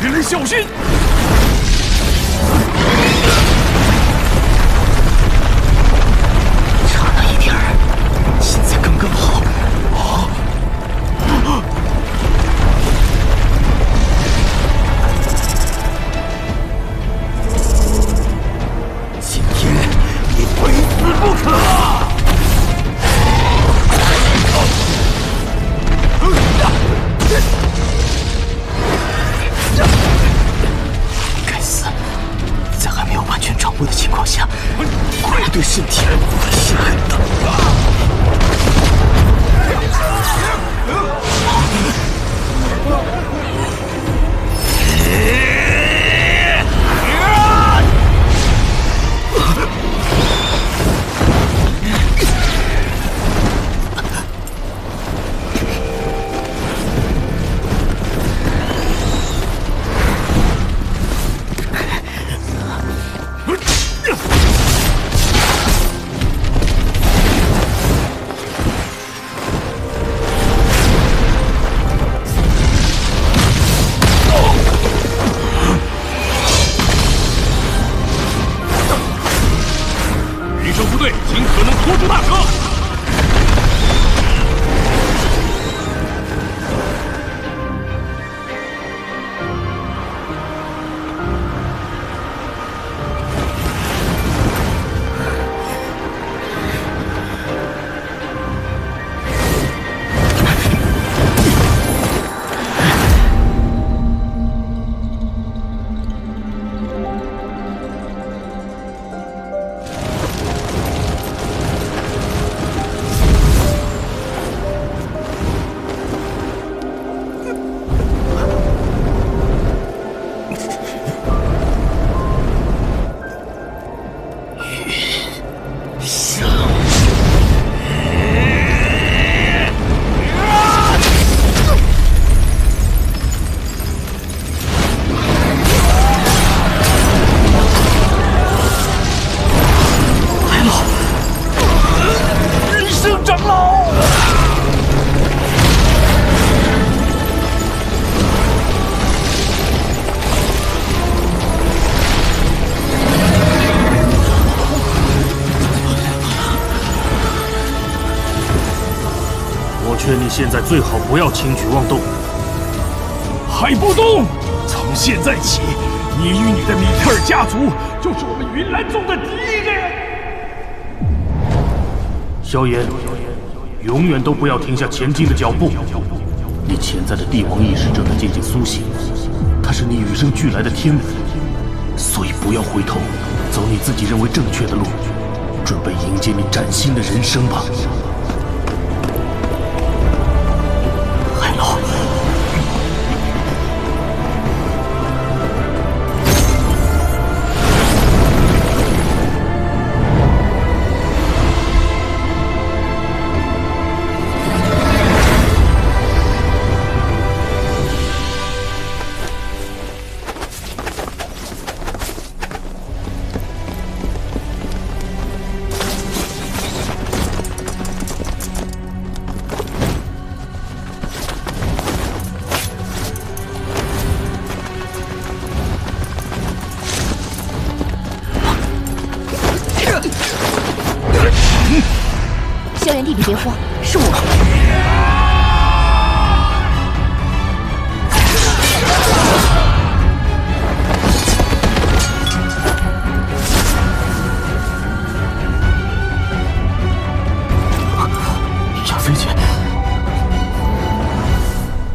人类小心！对身体损失很大。劝你现在最好不要轻举妄动。海波东，从现在起，你与你的米特尔家族就是我们云岚宗的敌人。萧炎，永远都不要停下前进的脚步。你潜在的帝王意识正在渐渐苏醒，它是你与生俱来的天赋，所以不要回头，走你自己认为正确的路，准备迎接你崭新的人生吧。海老，萧炎弟弟别慌，是我。亚菲姐，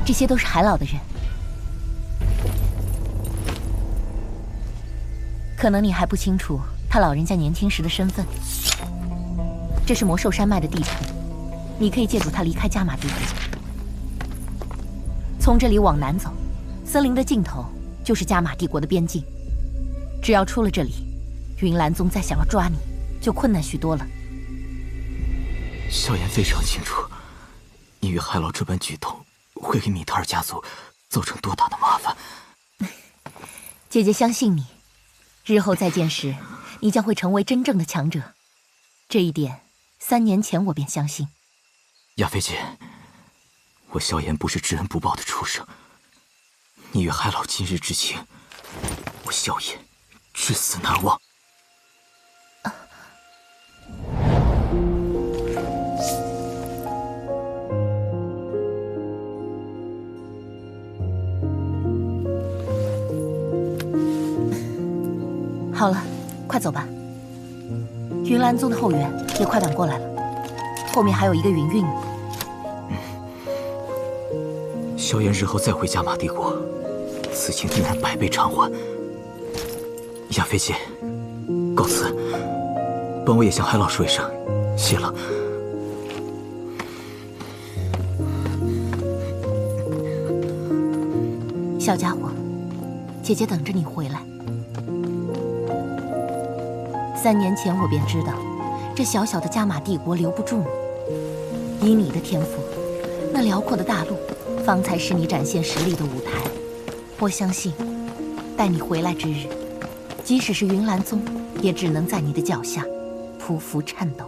这些都是海老的人，可能你还不清楚他老人家年轻时的身份。这是魔兽山脉的地图，你可以借助它离开加玛帝国。从这里往南走，森林的尽头就是加玛帝国的边境。只要出了这里，云岚宗再想要抓你，就困难许多了。萧炎非常清楚，你与海老这般举动会给米特尔家族造成多大的麻烦。姐姐相信你，日后再见时，你将会成为真正的强者。这一点，3年前我便相信。亚菲姐，我萧炎不是知恩不报的畜生。你与海老今日之情，我萧炎至死难忘。好了，快走吧。云岚宗的后援也快赶过来了，后面还有一个云韵呢。萧炎日后再回加玛帝国，此情定然百倍偿还。亚菲姐，告辞。帮我也向海老说一声，谢了。小家伙，姐姐等着你回来。3年前我便知道，这小小的加玛帝国留不住你。以你的天赋，那辽阔的大陆，方才是你展现实力的舞台。我相信，待你回来之日，即使是云岚宗，也只能在你的脚下匍匐颤抖。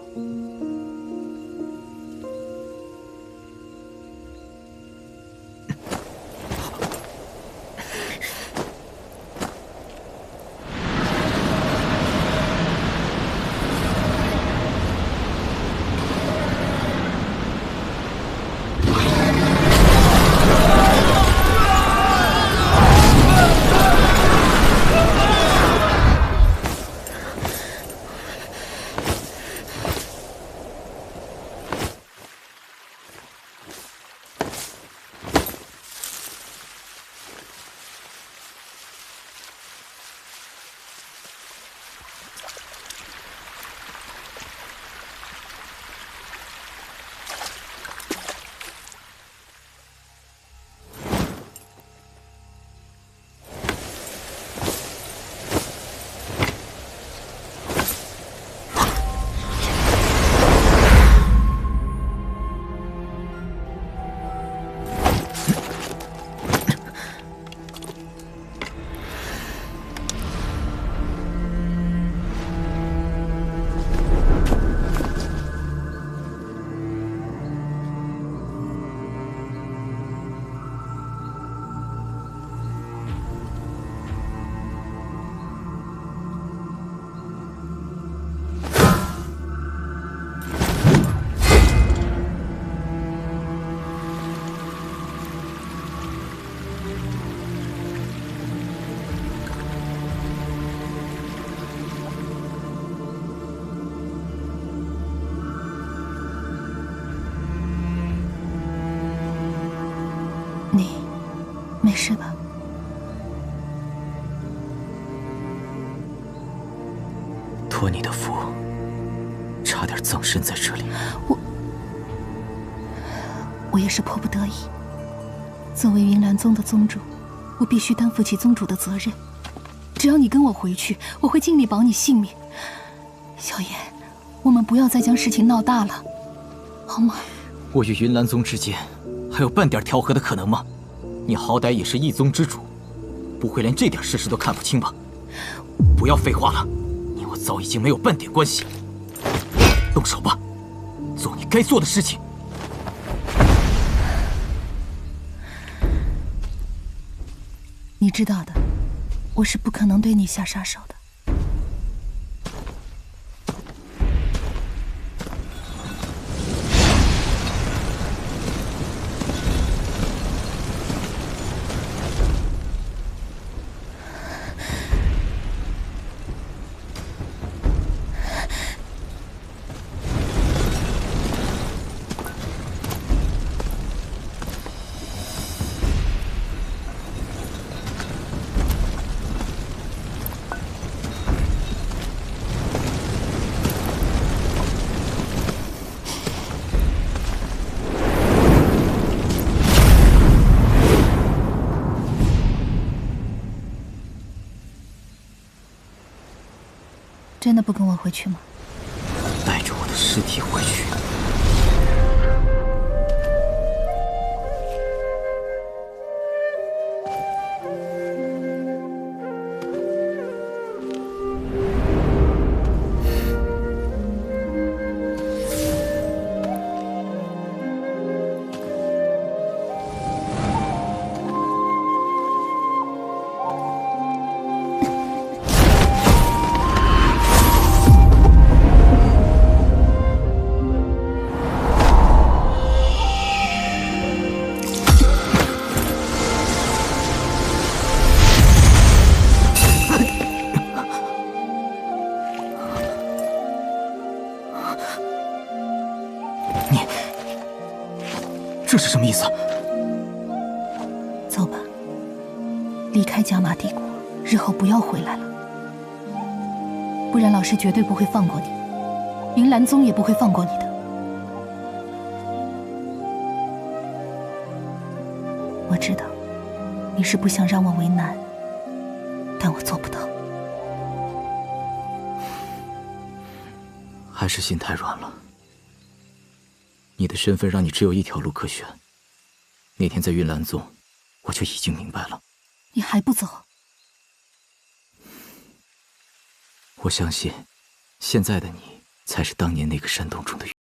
没事吧？托你的福，差点葬身在这里。我也是迫不得已。作为云岚宗的宗主，我必须担负起宗主的责任。只要你跟我回去，我会尽力保你性命。小妍，我们不要再将事情闹大了，好吗？我与云岚宗之间还有半点调和的可能吗？你好歹也是一宗之主，不会连这点事实都看不清吧？不要废话了，你我早已经没有半点关系。动手吧，做你该做的事情。你知道的，我是不可能对你下杀手的。真的不跟我回去吗？带着我的尸体回去。这是什么意思？走吧，离开加玛帝国，日后不要回来了，不然老师绝对不会放过你。云岚宗也不会放过你的。我知道，你是不想让我为难，但我做不到。还是心太软了。你的身份让你只有一条路可选。那天在云岚宗，我就已经明白了。你还不走？我相信，现在的你才是当年那个山洞中的云。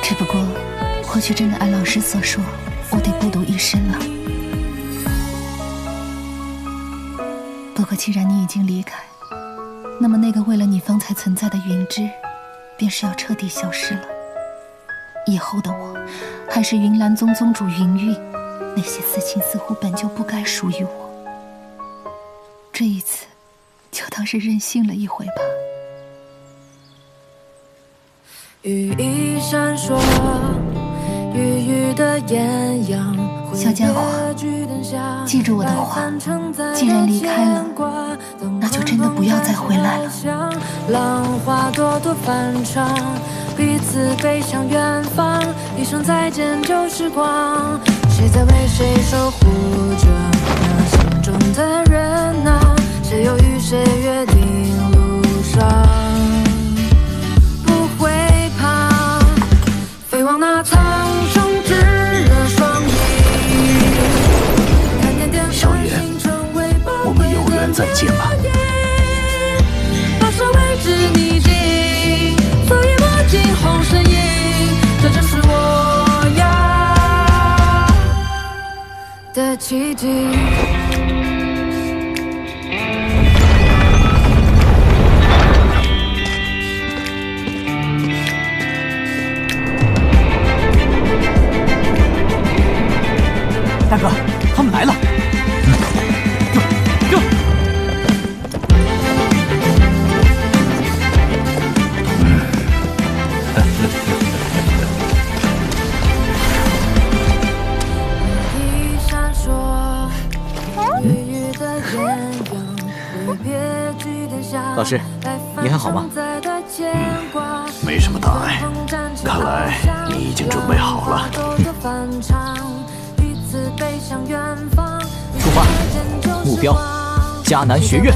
只不过，或许真的按老师所说，我得孤独一生了。不过，既然你已经离开，那么那个为了你方才存在的云芝，便是要彻底消失了。以后的我，还是云岚宗宗主云韵，那些私情似乎本就不该属于我。这一次，就当是任性了一回吧。羽翼闪烁，郁郁的艳阳。小家伙，记住我的话，既然离开了，那就真的不要再回来了。浪花朵朵翻唱，彼此背向远方，一声再见旧时光。谁在为谁守护着那心中的人啊？谁又与谁约定路上？飞往那苍生炙热双翼，看点点繁星成为宝贵的烙印。把手为之逆境，所以我惊鸿身影，这正是我呀的奇迹。大哥，他们来了。go。老师，你还好吗？没什么大碍。看来你已经准备好了。出发，目标：迦南学院。